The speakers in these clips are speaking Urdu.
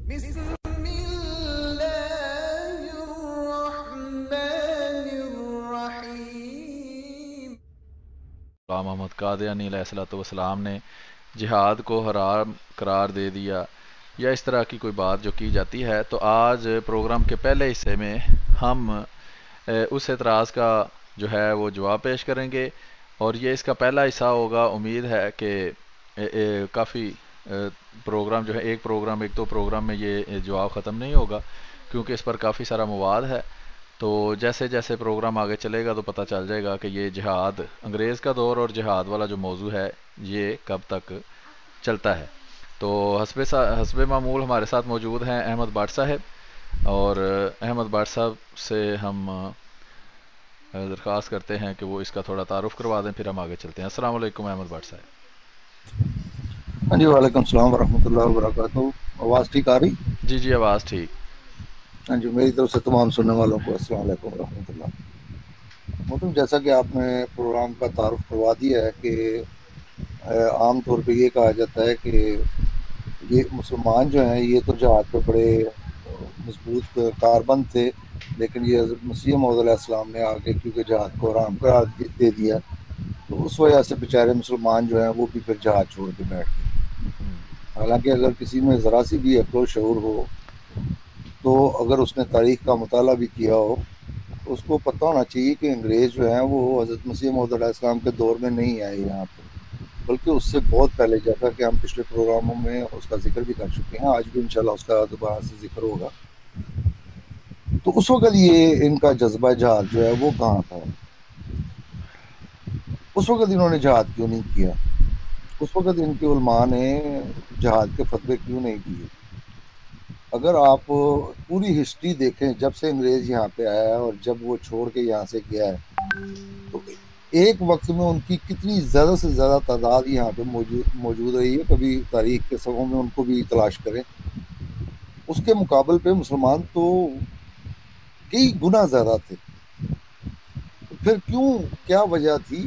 بسم الله الرحمن الرحیم۔ غلام محمد قادیانی علیہ الصلوۃ والسلام نے جہاد کو حرام قرار دے دیا یا اس طرح کی کوئی بات جو کی جاتی ہے، تو آج پروگرام کے پہلے حصے میں ہم اس اعتراض کا جو ہے وہ جواب پیش کریں گے، اور یہ اس کا پہلا حصہ ہوگا۔ امید ہے کہ کافی پروگرام جو ہے ایک دو پروگرام میں یہ جواب ختم نہیں ہوگا، کیونکہ اس پر کافی سارا مواد ہے۔ تو جیسے جیسے پروگرام آگے چلے گا تو پتہ چل جائے گا کہ یہ جہاد انگریز کا دور اور جہاد والا جو موضوع ہے یہ کب تک چلتا ہے۔ تو حسب معمول ہمارے ساتھ موجود ہیں احمد بٹ صاحب، اور احمد بٹ صاحب سے ہم درخواست کرتے ہیں کہ وہ اس کا تھوڑا تعارف کروا دیں، پھر ہم آگے چلتے ہیں۔ السلام علیکم احمد بٹ صاحب۔ ہاں جی، وعلیکم السلام ورحمۃ اللہ وبرکاتہ۔ آواز ٹھیک آ رہی؟ جی آواز ٹھیک۔ ہاں جی، میری طرف سے تمام سننے والوں کو السلام علیکم ورحمۃ اللہ۔ مطلب جیسا کہ آپ نے پروگرام کا تعارف کروا دیا ہے کہ عام طور پہ یہ کہا جاتا ہے کہ یہ مسلمان جو ہیں یہ تو جہاد پہ بڑے مضبوط کاربند تھے، لیکن یہ حضرت مسیح موعود علیہ السلام نے آگے کیونکہ جہاد کو حرام قرار دے دیا، تو اس وجہ سے بیچارے مسلمان جو ہیں وہ بھی پھر جہاد چھوڑ کے بیٹھ گئے۔ حالانکہ اگر کسی میں ذرا سی بھی عقل و شعور ہو تو اگر اس نے تاریخ کا مطالعہ بھی کیا ہو تو اس کو پتہ ہونا چاہیے کہ انگریز جو ہیں وہ حضرت مسیح موعود علیہ السلام کے دور میں نہیں آئے یہاں پہ، بلکہ اس سے بہت پہلے، جیسا کہ ہم پچھلے پروگراموں میں اس کا ذکر بھی کر چکے ہیں، آج بھی انشاءاللہ اس کا دوبارہ سے ذکر ہوگا۔ تو اس وقت یہ ان کا جذبہ جہاد جو ہے وہ کہاں تھا؟ اس وقت انہوں نے جہاد کیوں نہیں کیا؟ اس وقت ان کے علماء نے جہاد کے فتوے کیوں نہیں دیے؟ اگر آپ پوری ہسٹری دیکھیں جب سے انگریز یہاں پہ آیا ہے اور جب وہ چھوڑ کے یہاں سے گیا ہے، تو ایک وقت میں ان کی کتنی زیادہ سے زیادہ تعداد یہاں پہ موجود رہی ہے، کبھی تاریخ کے صفحوں میں ان کو بھی تلاش کریں۔ اس کے مقابل پہ مسلمان تو کئی گنا زیادہ تھے۔ تو پھر کیا وجہ تھی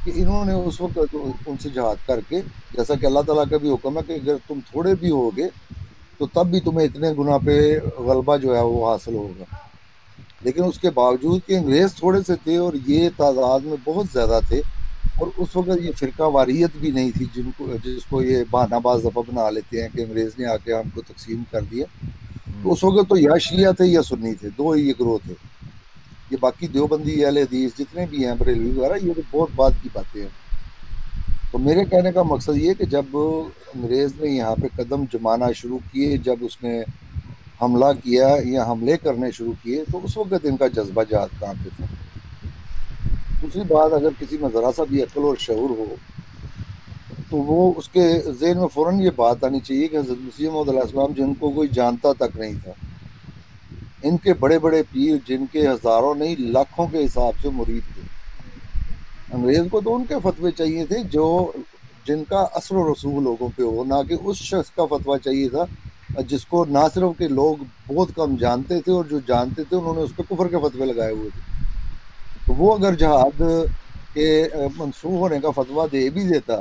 کہ انہوں نے اس وقت ان سے جہاد کر کے، جیسا کہ اللہ تعالیٰ کا بھی حکم ہے کہ اگر تم تھوڑے بھی ہوگے تو تب بھی تمہیں اتنے گنا پہ غلبہ جو ہے وہ حاصل ہوگا، لیکن اس کے باوجود کہ انگریز تھوڑے سے تھے اور یہ تعداد میں بہت زیادہ تھے، اور اس وقت یہ فرقہ واریت بھی نہیں تھی جس کو یہ بہانہ باز دفعہ بنا لیتے ہیں کہ انگریز نے آ کے ہم کو تقسیم کر دیا۔ تو اس وقت تو یا شیعہ تھے یا سنی تھے، دو ہی یہ گروہ تھے۔ یہ باقی دیوبندی اہل حدیث جتنے بھی ہیں، بریلوی وغیرہ، یہ تو بہت بعد کی باتیں ہیں۔ تو میرے کہنے کا مقصد یہ کہ جب انگریز نے یہاں پہ قدم جمانا شروع کیے، جب اس نے حملہ کیا یا حملے کرنے شروع کیے، تو اس وقت ان کا جذبہ جہاد کہاں پہ تھا؟ دوسری بات، اگر کسی میں ذرا سا بھی عقل اور شعور ہو تو وہ اس کے ذہن میں فوراً یہ بات آنی چاہیے کہ حضرت مسیح موعود علیہ السلام جن کو کوئی جانتا تک نہیں تھا، ان کے بڑے بڑے پیر جن کے ہزاروں نہیں لاکھوں کے حساب سے مرید تھے، انگریز کو تو ان کے فتوے چاہیے تھے جن کا اثر و رسوخ لوگوں پہ ہو، نہ کہ اس شخص کا فتویٰ چاہیے تھا جس کو نہ صرف کہ لوگ بہت کم جانتے تھے، اور جو جانتے تھے انہوں نے اس پہ کفر کے فتوے لگائے ہوئے تھے۔ تو وہ اگر جہاد کے منسوخ ہونے کا فتویٰ دے بھی دیتا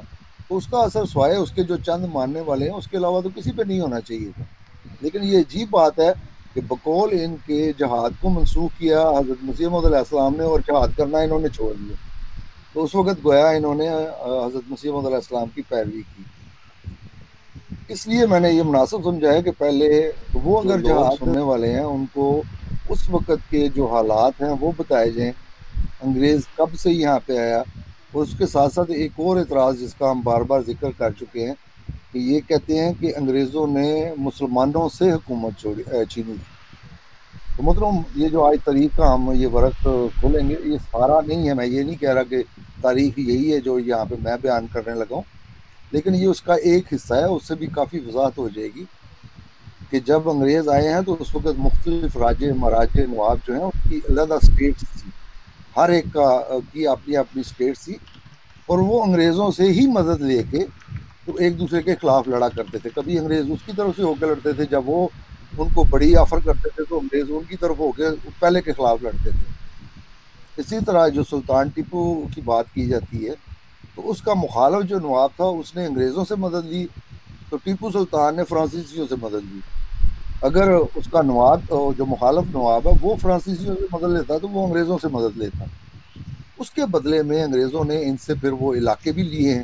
تو اس کا اثر سوائے اس کے جو چند ماننے والے ہیں اس کے علاوہ تو کسی پہ نہیں ہونا چاہیے تھا۔ لیکن یہ عجیب بات ہے کہ بقول ان کے جہاد کو منسوخ کیا حضرت مسیح موعود علیہ السلام نے، اور جہاد کرنا انہوں نے چھوڑ دیا۔ تو اس وقت گویا انہوں نے حضرت مسیح موعود علیہ السلام کی پیروی کی۔ اس لیے میں نے یہ مناسب سمجھا ہے کہ پہلے وہ اگر جہاد سننے والے ہیں ان کو اس وقت کے جو حالات ہیں وہ بتائے جائیں، انگریز کب سے یہاں پہ آیا، اور اس کے ساتھ ساتھ ایک اور اعتراض جس کا ہم بار بار ذکر کر چکے ہیں کہ یہ کہتے ہیں کہ انگریزوں نے مسلمانوں سے حکومت چھینی تھی۔ تو مطلب یہ جو آج تاریخ کا ہم یہ ورق کھولیں گے، یہ سارا نہیں ہے، میں یہ نہیں کہہ رہا کہ تاریخ یہی ہے جو یہاں پہ میں بیان کرنے لگا ہوں، لیکن یہ اس کا ایک حصہ ہے، اس سے بھی کافی وضاحت ہو جائے گی کہ جب انگریز آئے ہیں تو اس وقت مختلف راجے مہاراجے نواب جو ہیں ان کی علیحدہ اسٹیٹس تھی، ہر ایک کی اپنی اپنی اسٹیٹ تھی، اور وہ انگریزوں سے ہی مدد لے کے تو ایک دوسرے کے خلاف لڑا کرتے تھے۔ کبھی انگریز اس کی طرف سے ہو کے لڑتے تھے، جب وہ ان کو بڑی آفر کرتے تھے تو انگریز ان کی طرف ہو کے پہلے کے خلاف لڑتے تھے۔ اسی طرح جو سلطان ٹیپو کی بات کی جاتی ہے تو اس کا مخالف جو نواب تھا اس نے انگریزوں سے مدد لی، تو ٹیپو سلطان نے فرانسیسیوں سے مدد لی۔ اگر اس کا نواب جو مخالف نواب ہے وہ فرانسیسیوں سے مدد لیتا تو وہ انگریزوں سے مدد لیتا. اس کے بدلے میں انگریزوں نے ان سے پھر وہ علاقے بھی لیے ہیں،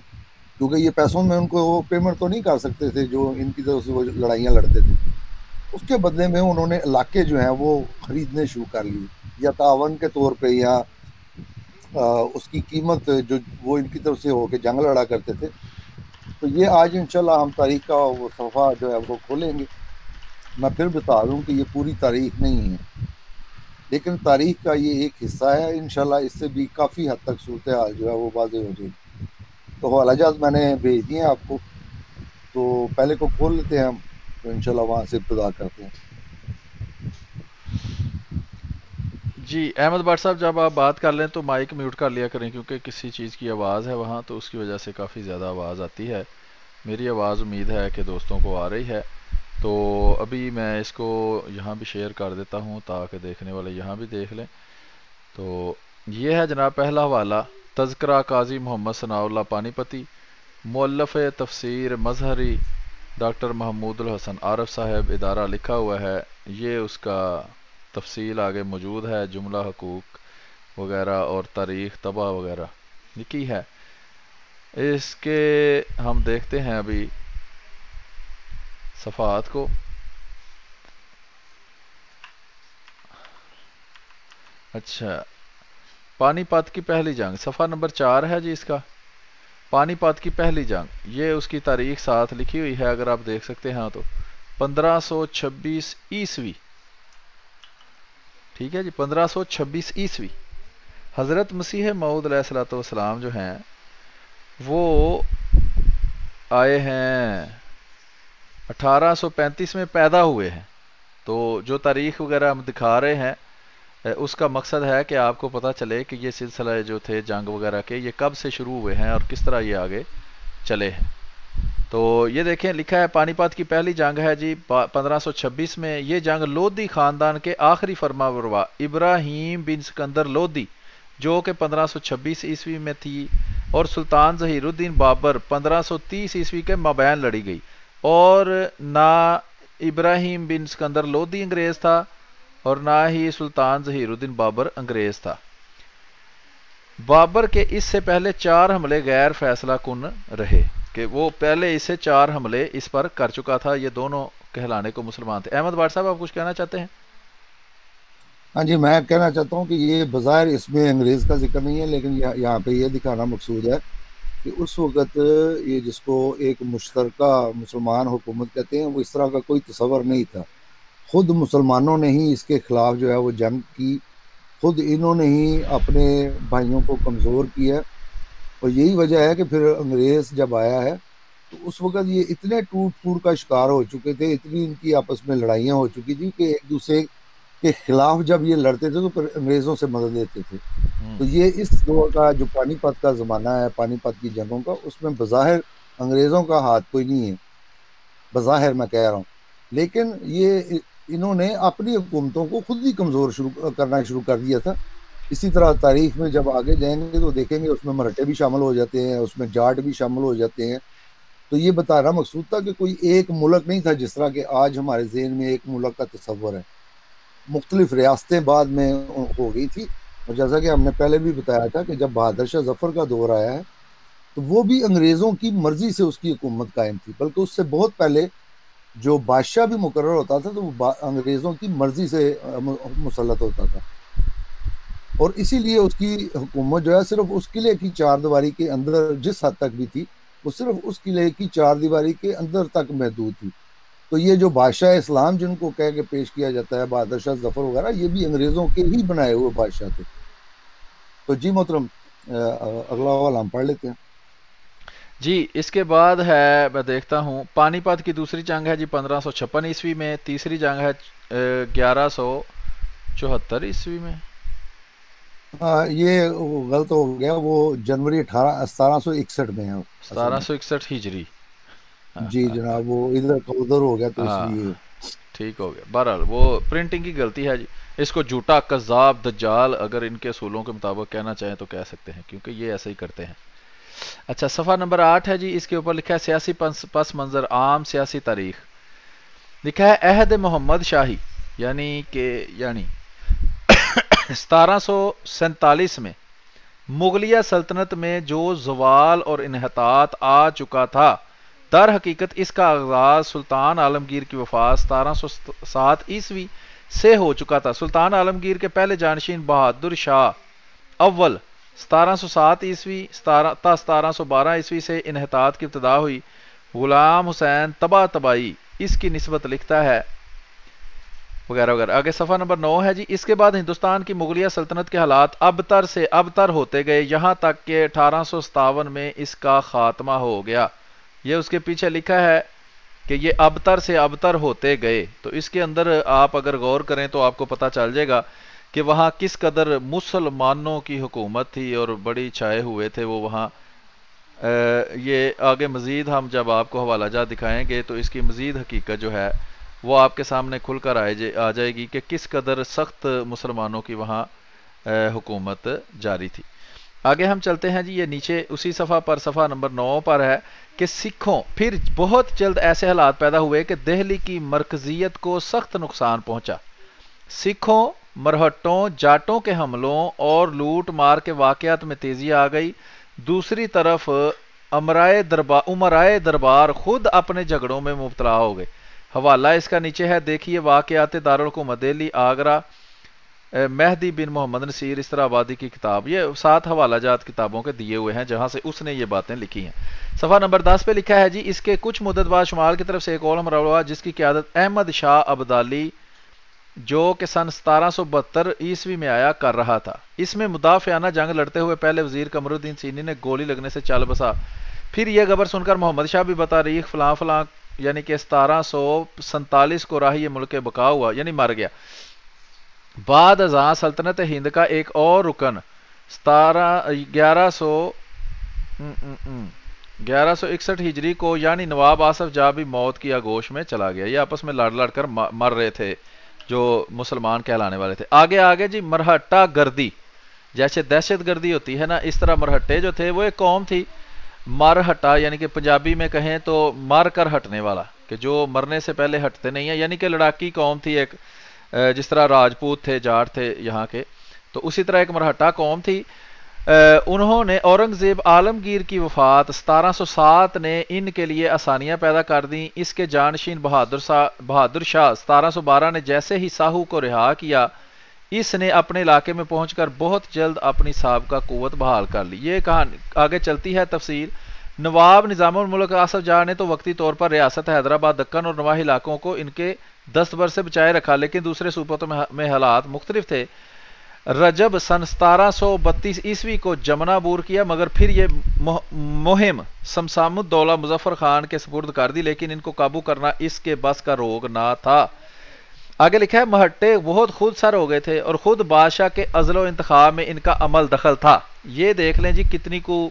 کیونکہ یہ پیسوں میں ان کو وہ پیمنٹ تو نہیں کر سکتے تھے جو ان کی طرف سے وہ لڑائیاں لڑتے تھے. اس کے بدلے میں انہوں نے علاقے جو ہیں وہ خریدنے شروع کر لیے، یا تعاون کے طور پہ، یا اس کی قیمت جو وہ ان کی طرف سے ہو کے جنگ لڑا کرتے تھے. تو یہ آج انشاءاللہ ہم تاریخ کا وہ صفحہ جو ہے وہ کھولیں گے. میں پھر بتا دوں کہ یہ پوری تاریخ نہیں ہے، لیکن تاریخ کا یہ ایک حصہ ہے. انشاءاللہ اس سے بھی کافی حد تک صورتحال جو ہے وہ واضح ہو جائے گی. تو حوالہ جات میں نے بھیج دیے ہیں آپ کو، تو پہلے کو کھول لیتے ہیں ہم، تو انشاءاللہ وہاں سے ابتدا کرتے ہیں. جی احمد بٹ صاحب، جب آپ بات کر لیں تو مائک میوٹ کر لیا کریں، کیونکہ کسی چیز کی آواز ہے وہاں، تو اس کی وجہ سے کافی زیادہ آواز آتی ہے. میری آواز امید ہے کہ دوستوں کو آ رہی ہے. تو ابھی میں اس کو یہاں بھی شیئر کر دیتا ہوں تاکہ دیکھنے والے یہاں بھی دیکھ لیں. تو یہ ہے جناب پہلا حوالہ، تذکرہ قاضی محمد ثناء اللہ پانی پتی، مؤلف تفسیر مظہری ڈاکٹر محمود الحسن عارف صاحب، ادارہ لکھا ہوا ہے. یہ اس کا تفصیل آگے موجود ہے، جملہ حقوق وغیرہ اور تاریخ طبع وغیرہ لکھی ہے. اس کے ہم دیکھتے ہیں ابھی صفحات کو. اچھا، پانی پت کی پہلی جنگ، صفحہ نمبر 4 ہے جی اس کا. پانی پت کی پہلی جنگ، یہ اس کی تاریخ ساتھ لکھی ہوئی ہے، اگر آپ دیکھ سکتے ہیں تو 1526 عیسوی. ٹھیک ہے جی، 1526 عیسوی. حضرت مسیح موعود علیہ الصلوۃ والسلام جو ہیں وہ آئے ہیں 1835 میں پیدا ہوئے ہیں. تو جو تاریخ وغیرہ ہم دکھا رہے ہیں اس کا مقصد ہے کہ آپ کو پتہ چلے کہ یہ سلسلہ جو تھے جنگ وغیرہ کے، یہ کب سے شروع ہوئے ہیں اور کس طرح یہ آگے چلے ہیں. تو یہ دیکھیں لکھا ہے پانی پت کی پہلی جنگ ہے جی 1526 میں. یہ جنگ لودھی خاندان کے آخری فرما بروا ابراہیم بن سکندر لودھی، جو کہ 1526 عیسوی میں تھی، اور سلطان ظہیر الدین بابر 1530 عیسوی کے مابین لڑی گئی. اور نہ ابراہیم بن سکندر لودھی انگریز تھا اور نہ ہی سلطان ظہیر الدین بابر انگریز تھا. بابر کے اس سے پہلے 4 حملے غیر فیصلہ کن رہے، کہ وہ پہلے اس سے 4 حملے اس پر کر چکا تھا. یہ دونوں کہلانے کو مسلمان تھے. احمد بٹ صاحب، آپ کچھ کہنا چاہتے ہیں؟ ہاں جی، میں کہنا چاہتا ہوں کہ یہ بظاہر اس میں انگریز کا ذکر نہیں ہے، لیکن یہاں پہ یہ دکھانا مقصود ہے کہ اس وقت یہ جس کو ایک مشترکہ مسلمان حکومت کہتے ہیں، وہ اس طرح کا کوئی تصور نہیں تھا. خود مسلمانوں نے ہی اس کے خلاف جو ہے وہ جنگ کی، خود انہوں نے ہی اپنے بھائیوں کو کمزور کیا. اور یہی وجہ ہے کہ پھر انگریز جب آیا ہے تو اس وقت یہ اتنے ٹوٹ پھوٹ کا شکار ہو چکے تھے، اتنی ان کی آپس میں لڑائیاں ہو چکی تھی کہ ایک دوسرے کے خلاف جب یہ لڑتے تھے تو پھر انگریزوں سے مدد لیتے تھے. تو یہ اس دور کا جو پانی پت کا زمانہ ہے، پانی پت کی جنگوں کا، اس میں بظاہر انگریزوں کا ہاتھ کوئی نہیں ہے، بظاہر میں کہہ رہا ہوں. لیکن یہ انہوں نے اپنی حکومتوں کو خود ہی کمزور کرنا شروع کر دیا تھا. اسی طرح تاریخ میں جب آگے جائیں گے تو دیکھیں گے اس میں مرہٹے بھی شامل ہو جاتے ہیں، اس میں جاٹ بھی شامل ہو جاتے ہیں. تو یہ بتانا مقصود تھا کہ کوئی ایک ملک نہیں تھا، جس طرح کہ آج ہمارے ذہن میں ایک ملک کا تصور ہے. مختلف ریاستیں بعد میں ہو گئی تھی. اور جیسا کہ ہم نے پہلے بھی بتایا تھا کہ جب بہادر شاہ ظفر کا دور آیا ہے تو وہ بھی انگریزوں کی مرضی سے اس کی حکومت قائم تھی، بلکہ اس سے بہت پہلے جو بادشاہ بھی مقرر ہوتا تھا تو وہ انگریزوں کی مرضی سے مسلط ہوتا تھا. اور اسی لیے اس کی حکومت جو ہے صرف اس قلعے کی 4 دیواری کے اندر جس حد تک بھی تھی، وہ صرف اس قلعے کی 4 دیواری کے اندر تک محدود تھی. تو یہ جو بادشاہ اسلام جن کو کہہ کے پیش کیا جاتا ہے، بہادر شاہ ظفر وغیرہ، یہ بھی انگریزوں کے ہی بنائے ہوئے بادشاہ تھے. تو جی محترم، اگلا حوالہ ہم پڑھ لیتے ہیں. جی اس کے بعد ہے، میں دیکھتا ہوں، پانی پت کی دوسری جنگ ہے جی 1556 عیسوی میں. تیسری جنگ ہے 1174 عیسوی میں. یہ غلط ہو گیا، وہ جنوری 1761 میں ہے اصل میں. 1761 ہجری. جی جناب، وہ ادھر کا ادھر ہو گیا تو اس ہاں لیے. ٹھیک ہو گیا. بہرحال وہ پرنٹنگ کی غلطی ہے جی. اس کو جھوٹا، کذاب، دجال اگر ان کے اصولوں کے مطابق کہنا چاہیں تو کہہ سکتے ہیں، کیونکہ یہ ایسے ہی کرتے ہیں. اچھا، صفحہ نمبر 8 ہے جی. اس کے اوپر لکھا ہے سیاسی پس منظر عام، سیاسی تاریخ. لکھا ہے عہد محمد شاہی یعنی 1747 میں مغلیہ سلطنت میں جو زوال اور انحطاط آ چکا تھا، در حقیقت اس کا آغاز سلطان عالمگیر کی وفات 1707 سے ہو چکا تھا۔ سلطان عالمگیر کے پہلے جانشین بہادر شاہ اول 1707 تا 1712 سے انحطاط کی ابتدا ہوئی۔ غلام حسین تباہی اس کی نسبت لکھتا ہے وغیرہ وغیرہ۔ آگے صفحہ نمبر 9 ہے جی۔ اس کے بعد ہندوستان کی مغلیہ سلطنت کے حالات ابتر سے ابتر ہوتے گئے، یہاں تک کہ 1857 میں اس کا خاتمہ ہو گیا۔ یہ اس کے پیچھے لکھا ہے کہ یہ ابتر سے ابتر ہوتے گئے، تو اس کے اندر آپ اگر غور کریں تو آپ کو پتہ چل جائے گا کہ وہاں کس قدر مسلمانوں کی حکومت تھی اور بڑی چھائے ہوئے تھے وہ وہاں۔ یہ آگے مزید ہم جب آپ کو حوالہ جات دکھائیں گے تو اس کی مزید حقیقت جو ہے وہ آپ کے سامنے کھل کر آ جائے گی کہ کس قدر سخت مسلمانوں کی وہاں حکومت جاری تھی۔ آگے ہم چلتے ہیں جی، یہ نیچے اسی صفحہ پر صفحہ نمبر 9 پر ہے کہ سکھوں پھر بہت جلد ایسے حالات پیدا ہوئے کہ دہلی کی مرکزیت کو سخت نقصان پہنچا۔ سکھوں، مرہٹوں، جاٹوں کے حملوں اور لوٹ مار کے واقعات میں تیزی آ گئی۔ دوسری طرف امرائے دربار خود اپنے جھگڑوں میں مبتلا ہو گئے۔ حوالہ اس کا نیچے ہے، دیکھیے واقعات دارالحکومت دہلی آگرہ، مہدی بن محمد نصیر اسرا آبادی کی کتاب۔ یہ 7 حوالہ جات کتابوں کے دیے ہوئے ہیں جہاں سے اس نے یہ باتیں لکھی ہیں۔ صفحہ نمبر 10 پہ لکھا ہے جی، اس کے کچھ مدت بعد شمال کی طرف سے ایک اور حملہ ہوا جس کی قیادت احمد شاہ ابدالی جو کہ سن 1772 میں آیا کر رہا تھا۔ اس میں مدافعانہ جنگ لڑتے ہوئے پہلے وزیر قمر الدین سینی نے گولی لگنے سے چل بسا۔ پھر یہ خبر سن کر محمد شاہ بھی بطریق فلاں فلاں یعنی کہ 1747 کو راہی ملک بقا ہوا یعنی مر گیا۔ بعد ازاں سلطنت ہند کا ایک اور رکن 1161 ہجری کو یعنی نواب آصف جاہ بھی موت کی آگوش میں چلا گیا۔ یہ آپس میں لڑ لڑ کر مر رہے تھے جو مسلمان کہلانے والے تھے۔ آگے جی، مرہٹہ گردی، جیسے دہشت گردی ہوتی ہے نا، اس طرح مرہٹے جو تھے وہ ایک قوم تھی۔ مرہٹا یعنی کہ پنجابی میں کہیں تو مر کر ہٹنے والا، کہ جو مرنے سے پہلے ہٹتے نہیں ہیں، یعنی کہ لڑاکی قوم تھی ایک، جس طرح راجپوت تھے، جاٹ تھے یہاں کے، تو اسی طرح ایک مرہٹا قوم تھی۔ انہوں نے اورنگزیب عالمگیر کی وفات 1707 نے ان کے لیے آسانیاں پیدا کر دیں۔ اس کے جانشین بہادر شاہ 1712 نے جیسے ہی ساہو کو رہا کیا، اس نے اپنے علاقے میں پہنچ کر بہت جلد اپنی سابقہ قوت بحال کر لی۔ یہ کہانی آگے چلتی ہے تفصیل۔ نواب نظام الملک آصف جاہ نے تو وقتی طور پر ریاست حیدرآباد، دکن اور نواحی علاقوں کو ان کے دستبر سے بچائے رکھا، لیکن دوسرے صوبوں میں حالات مختلف تھے۔ رجب سن 1732 کو جمنا عبور کیا، مگر پھر یہ مہم سمسام الدولہ مظفر خان کے سپرد کر دی، لیکن ان کو قابو کرنا اس کے بس کا روگ نہ تھا۔ آگے لکھا ہے، مرہٹے بہت خود سر ہو گئے تھے اور خود بادشاہ کے عزل و انتخاب میں ان کا عمل دخل تھا۔ یہ دیکھ لیں جی کتنی کو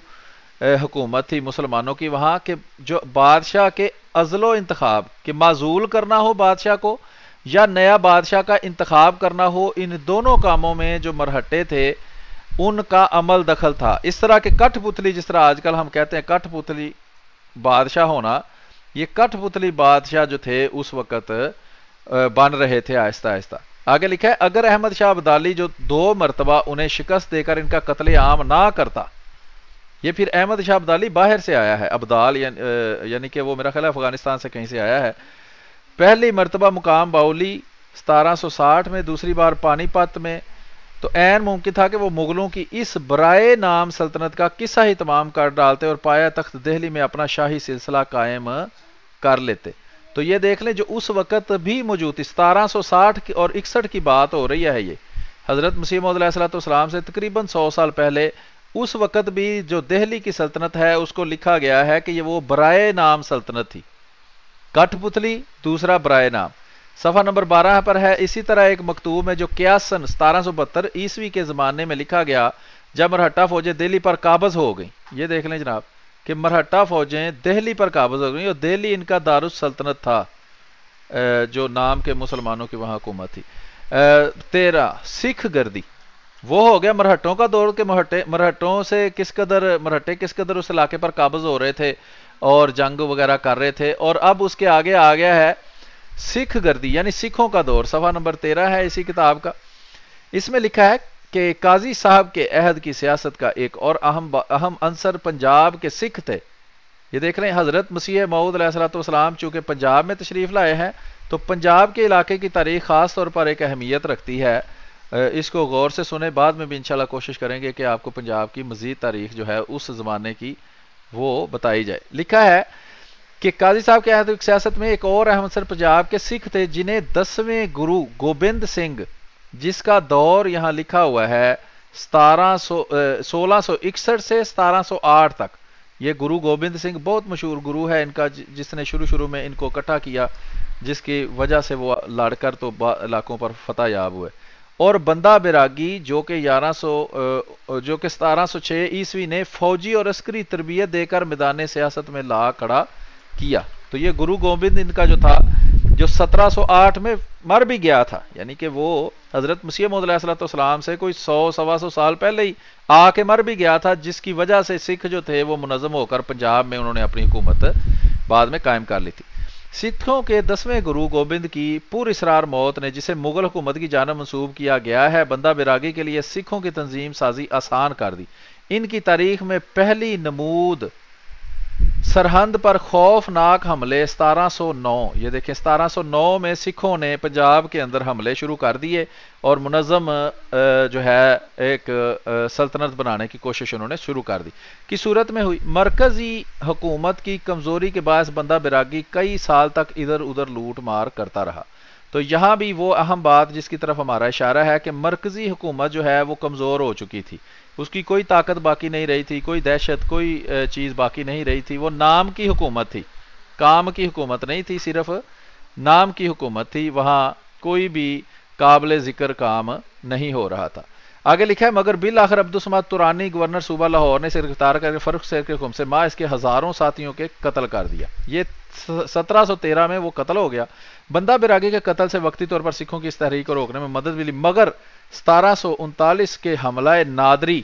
حکومت تھی مسلمانوں کی وہاں، کہ جو بادشاہ کے عزل و انتخاب کہ معزول کرنا ہو بادشاہ کو یا نیا بادشاہ کا انتخاب کرنا ہو، ان دونوں کاموں میں جو مرہٹے تھے ان کا عمل دخل تھا۔ اس طرح کے کٹھ پتلی، جس طرح آج کل ہم کہتے ہیں کٹھ پتلی بادشاہ ہونا، یہ کٹھ پتلی بادشاہ جو تھے اس وقت بن رہے تھے آہستہ آہستہ۔ آگے لکھا ہے، اگر احمد شاہ ابدالی جو 2 مرتبہ انہیں شکست دے کر ان کا قتل عام نہ کرتا، یہ پھر احمد شاہ ابدالی باہر سے آیا ہے، ابدال یعنی کہ وہ میرا خیال ہے افغانستان سے کہیں سے آیا ہے۔ پہلی مرتبہ مقام باولی 1760 میں، دوسری بار پانی پت میں، تو عین ممکن تھا کہ وہ مغلوں کی اس برائے نام سلطنت کا قصہ ہی تمام کر ڈالتے اور پایا تخت دہلی میں اپنا شاہی سلسلہ قائم کر لیتے۔ تو یہ دیکھ لیں جو اس وقت بھی موجود تھی، 1760 اور 61 کی بات ہو رہی ہے، یہ حضرت مسیح موعود علیہ السلام سے تقریباً 100 سال پہلے، اس وقت بھی جو دہلی کی سلطنت ہے اس کو لکھا گیا ہے کہ یہ وہ برائے نام سلطنت تھی، کٹھ پتلی، دوسرا برائے نام۔ صفحہ نمبر 12 پر ہے۔ اسی طرح ایک مکتوب میں جو قیاسن 1772 کے زمانے میں لکھا گیا، جب مرہٹہ فوجیں دہلی پر قابض ہو گئیں، یہ دیکھ لیں جناب کہ مرہٹہ فوجیں دہلی پر قابض ہو گئیں اور دہلی ان کا دارالسلطنت تھا، جو نام کے مسلمانوں کی وہاں حکومت تھی۔ 13 سکھ گردی، وہ ہو گیا مرہٹوں کا دور کے مرہٹوں سے مرہٹے کس قدر اس علاقے پر قابض ہو رہے تھے اور جنگ وغیرہ کر رہے تھے۔ اور اب اس کے آگے آ گیا ہے سکھ گردی یعنی سکھوں کا دور، صفحہ نمبر 13 ہے اسی کتاب کا۔ اس میں لکھا ہے کہ قاضی صاحب کے عہد کی سیاست کا ایک اور اہم عنصر پنجاب کے سکھ تھے۔ یہ دیکھ رہے ہیں حضرت مسیح موعود علیہ الصلوۃ والسلام چونکہ پنجاب میں تشریف لائے ہیں تو پنجاب کے علاقے کی تاریخ خاص طور پر ایک اہمیت رکھتی ہے۔ اس کو غور سے سنیں، بعد میں بھی انشاءاللہ کوشش کریں گے کہ آپ کو پنجاب کی مزید تاریخ جو ہے اس زمانے کی وہ بتائی جائے۔ لکھا ہے کہ قاضی صاحب کے عہد کی سیاست میں ایک اور اہم عنصر پنجاب کے سکھ تھے جنہیں 10ویں گرو گوبند سنگھ، جس کا دور یہاں لکھا ہوا ہے 1661 سے 1708 تک۔ یہ گرو گوبند سنگھ بہت مشہور گرو ہے ان کا، جس نے شروع میں ان کو اکٹھا کیا، جس کی وجہ سے وہ لڑ کر تو علاقوں پر فتح یاب ہوئے۔ اور بندہ بیراگی جو کہ 1706 عیسوی نے فوجی اور عسکری تربیت دے کر میدان سیاست میں لا کھڑا کیا۔ تو یہ گرو گوبند ان کا جو تھا جو 1708 میں مر بھی گیا تھا، یعنی کہ وہ حضرت مسیح موعود علیہ السلام سے کوئی 100-125 سال پہلے ہی آ کے مر بھی گیا تھا، جس کی وجہ سے سکھ جو تھے وہ منظم ہو کر پنجاب میں انہوں نے اپنی حکومت بعد میں قائم کر لی تھی۔ سکھوں کے 10ویں گرو گوبند کی پر اسرار موت نے جسے مغل حکومت کی جانب منسوب کیا گیا ہے، بندہ بیراگی کے لیے سکھوں کی تنظیم سازی آسان کر دی۔ ان کی تاریخ میں پہلی نمود سرہند پر خوفناک حملے 1709، یہ دیکھیں 1709 میں سکھوں نے پنجاب کے اندر حملے شروع کر دیے اور منظم جو ہے ایک سلطنت بنانے کی کوشش انہوں نے شروع کر دی کی صورت میں ہوئی۔ مرکزی حکومت کی کمزوری کے باعث بندہ بیراگی کئی سال تک ادھر ادھر لوٹ مار کرتا رہا۔ تو یہاں بھی وہ اہم بات جس کی طرف ہمارا اشارہ ہے کہ مرکزی حکومت جو ہے وہ کمزور ہو چکی تھی، اس کی کوئی طاقت باقی نہیں رہی تھی، کوئی دہشت کوئی چیز باقی نہیں رہی تھی، وہ نام کی حکومت تھی، کام کی حکومت نہیں تھی، صرف نام کی حکومت تھی، وہاں کوئی بھی قابل ذکر کام نہیں ہو رہا تھا۔ آگے لکھا ہے مگر بالآخر عبدالصمد تورانی گورنر صوبہ لاہور نے اسے گرفتار کر کے فرق سے حکم سے ماہ اس کے ہزاروں ساتھیوں کے قتل کر دیا۔ یہ 1713 میں وہ قتل ہو گیا۔ بندہ بیراگی کے قتل سے وقتی طور پر سکھوں کی اس تحریک کو روکنے میں مدد ملی، مگر 1739 کے حملہ نادری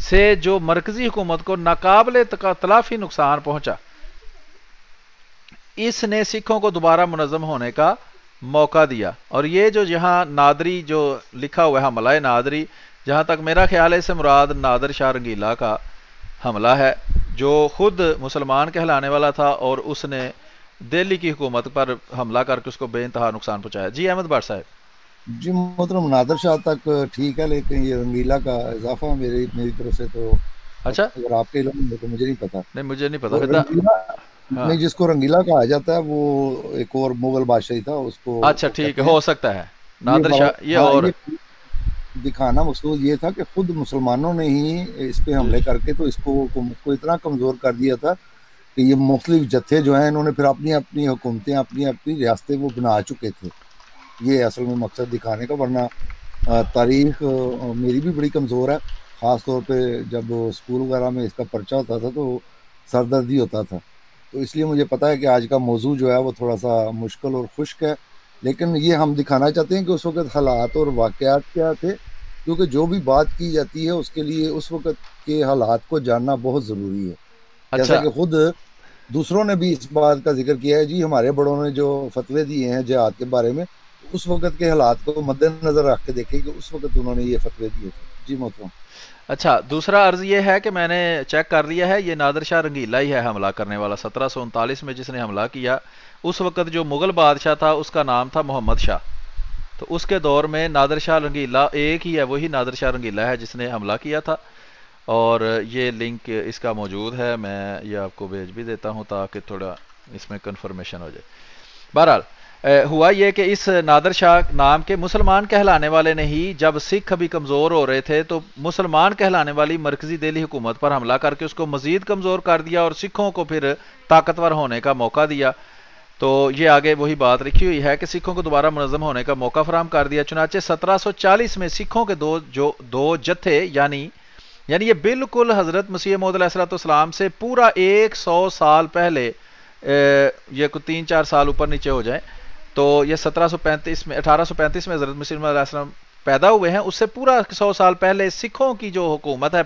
سے جو مرکزی حکومت کو ناقابل تلافی نقصان پہنچا، اس نے سکھوں کو دوبارہ منظم ہونے کا موقع دیا۔ اور یہ جو یہاں نادری جو لکھا ہوا ہے حملہ نادری، جہاں تک میرا خیال ہے اس سے مراد نادر شاہ رنگیلا کا حملہ ہے، جو خود مسلمان کہلانے والا تھا اور اس نے دہلی کی حکومت پر حملہ کر کے اس کو بے انتہا نقصان پہنچایا۔ جی احمد بٹ صاحب۔ جی محترم نادر شاہ تک ٹھیک ہے، لیکن یہ رنگیلا کا اضافہ میری طرف سے تو اچھا اگر آپ کے علم میں تو مجھے نہیں پتا۔ نہیں مجھے نہیں وہ پتا۔ رنگیلا میں جس کو رنگیلا کہا جاتا ہے وہ ایک اور مغل بادشاہی تھا، اس کو اچھا ٹھیک ہے، ہو سکتا ہے نادر شاہ یہ اور دکھانا مقصود یہ تھا کہ خود مسلمانوں نے ہی اس پہ حملے کر کے تو اس کو حکومت کو اتنا کمزور کر دیا تھا کہ یہ مختلف جتھے جو ہیں انہوں نے پھر اپنی اپنی حکومتیں اپنی اپنی ریاستیں وہ بنا چکے تھے۔ یہ اصل میں مقصد دکھانے کا، ورنہ تاریخ میری بھی بڑی کمزور ہے، خاص طور پہ جب اسکول وغیرہ میں اس کا پرچہ ہوتا تھا تو سردردی ہوتا تھا، تو اس لیے مجھے پتا ہے کہ آج کا موضوع جو ہے وہ تھوڑا سا مشکل اور خشک ہے، لیکن یہ ہم دکھانا چاہتے ہیں کہ اس وقت حالات اور واقعات کیا تھے، کیونکہ جو بھی بات کی جاتی ہے اس کے لیے اس وقت کے حالات کو جاننا بہت ضروری ہے۔ جیسا کہ خود دوسروں نے بھی اس بات کا ذکر کیا ہے، جی ہمارے بڑوں نے جو فتوے دیے ہیں جہاد کے بارے میں، اس وقت کے حالات کو مد نظر رکھ کے دیکھیں کہ اس وقت انہوں نے یہ فتوے دیے تھے۔ جی محترم۔ اچھا دوسرا عرض یہ ہے کہ میں نے چیک کر لیا ہے، یہ نادر شاہ رنگیلا ہی ہے حملہ کرنے والا 1739 میں جس نے حملہ کیا۔ اس وقت جو مغل بادشاہ تھا اس کا نام تھا محمد شاہ، تو اس کے دور میں نادر شاہ رنگیلا ایک ہی ہے، وہی نادر شاہ رنگیلا ہے جس نے حملہ کیا تھا، اور یہ لنک اس کا موجود ہے، میں یہ آپ کو بھیج بھی دیتا ہوں تاکہ تھوڑا اس میں کنفرمیشن ہو جائے۔ بہرحال ہوا یہ کہ اس نادر شاہ نام کے مسلمان کہلانے والے نے ہی جب سکھ ابھی کمزور ہو رہے تھے تو مسلمان کہلانے والی مرکزی دہلی حکومت پر حملہ کر کے اس کو مزید کمزور کر دیا اور سکھوں کو پھر طاقتور ہونے کا موقع دیا۔ تو یہ آگے وہی بات لکھی ہوئی ہے کہ سکھوں کو دوبارہ منظم ہونے کا موقع فراہم کر دیا۔ چنانچہ 1740 میں سکھوں کے دو جتھے یعنی یہ بالکل حضرت مسیح موعود علیہ السلام سے پورا 100 سال پہلے، یہ کوئی 3-4 سال اوپر نیچے ہو جائیں تو یہ 1835 میں حضرت مسیح موعود علیہ السلام پیدا ہوئے ہیں، اس سے پورا 100 سال پہلے سکھوں کی جو حکومت ہے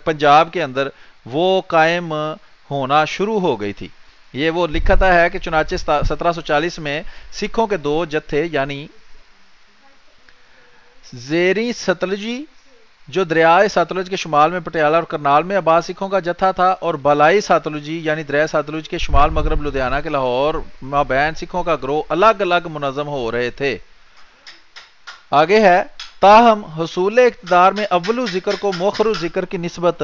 پنجاب کے اندر وہ قائم ہونا شروع ہو گئی تھی۔ یہ وہ لکھتا ہے کہ چنانچہ 1740 میں سکھوں کے 2 جتھے یعنی زیریں ستلجی جو دریائے ساتلج کے شمال میں پٹیالہ اور کرنال میں آباد سکھوں کا جتھا تھا، اور بالائی ساتلجی یعنی دریائے ساتلج کے شمال مغرب لدھیانہ کے لاہور مابین سکھوں کا گروہ الگ الگ منظم ہو رہے تھے۔ آگے ہے، تاہم حصول اقتدار میں اولو ذکر کو مؤخر ذکر کی نسبت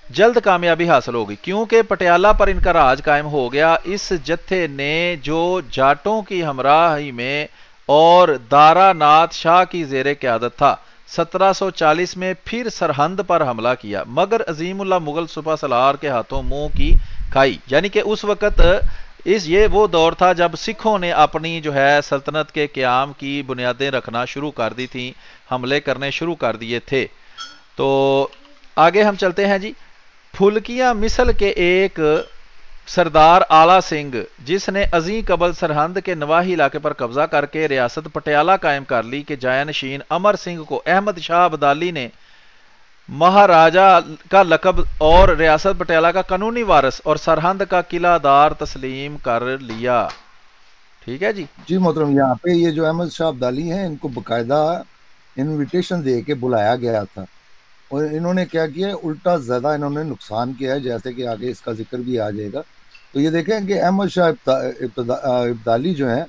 جلد کامیابی حاصل ہوگی، کیونکہ پٹیالہ پر ان کا راج قائم ہو گیا۔ اس جتھے نے جو جاٹوں کی ہمراہی میں اور دارا نات شاہ کی زیر قیادت تھا، 1740 میں پھر سرہند پر حملہ کیا، مگر عظیم اللہ مغل سپہ سالار کے ہاتھوں منہ کی کھائی۔ یعنی کہ اس وقت یہ وہ دور تھا جب سکھوں نے اپنی جو ہے سلطنت کے قیام کی بنیادیں رکھنا شروع کر دی تھیں، حملے کرنے شروع کر دیے تھے۔ تو آگے ہم چلتے ہیں جی۔ پھلکیاں مثل کے ایک سردار آلہ سنگھ، جس نے عظیم قبل سرہند کے نواحی علاقے پر قبضہ کر کے ریاست پٹیالہ قائم کر لی، کہ جائے نشین امر سنگھ کو احمد شاہ ابدالی نے مہاراجہ کا لقب اور ریاست پٹیالہ کا قانونی وارث اور سرہند کا قلعہ دار تسلیم کر لیا۔ ٹھیک ہے جی۔ جی محترم، یہاں پہ یہ جو احمد شاہ ابدالی ہیں، ان کو باقاعدہ انویٹیشن دے کے بلایا گیا تھا، اور انہوں نے کیا کیا، الٹا زیادہ انہوں نے نقصان کیا ہے، جیسے کہ آگے اس کا ذکر بھی آ جائے گا۔ تو یہ دیکھیں کہ احمد شاہ ابدالی جو ہیں،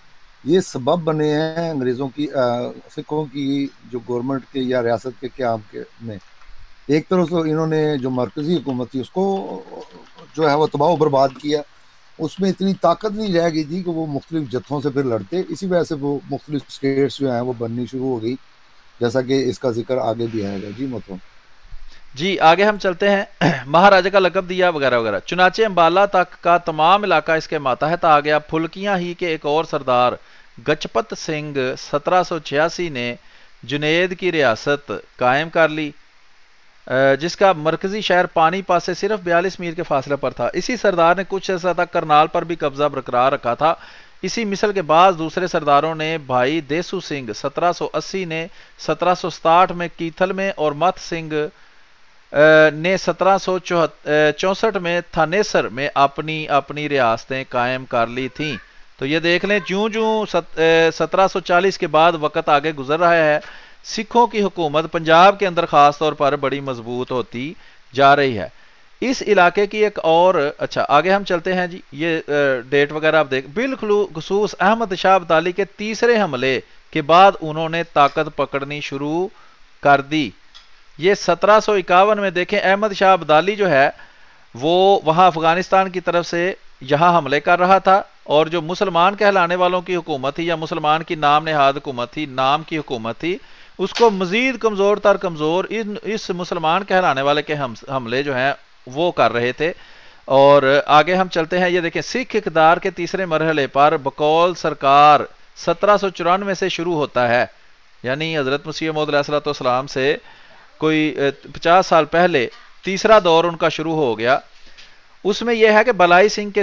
یہ سبب بنے ہیں انگریزوں کی سکھوں کی جو گورنمنٹ کے یا ریاست کے قیام کے میں۔ ایک طرف سے انہوں نے جو مرکزی حکومت تھی اس کو جو ہے وہ تباہ و برباد کیا، اس میں اتنی طاقت نہیں رہ گئی تھی کہ وہ مختلف جتھوں سے پھر لڑتے، اسی وجہ سے وہ مختلف اسٹیٹس جو ہیں وہ بننی شروع ہو گئی، جیسا کہ اس کا ذکر آگے بھی آئے گا۔ جی محترم جی آگے ہم چلتے ہیں۔ مہاراجہ کا لقب دیا وغیرہ وغیرہ، چنانچہ امبالہ تک کا تمام علاقہ اس کے ماتحت آ گیا۔ پھلکیاں ہی کے ایک اور سردار گجپت سنگھ 1786 نے جنید کی ریاست قائم کر لی، جس کا مرکزی شہر پانی پت سے صرف 42 میل کے فاصلے پر تھا۔ اسی سردار نے کچھ عرصہ تک کرنال پر بھی قبضہ برقرار رکھا تھا۔ اسی مثل کے بعد دوسرے سرداروں نے بھائی دیسو سنگھ 1780 نے 1767 میں کیتھل میں، اور مت سنگھ نے 1764 میں تھانیسر میں اپنی ریاستیں قائم کر لی تھیں۔ تو یہ دیکھ لیں، جوں 1740 کے بعد وقت آگے گزر رہا ہے، سکھوں کی حکومت پنجاب کے اندر خاص طور پر بڑی مضبوط ہوتی جا رہی ہے۔ اس علاقے کی ایک اور اچھا آگے ہم چلتے ہیں جی۔ یہ ڈیٹ وغیرہ آپ دیکھ، بالخصوص احمد شاہ ابدالی کے تیسرے حملے کے بعد انہوں نے طاقت پکڑنی شروع کر دی۔ یہ 1751 میں دیکھیں، احمد شاہ ابدالی جو ہے وہ وہاں افغانستان کی طرف سے یہاں حملے کر رہا تھا، اور جو مسلمان کہلانے والوں کی حکومت تھی یا مسلمان کی نام نہاد حکومت تھی، نام کی حکومت تھی، اس کو مزید کمزور تر کمزور اس مسلمان کہلانے والے کے حملے جو ہیں وہ کر رہے تھے۔ اور آگے ہم چلتے ہیں۔ یہ دیکھیں، سکھ اقتدار کے تیسرے مرحلے پر بقول سرکار 1794 سے شروع ہوتا ہے، یعنی حضرت مسیح موعود علیہ السلام سے کوئی 50 سال پہلے تیسرا دور ان کا شروع ہو گیا۔ اس میں یہ ہے کہ بالائی سنگھ کے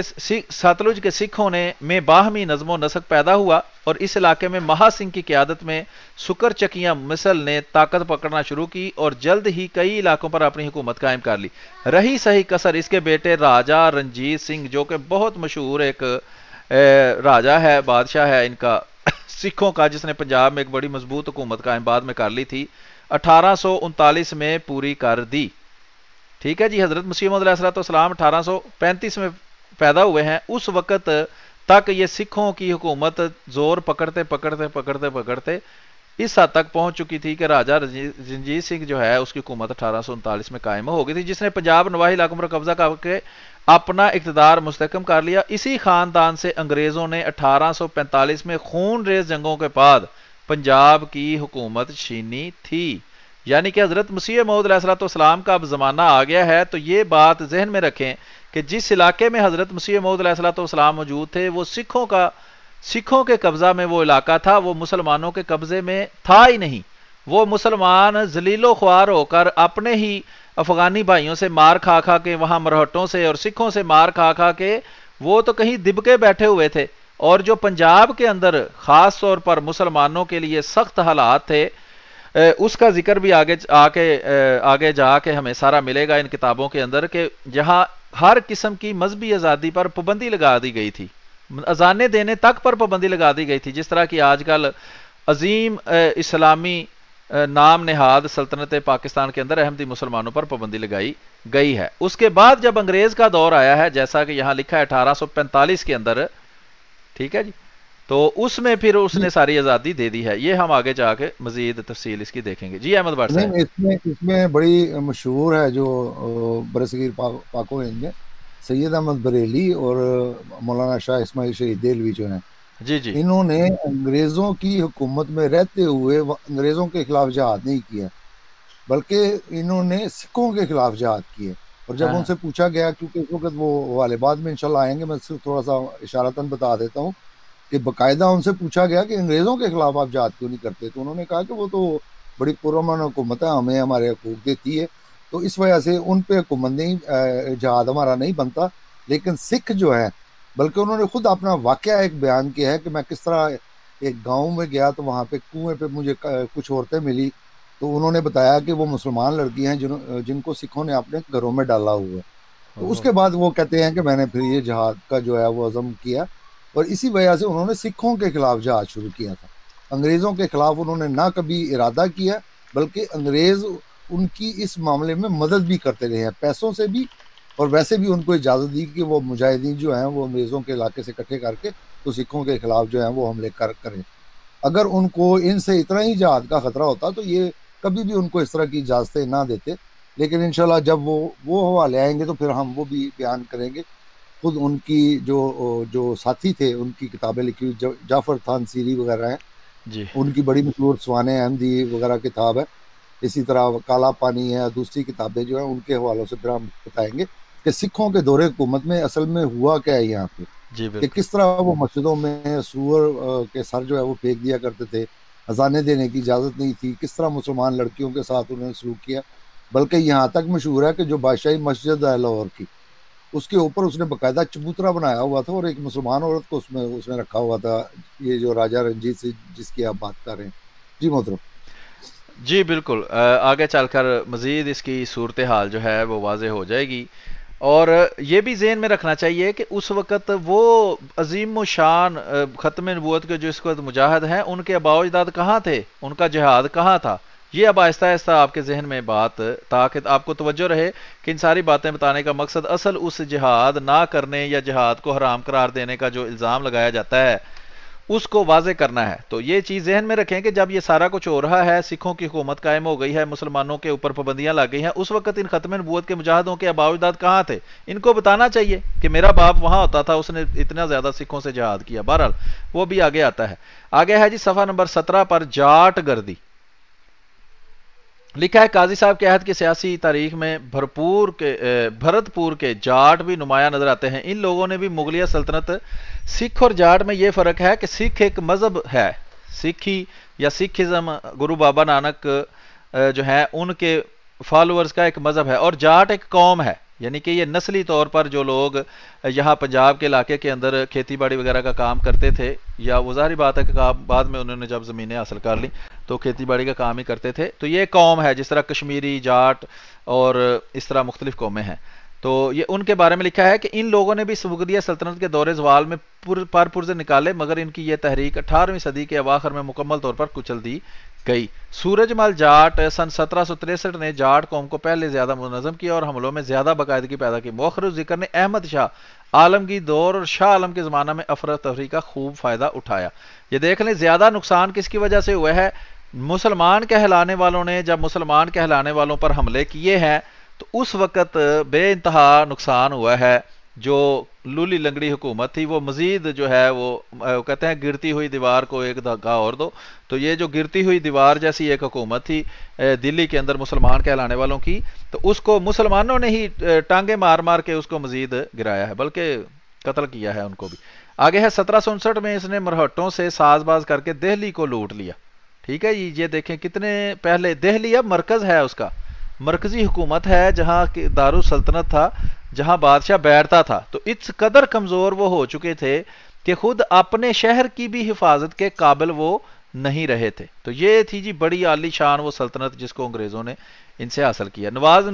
ساتلج کے سکھوں میں باہمی نظم و نسق پیدا ہوا، اور اس علاقے میں مہا سنگھ کی قیادت میں سکر چکیاں مثل نے طاقت پکڑنا شروع کی، اور جلد ہی کئی علاقوں پر اپنی حکومت قائم کر لی۔ رہی صحیح کسر اس کے بیٹے راجہ رنجیت سنگھ، جو کہ بہت مشہور ایک راجہ ہے، بادشاہ ہے ان کا سکھوں کا، جس نے پنجاب میں ایک بڑی مضبوط حکومت قائم بعد میں کر لی تھی، 1839 میں پوری کر دی۔ ٹھیک ہے جی۔ حضرت مسیح موعود علیہ السلام 1835 میں پیدا ہوئے ہیں، اس وقت تک یہ سکھوں کی حکومت زور پکڑتے پکڑتے پکڑتے پکڑتے اس حد تک پہنچ چکی تھی کہ راجہ رنجیت سنگھ جو ہے اس کی حکومت 1839 میں قائم ہو گئی تھی، جس نے پنجاب نواحی علاقوں پر قبضہ کر کے اپنا اقتدار مستحکم کر لیا۔ اسی خاندان سے انگریزوں نے 1845 میں خون ریز جنگوں کے بعد پنجاب کی حکومت چھینی تھی۔ یعنی کہ حضرت مسیح موعود علیہ السلام کا اب زمانہ آ گیا ہے، تو یہ بات ذہن میں رکھیں کہ جس علاقے میں حضرت مسیح موعود علیہ السلام موجود تھے، وہ سکھوں کے قبضہ میں وہ علاقہ تھا، وہ مسلمانوں کے قبضے میں تھا ہی نہیں۔ وہ مسلمان ذلیل و خوار ہو کر اپنے ہی افغانی بھائیوں سے مار کھا کھا کے، وہاں مرہٹوں سے اور سکھوں سے مار کھا کھا کے وہ تو کہیں دبکے بیٹھے ہوئے تھے، اور جو پنجاب کے اندر خاص طور پر مسلمانوں کے لیے سخت حالات تھے، اس کا ذکر بھی آگے جا کے ہمیں سارا ملے گا ان کتابوں کے اندر، کہ جہاں ہر قسم کی مذہبی آزادی پر پابندی لگا دی گئی تھی، اذانیں دینے تک پر پابندی لگا دی گئی تھی، جس طرح کی آج کل عظیم اسلامی نام نہاد سلطنت پاکستان کے اندر احمدی مسلمانوں پر پابندی لگائی گئی ہے۔ اس کے بعد جب انگریز کا دور آیا ہے، جیسا کہ یہاں لکھا ہے 1845 کے اندر، ٹھیک ہے جی، تو اس میں پھر اس نے ساری آزادی دے دی ہے۔ یہ ہم آگے جا کے مزید تفصیل اس کی دیکھیں گے۔ جی احمد بٹ نہیں، صاحب۔ اس میں بڑی مشہور ہے جو برصغیر پاک و ہند میں سید احمد بریلی اور مولانا شاہ اسماعیل شہید دہلوی جو ہیں، جی جی انہوں نے انگریزوں کی حکومت میں رہتے ہوئے انگریزوں کے خلاف جہاد نہیں کیا، بلکہ انہوں نے سکھوں کے خلاف جہاد کیے۔ اور جب ان سے پوچھا گیا، کیونکہ اس وقت وہ حوالے بعد میں انشاءاللہ آئیں گے، میں صرف تھوڑا سا اشارتاً بتا دیتا ہوں کہ باقاعدہ ان سے پوچھا گیا کہ انگریزوں کے خلاف آپ جہاد کیوں نہیں کرتے، تو انہوں نے کہا کہ وہ تو بڑی پرامن حکومت ہے، ہمیں ہمارے حقوق دیتی ہے، تو اس وجہ سے ان پہ حکومت نہیں، جہاد ہمارا نہیں بنتا۔ لیکن سکھ جو ہے، بلکہ انہوں نے خود اپنا واقعہ ایک بیان کیا ہے کہ میں کس طرح ایک گاؤں میں گیا تو وہاں پہ کنویں پہ مجھے کچھ عورتیں ملی، تو انہوں نے بتایا کہ وہ مسلمان لڑکی ہیں جن کو سکھوں نے اپنے گھروں میں ڈالا ہوا ہے۔ تو اس کے بعد وہ کہتے ہیں کہ میں نے پھر یہ جہاد کا جو ہے وہ عزم کیا، اور اسی وجہ سے انہوں نے سکھوں کے خلاف جہاد شروع کیا تھا۔ انگریزوں کے خلاف انہوں نے نہ کبھی ارادہ کیا، بلکہ انگریز ان کی اس معاملے میں مدد بھی کرتے رہے ہیں، پیسوں سے بھی، اور ویسے بھی ان کو اجازت دی کہ وہ مجاہدین جو ہیں وہ انگریزوں کے علاقے سے اکٹھے کر کے تو سکھوں کے خلاف جو ہیں وہ حملے کریں۔ اگر ان کو ان سے اتنا ہی جہاد کا خطرہ ہوتا تو یہ کبھی بھی ان کو اس طرح کی اجازتیں نہ دیتے، لیکن انشاءاللہ جب وہ حوالے آئیں گے تو پھر ہم وہ بھی بیان کریں گے۔ خود ان کی جو ساتھی تھے، ان کی کتابیں لکھی ہوئی، جعفر تھان سیری وغیرہ ہیں، جی ان کی بڑی مشہور سوانح احمدی وغیرہ کتاب ہے، اسی طرح کالا پانی ہے، دوسری کتابیں جو ہیں ان کے حوالوں سے پھر ہم بتائیں گے کہ سکھوں کے دور حکومت میں اصل میں ہوا کیا ہے یہاں پہ، جی کہ بالکل کس طرح وہ مسجدوں میں سور کے سر جو ہے وہ پھینک دیا کرتے تھے، اذانیں دینے کی اجازت نہیں تھی، کس طرح مسلمان لڑکیوں کے ساتھ انہوں نے سلوک کیا، بلکہ یہاں تک مشہور ہے کہ جو بادشاہی مسجد ہے لاہور کی، اس کے اوپر اس نے باقاعدہ چبوترا بنایا ہوا تھا اور ایک مسلمان عورت کو اس نے رکھا ہوا تھا، یہ جو راجہ رنجیت سے جس کی آپ بات کر رہے ہیں۔ جی محترم۔ جی بالکل، آگے چل کر مزید اس کی صورتحال جو ہے وہ واضح ہو جائے گی، اور یہ بھی ذہن میں رکھنا چاہیے کہ اس وقت وہ عظیم و شان ختم نبوت کے جو اس وقت مجاہد ہیں، ان کے آباء و اجداد کہاں تھے، ان کا جہاد کہاں تھا، یہ اب آہستہ آہستہ آپ کے ذہن میں بات، تاکہ آپ کو توجہ رہے کہ ان ساری باتیں بتانے کا مقصد اصل اس جہاد نہ کرنے یا جہاد کو حرام قرار دینے کا جو الزام لگایا جاتا ہے اس کو واضح کرنا ہے۔ تو یہ چیز ذہن میں رکھیں کہ جب یہ سارا کچھ ہو رہا ہے، سکھوں کی حکومت قائم ہو گئی ہے، مسلمانوں کے اوپر پابندیاں لگ گئی ہیں، اس وقت ان ختم نبوت کے مجاہدوں کے آباء و اجداد کہاں تھے، ان کو بتانا چاہیے کہ میرا باپ وہاں ہوتا تھا، اس نے اتنا زیادہ سکھوں سے جہاد کیا۔ بہرحال وہ بھی آگے آتا ہے۔ آگے ہے جی صفحہ نمبر 17 پر جاٹ گردی لکھا ہے، قاضی صاحب کے عہد کی سیاسی تاریخ میں بھرت پور کے جاٹ بھی نمایاں نظر آتے ہیں۔ ان لوگوں نے بھی مغلیہ سلطنت، سکھ اور جاٹ میں یہ فرق ہے کہ سکھ ایک مذہب ہے، سکھی یا سکھزم گرو بابا نانک جو ہیں ان کے فالوورز کا ایک مذہب ہے، اور جاٹ ایک قوم ہے، یعنی کہ یہ نسلی طور پر جو لوگ یہاں پنجاب کے علاقے کے اندر کھیتی باڑی وغیرہ کا کام کرتے تھے، یا وہ ظاہری بات ہے کہ بعد میں انہوں نے جب زمینیں حاصل کر لی تو کھیتی باڑی کا کام ہی کرتے تھے، تو یہ قوم ہے، جس طرح کشمیری، جاٹ اور اس طرح مختلف قومیں ہیں۔ تو یہ ان کے بارے میں لکھا ہے کہ ان لوگوں نے بھی مغلیہ سلطنت کے دور زوال میں پرزے نکالے، مگر ان کی یہ تحریک 18ویں صدی کے اواخر میں مکمل طور پر کچل دی گئی۔ سورج مل جاٹ سن 1763 نے جاٹ قوم کو پہلے زیادہ منظم کیا اور حملوں میں زیادہ باقاعدگی پیدا کی۔ مؤخر ذکر نے احمد شاہ عالمگیر دور اور شاہ عالم کے زمانہ میں افراتفری کا خوب فائدہ اٹھایا۔ یہ دیکھ لیں زیادہ نقصان کس کی وجہ سے ہوا ہے، مسلمان کہلانے والوں نے جب مسلمان کہلانے والوں پر حملے کیے ہیں تو اس وقت بے انتہا نقصان ہوا ہے۔ جو لولی لنگڑی حکومت تھی وہ مزید جو ہے وہ کہتے ہیں گرتی ہوئی دیوار کو ایک دھکا اور دو، تو یہ جو گرتی ہوئی دیوار جیسی ایک حکومت تھی دلی کے اندر مسلمان کہلانے والوں کی، تو اس کو مسلمانوں نے ہی ٹانگیں مار مار کے اس کو مزید گرایا ہے، بلکہ قتل کیا ہے ان کو بھی۔ آگے ہے 1759 میں اس نے مرہٹوں سے ساز باز کر کے دہلی کو لوٹ لیا۔ ٹھیک ہے جی، یہ دیکھیں کتنے پہلے دہلی اب مرکز ہے، اس کا مرکزی حکومت ہے، جہاں دارالسلطنت تھا، جہاں بادشاہ بیٹھتا تھا، تو اس قدر کمزور وہ ہو چکے تھے کہ خود اپنے شہر کی بھی حفاظت کے قابل وہ نہیں رہے تھے۔ تو یہ تھی جی بڑی عالی شان وہ سلطنت جس کو انگریزوں نے ان سے حاصل کیا۔ نواب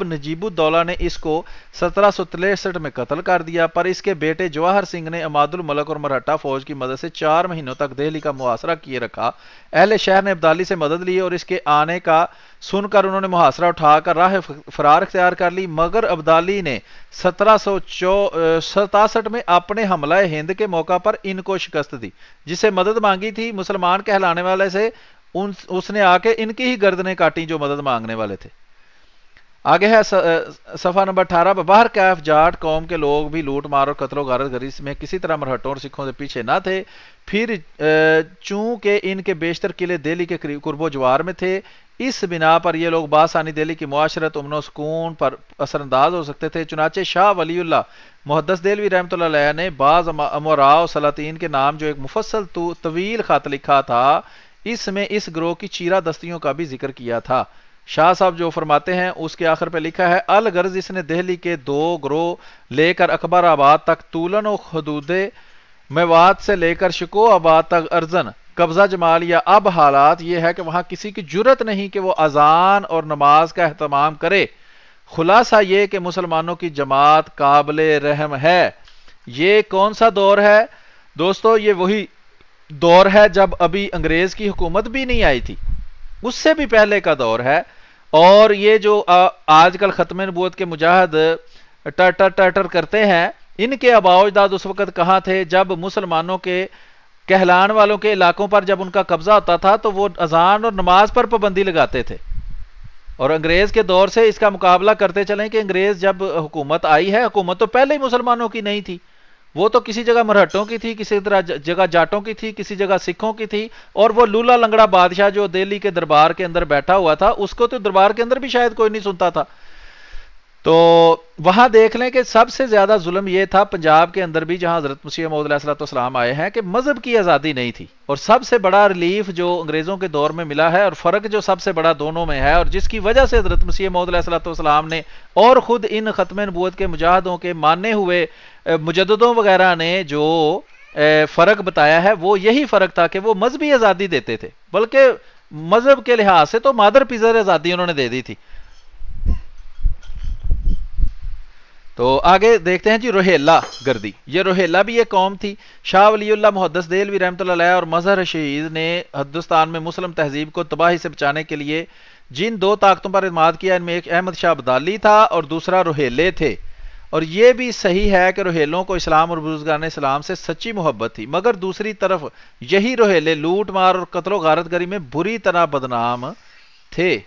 نجیب الدولہ نے اس کو 1763 میں قتل کر دیا، پر اس کے بیٹے جواہر سنگھ نے عماد الملک اور مرہٹہ فوج کی مدد سے 4 مہینوں تک دہلی کا محاصرہ کیے رکھا۔ اہل شہر نے ابدالی سے مدد لی اور اس کے آنے کا سن کر انہوں نے محاصرہ اٹھا کر راہ فرار اختیار کر لی، مگر ابدالی نے 1767 میں اپنے حملہ ہند کے موقع پر ان کو شکست دی۔ جس سے مدد مانگی تھی مسلمان کہلانے والے سے، اس نے آ کے ان کی ہی گردنیں کاٹیں جو مدد مانگنے والے تھے۔ آگے ہے صفحہ نمبر 18 باہر کیف جاٹ قوم کے لوگ بھی لوٹ مار اور قتل و غارت گری میں کسی طرح مرہٹوں اور سکھوں سے پیچھے نہ تھے۔ پھر چونکہ ان کے بیشتر قلعے دہلی کے قرب و جوار میں تھے، اس بنا پر یہ لوگ بآسانی دہلی کی معاشرت، امن و سکون پر اثر انداز ہو سکتے تھے۔ چنانچہ شاہ ولی اللہ محدث دہلوی رحمۃ اللہ علیہ نے بعض امراء و سلاطین کے نام جو ایک مفصل طویل خط لکھا تھا، اس میں اس گروہ کی چیرہ دستیوں کا بھی ذکر کیا تھا۔ شاہ صاحب جو فرماتے ہیں اس کے آخر پہ لکھا ہے الغرض اس نے دہلی کے 2 گروہ لے کر اکبر آباد تک طولن و حدود میوات سے لے کر شکو آباد تک ارزن قبضہ جمال لیا۔ اب حالات یہ ہے کہ وہاں کسی کی جرت نہیں کہ وہ اذان اور نماز کا اہتمام کرے۔ خلاصہ یہ کہ مسلمانوں کی جماعت قابل رحم ہے۔ یہ کون سا دور ہے دوستو؟ یہ وہی دور ہے جب ابھی انگریز کی حکومت بھی نہیں آئی تھی، اس سے بھی پہلے کا دور ہے۔ اور یہ جو آج کل ختم نبوت کے مجاہد ٹر کرتے ہیں، ان کے آباء و اجداد اس وقت کہاں تھے جب مسلمانوں کے کہلان والوں کے علاقوں پر جب ان کا قبضہ ہوتا تھا تو وہ اذان اور نماز پر پابندی لگاتے تھے۔ اور انگریز کے دور سے اس کا مقابلہ کرتے چلیں کہ انگریز جب حکومت آئی ہے، حکومت تو پہلے ہی مسلمانوں کی نہیں تھی، وہ تو کسی جگہ مرہٹوں کی تھی، کسی جگہ جاٹوں کی تھی، کسی جگہ سکھوں کی تھی، اور وہ لولا لنگڑا بادشاہ جو دہلی کے دربار کے اندر بیٹھا ہوا تھا، اس کو تو دربار کے اندر بھی شاید کوئی نہیں سنتا تھا۔ تو وہاں دیکھ لیں کہ سب سے زیادہ ظلم یہ تھا پنجاب کے اندر بھی، جہاں حضرت مسیح موعود علیہ السلام آئے ہیں، کہ مذہب کی آزادی نہیں تھی۔ اور سب سے بڑا ریلیف جو انگریزوں کے دور میں ملا ہے، اور فرق جو سب سے بڑا دونوں میں ہے، اور جس کی وجہ سے حضرت مسیح موعود علیہ السلام نے اور خود ان ختم نبوت کے مجاہدوں کے ماننے ہوئے مجددوں وغیرہ نے جو فرق بتایا ہے، وہ یہی فرق تھا کہ وہ مذہبی آزادی دیتے تھے، بلکہ مذہب کے لحاظ سے تو مادر پیزر آزادی انہوں نے دے دی تھی۔ تو آگے دیکھتے ہیں جی روہیلا گردی۔ یہ روہیلا بھی ایک قوم تھی۔ شاہ ولی اللہ محدث دہلوی رحمۃ اللہ علیہ اور مظہر رشید نے ہندوستان میں مسلم تہذیب کو تباہی سے بچانے کے لیے جن 2 طاقتوں پر اعتماد کیا، ان میں ایک احمد شاہ ابدالی تھا اور دوسرا روہیلے تھے۔ اور یہ بھی صحیح ہے کہ روہیلوں کو اسلام اور بزرگان اسلام سے سچی محبت تھی، مگر دوسری طرف یہی روہیلے لوٹ مار اور قتل و غارت گری میں بری طرح بدنام تھے۔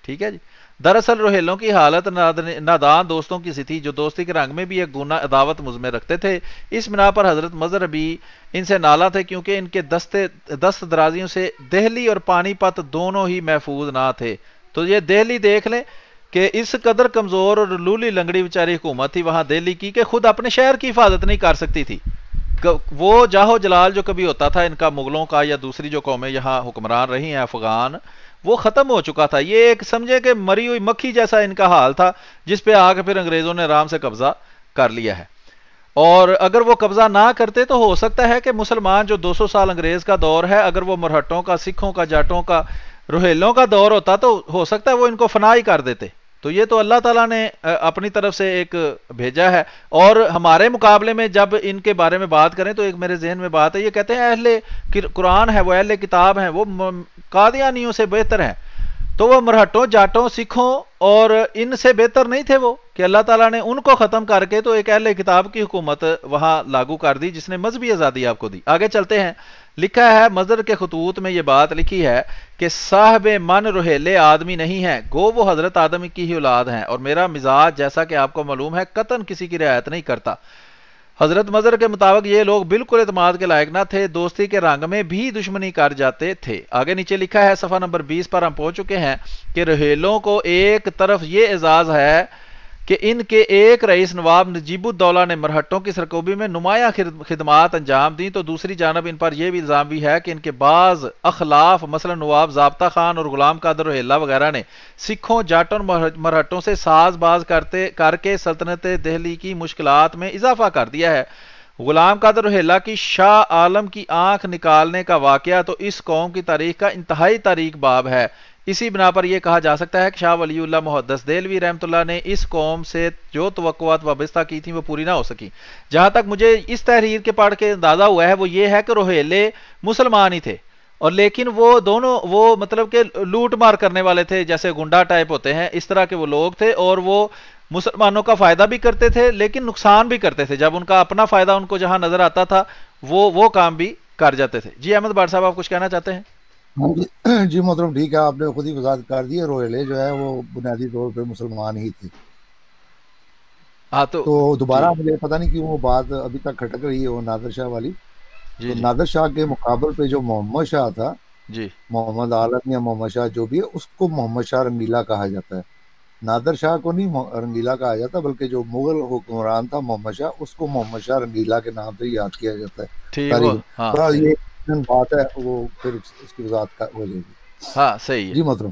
ٹھیک ہے جی۔ دراصل روہیلوں کی حالت نادان دوستوں کی سی تھی، جو دوستی کے رنگ میں بھی ایک گنا عداوت مزمے رکھتے تھے۔ اس بنا پر حضرت مظہر بھی ان سے نالا تھے، کیونکہ ان کے دست درازیوں سے دہلی اور پانی پت دونوں ہی محفوظ نہ تھے۔ تو یہ دہلی دیکھ لیں کہ اس قدر کمزور اور لولی لنگڑی بیچاری حکومت تھی وہاں دہلی کی کہ خود اپنے شہر کی حفاظت نہیں کر سکتی تھی۔ وہ جاہو جلال جو کبھی ہوتا تھا ان کا مغلوں کا یا دوسری جو قومیں یہاں حکمران رہی ہیں افغان، وہ ختم ہو چکا تھا۔ یہ ایک سمجھے کہ مری ہوئی مکھی جیسا ان کا حال تھا، جس پہ آ کے پھر انگریزوں نے آرام سے قبضہ کر لیا ہے۔ اور اگر وہ قبضہ نہ کرتے تو ہو سکتا ہے کہ مسلمان جو 200 سال انگریز کا دور ہے، اگر وہ مرہٹوں کا، سکھوں کا، جاٹوں کا، روہیلوں کا دور ہوتا تو ہو سکتا ہے وہ ان کو فنا ہی کر دیتے۔ تو یہ تو اللہ تعالیٰ نے اپنی طرف سے ایک بھیجا ہے۔ اور ہمارے مقابلے میں جب ان کے بارے میں بات کریں تو ایک میرے ذہن میں بات ہے، یہ کہتے ہیں اہل قرآن ہے، وہ اہل کتاب ہیں، وہ قادیانیوں سے بہتر ہیں۔ تو وہ مرہٹوں، جاٹوں، سکھوں اور ان سے بہتر نہیں تھے وہ، کہ اللہ تعالیٰ نے ان کو ختم کر کے تو ایک اہل کتاب کی حکومت وہاں لاگو کر دی، جس نے مذہبی آزادی آپ کو دی۔ آگے چلتے ہیں۔ لکھا ہے مظہر کے خطوط میں یہ بات لکھی ہے کہ صاحب من روہیلے آدمی نہیں ہیں، گو وہ حضرت آدم کی ہی اولاد ہیں، اور میرا مزاج جیسا کہ آپ کو معلوم ہے قطعاً کسی کی رعایت نہیں کرتا۔ حضرت مظہر کے مطابق یہ لوگ بالکل اعتماد کے لائق نہ تھے، دوستی کے رنگ میں بھی دشمنی کر جاتے تھے۔ آگے نیچے لکھا ہے صفحہ نمبر 20 پر ہم پہنچ چکے ہیں کہ روہیلوں کو ایک طرف یہ اعزاز ہے کہ ان کے ایک رئیس نواب نجیب الدولہ نے مرہٹوں کی سرکوبی میں نمایاں خدمات انجام دیں، تو دوسری جانب ان پر یہ بھی الزام بھی ہے کہ ان کے بعض اخلاف، مثلا نواب ضابطہ خان اور غلام قادر روہیلا وغیرہ نے سکھوں، جاٹوں اور مرہٹوں سے ساز باز کر کے سلطنت دہلی کی مشکلات میں اضافہ کر دیا ہے۔ غلام قادر روہیلا کی شاہ عالم کی آنکھ نکالنے کا واقعہ تو اس قوم کی تاریخ کا انتہائی تاریک باب ہے۔ اسی بنا پر یہ کہا جا سکتا ہے کہ شاہ ولی اللہ محدث دہلوی رحمۃ اللہ نے اس قوم سے جو توقعات وابستہ کی تھیں وہ پوری نہ ہو سکی. جہاں تک مجھے اس تحریر کے پڑھ کے اندازہ ہوا ہے وہ یہ ہے کہ روہیلے مسلمان ہی تھے، اور لیکن وہ دونوں وہ مطلب کہ لوٹ مار کرنے والے تھے، جیسے گنڈا ٹائپ ہوتے ہیں اس طرح کے وہ لوگ تھے، اور وہ مسلمانوں کا فائدہ بھی کرتے تھے لیکن نقصان بھی کرتے تھے. جب ان کا اپنا فائدہ ان کو جہاں نظر آتا تھا وہ کام بھی کر جاتے تھے. جی احمد بٹ صاحب آپ کچھ کہنا چاہتے ہیں؟ جی محترم ٹھیک ہے، آپ نے خود ہی وضاحت کر دی ہے. روہیلے جو ہے وہ بنیادی طور پہ مسلمان ہی تھے. ہاں تو دوبارہ مجھے پتہ نہیں کیوں وہ بات ابھی تک کھٹک رہی ہے وہ نادر شاہ والی. تو نادر شاہ کے مقابل پہ جو محمد شاہ تھا، جی محمد عالم یا محمد شاہ جو بھی ہے، اس کو محمد شاہ رنگیلا کہا جاتا ہے. نادر شاہ کو نہیں رنگیلا کہا جاتا، بلکہ جو مغل حکمران تھا محمد شاہ، اس کو محمد شاہ رنگیلا کے نام سے یاد کیا جاتا ہے. ٹھیک، ہاں یہ بات ہے، وہ پھر اس کی وضاحت ہو جائے گی. ہاں صحیح ہے جی محترم.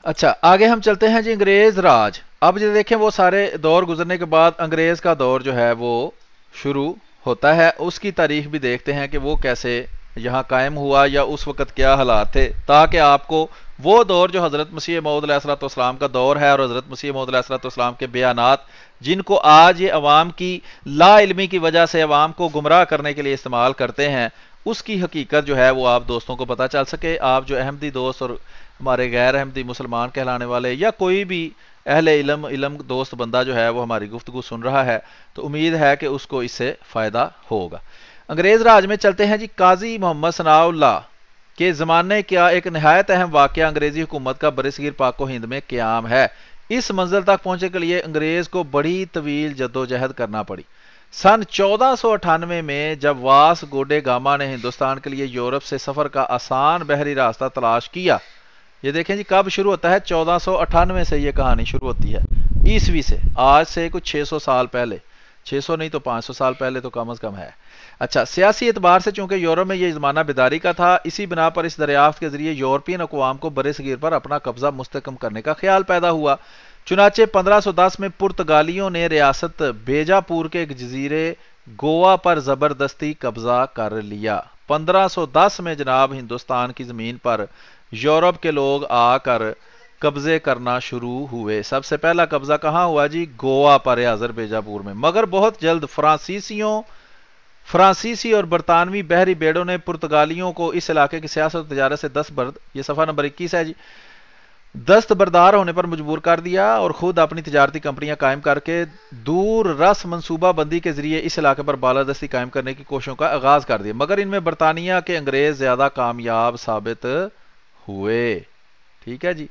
اچھا آگے ہم چلتے ہیں جی انگریز راج. اب جو دیکھیں وہ سارے دور گزرنے کے بعد انگریز کا دور جو ہے وہ شروع ہوتا ہے. اس کی تاریخ بھی دیکھتے ہیں کہ وہ کیسے یہاں قائم ہوا یا اس وقت کیا حالات تھے، تاکہ آپ کو وہ دور جو حضرت مسیح موعود علیہ الصلوۃ والسلام کا دور ہے اور حضرت مسیح موعود علیہ الصلوۃ والسلام کے بیانات جن کو آج یہ عوام کی لا علمی کی وجہ سے عوام کو گمراہ کرنے کے لیے استعمال کرتے ہیں، اس کی حقیقت جو ہے وہ آپ دوستوں کو پتہ چل سکے. آپ جو احمدی دوست اور ہمارے غیر احمدی مسلمان کہلانے والے یا کوئی بھی اہل علم دوست بندہ جو ہے وہ ہماری گفتگو سن رہا ہے تو امید ہے کہ اس کو اس سے فائدہ ہوگا. انگریز راج میں چلتے ہیں جی. قاضی محمد ثناء اللہ کے زمانے کا ایک نہایت اہم واقعہ انگریزی حکومت کا برصغیر پاک و ہند میں قیام ہے. اس منزل تک پہنچنے کے لیے انگریز کو بڑی طویل جدوجہد کرنا پڑی. سن 1498 میں جب واس گوڈے گاما نے ہندوستان کے لیے یورپ سے سفر کا آسان بحری راستہ تلاش کیا. یہ دیکھیں جی کب شروع ہوتا ہے، 1498 سے یہ کہانی شروع ہوتی ہے عیسوی سے. آج سے کچھ 600 سال پہلے، 600 نہیں تو 500 سال پہلے تو کم از کم ہے. اچھا سیاسی اعتبار سے چونکہ یورپ میں یہ زمانہ بیداری کا تھا، اسی بنا پر اس دریافت کے ذریعے یورپین اقوام کو برصغیر پر اپنا قبضہ مستحکم کرنے کا خیال پیدا ہوا. چنانچہ 1510 میں پرتگالیوں نے ریاست بیجاپور کے ایک جزیرے گوا پر زبردستی قبضہ کر لیا. 1510 میں جناب ہندوستان کی زمین پر یورپ کے لوگ آ کر قبضے کرنا شروع ہوئے. سب سے پہلا قبضہ کہاں ہوا جی؟ گوا پر بیجاپور میں. مگر بہت جلد فرانسیسی اور برطانوی بحری بیڑوں نے پرتگالیوں کو اس علاقے کی سیاست و تجارت سے یہ صفحہ نمبر 21 ہے جی، دستبردار ہونے پر مجبور کر دیا اور خود اپنی تجارتی کمپنیاں قائم کر کے دور رس منصوبہ بندی کے ذریعے اس علاقے پر بالادستی قائم کرنے کی کوششوں کا آغاز کر دیا. مگر ان میں برطانیہ کے انگریز زیادہ کامیاب ثابت ہوئے. ٹھیک ہے جی،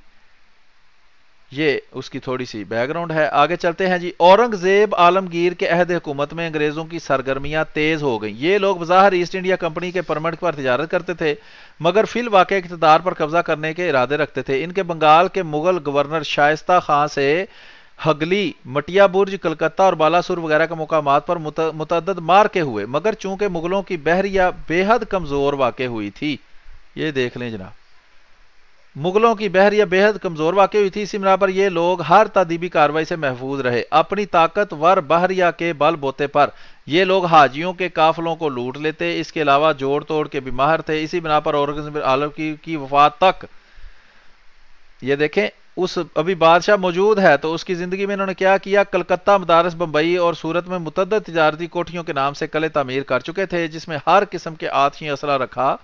یہ اس کی تھوڑی سی بیک گراؤنڈ ہے. آگے چلتے ہیں جی. اورنگزیب عالمگیر کے عہد حکومت میں انگریزوں کی سرگرمیاں تیز ہو گئیں. یہ لوگ بظاہر ایسٹ انڈیا کمپنی کے پرمٹ پر تجارت کرتے تھے مگر فی الواقع اقتدار پر قبضہ کرنے کے ارادے رکھتے تھے. ان کے بنگال کے مغل گورنر شائستہ خان سے ہگلی، مٹیا برج، کلکتہ اور بالاسور وغیرہ کے مقامات پر متعدد مارکے ہوئے، مگر چونکہ مغلوں کی بحریہ بے حد کمزور واقع ہوئی تھی. یہ دیکھ لیں جناب، مغلوں کی بحریہ بے حد کمزور واقع ہوئی تھی، اسی بنا پر یہ لوگ ہر تادیبی کارروائی سے محفوظ رہے. اپنی طاقتور بحریہ کے بل بوتے پر یہ لوگ حاجیوں کے قافلوں کو لوٹ لیتے. اس کے علاوہ جوڑ توڑ کے بھی ماہر تھے. اسی بنا پر اورنگزیب عالم کی وفات تک یہ دیکھیں اس ابھی بادشاہ موجود ہے تو اس کی زندگی میں انہوں نے کیا کیا، کلکتہ، مدارس، بمبئی اور سورت میں متعدد تجارتی کوٹھیوں کے نام سے قلعے تعمیر کر چکے تھے جس میں ہر قسم کے آتشی اسلحہ رکھا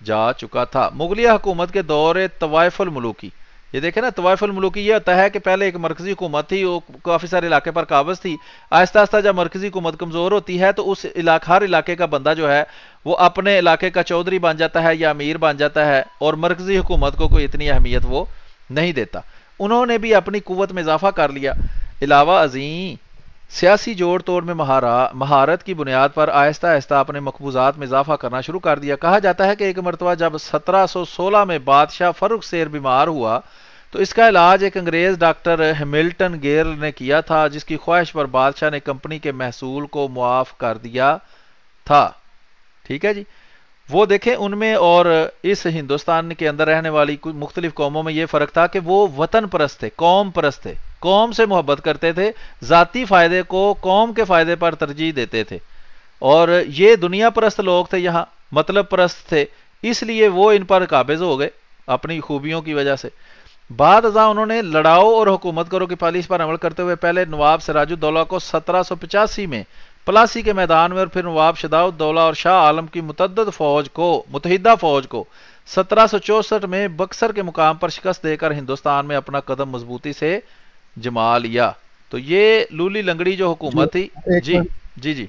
جا چکا تھا. مغلیہ حکومت کے دور طوائف الملوکی، یہ دیکھیں نا طوائف الملوکی یہ ہوتا ہے کہ پہلے ایک مرکزی حکومت تھی، وہ کافی سارے علاقے پر قابض تھی. آہستہ آہستہ جب مرکزی حکومت کمزور ہوتی ہے تو اس ہر علاقے کا بندہ جو ہے وہ اپنے علاقے کا چودھری بن جاتا ہے یا امیر بن جاتا ہے اور مرکزی حکومت کو کوئی اتنی اہمیت وہ نہیں دیتا. انہوں نے بھی اپنی قوت میں اضافہ کر لیا. علاوہ ازیں سیاسی جوڑ توڑ میں مہارت کی بنیاد پر آہستہ آہستہ اپنے مقبوضات میں اضافہ کرنا شروع کر دیا. کہا جاتا ہے کہ ایک مرتبہ جب 1716 میں بادشاہ فرخ سیر بیمار ہوا تو اس کا علاج ایک انگریز ڈاکٹر ہیملٹن گیرل نے کیا تھا جس کی خواہش پر بادشاہ نے کمپنی کے محصول کو معاف کر دیا تھا. ٹھیک ہے جی، وہ دیکھیں ان میں اور اس ہندوستان کے اندر رہنے والی کچھ مختلف قوموں میں یہ فرق تھا کہ وہ وطن پرست تھے، قوم پرست تھے، قوم سے محبت کرتے تھے، ذاتی فائدے کو قوم کے فائدے پر ترجیح دیتے تھے. اور یہ دنیا پرست لوگ تھے، یہاں مطلب پرست تھے، اس لیے وہ ان پر قابض ہو گئے. اپنی خوبیوں کی وجہ سے۔ بعد ازاں انہوں نے لڑاؤ اور حکومت کرو کی پالیسی پر عمل کرتے ہوئے پہلے نواب سراج الدولہ کو 1785 میں پلاسی کے میدان میں اور پھر نواب شجاع الدولہ اور شاہ عالم کی متحدہ فوج کو 1764 میں بکسر کے مقام پر شکست دے کر ہندوستان میں اپنا قدم مضبوطی سے جما لیا۔ تو یہ لولی لنگڑی جو جو حکومت تھی، ایک جی منٹ جی جی،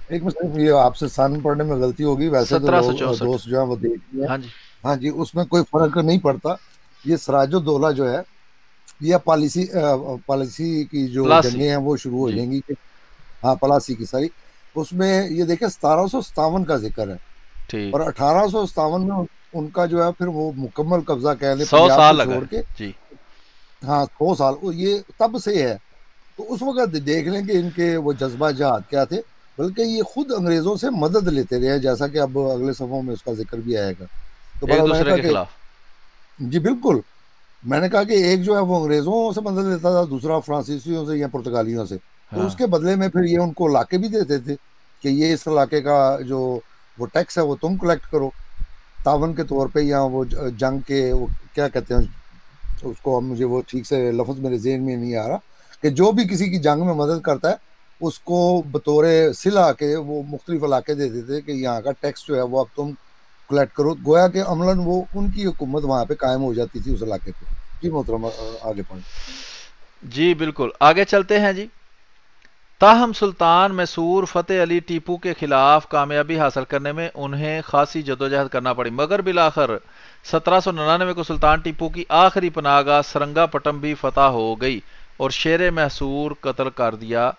ایک منٹ، یہ آپ سے سن پڑھنے میں غلطی ہوگی، ویسے تو سترہ سو لوگ چونسٹھ دوست جو ہیں وہ دیکھ لیں، ہاں جی ہاں جی، اس میں کوئی فرق نہیں پڑتا۔ یہ سراج الدولہ جو ہے یہ پالیسی کی جو پلاسی، جنگیں ہیں وہ شروع ہو جی جائیں گی کہ ہاں پلاسی کی ساری، اس میں یہ دیکھیں 1757 کا ذکر ہے، ٹھیک، اور 1857 میں ان کا جو ہے پھر وہ مکمل قبضہ کہہ لیں 100 پنجاب سال کو لگا چھوڑ ہے، کے، جی ہاں 100 سال یہ تب سے ہے۔ تو اس وقت دیکھ لیں کہ ان کے وہ جذبہ جہاد کیا تھے، بلکہ یہ خود انگریزوں سے مدد لیتے رہے، جیسا کہ اب اگلے صفحوں میں اس کا ذکر بھی آئے گا۔ تو ایک بہرحال میں نے دوسرے کہا کے کہ خلاف، جی بالکل، میں نے کہا کہ ایک جو ہے وہ انگریزوں سے مدد لیتا تھا، دوسرا فرانسیسیوں سے یا پرتگالیوں سے، تو ہاں اس کے بدلے میں پھر یہ ان کو علاقے بھی دیتے تھے کہ یہ اس علاقے کا جو وہ ٹیکس ہے وہ تم کلیکٹ کرو تعاون کے طور پہ، یا وہ جنگ کے وہ کیا کہتے ہیں اس کو، مجھے وہ ٹھیک سے لفظ میرے ذہن میں نہیں آ رہا، کہ جو بھی کسی کی جنگ میں مدد کرتا ہے اس کو بطور صلہ کے وہ مختلف علاقے دیتے تھے کہ یہاں کا ٹیکس جو ہے وہ اب تم کلیکٹ کرو، گویا کہ عملاً وہ ان کی حکومت وہاں پہ قائم ہو جاتی تھی اس علاقے پہ۔ جی محترم آگے پڑھیں۔ جی بالکل آگے چلتے ہیں جی۔ تاہم سلطان میسور فتح علی ٹیپو کے خلاف کامیابی حاصل کرنے میں انہیں خاصی جدوجہد کرنا پڑی، مگر بالآخر 1799 کو سلطان ٹیپو کی آخری پناہ گاہ سرنگا پٹم بھی فتح ہو گئی اور شیر محسور قتل کر دیا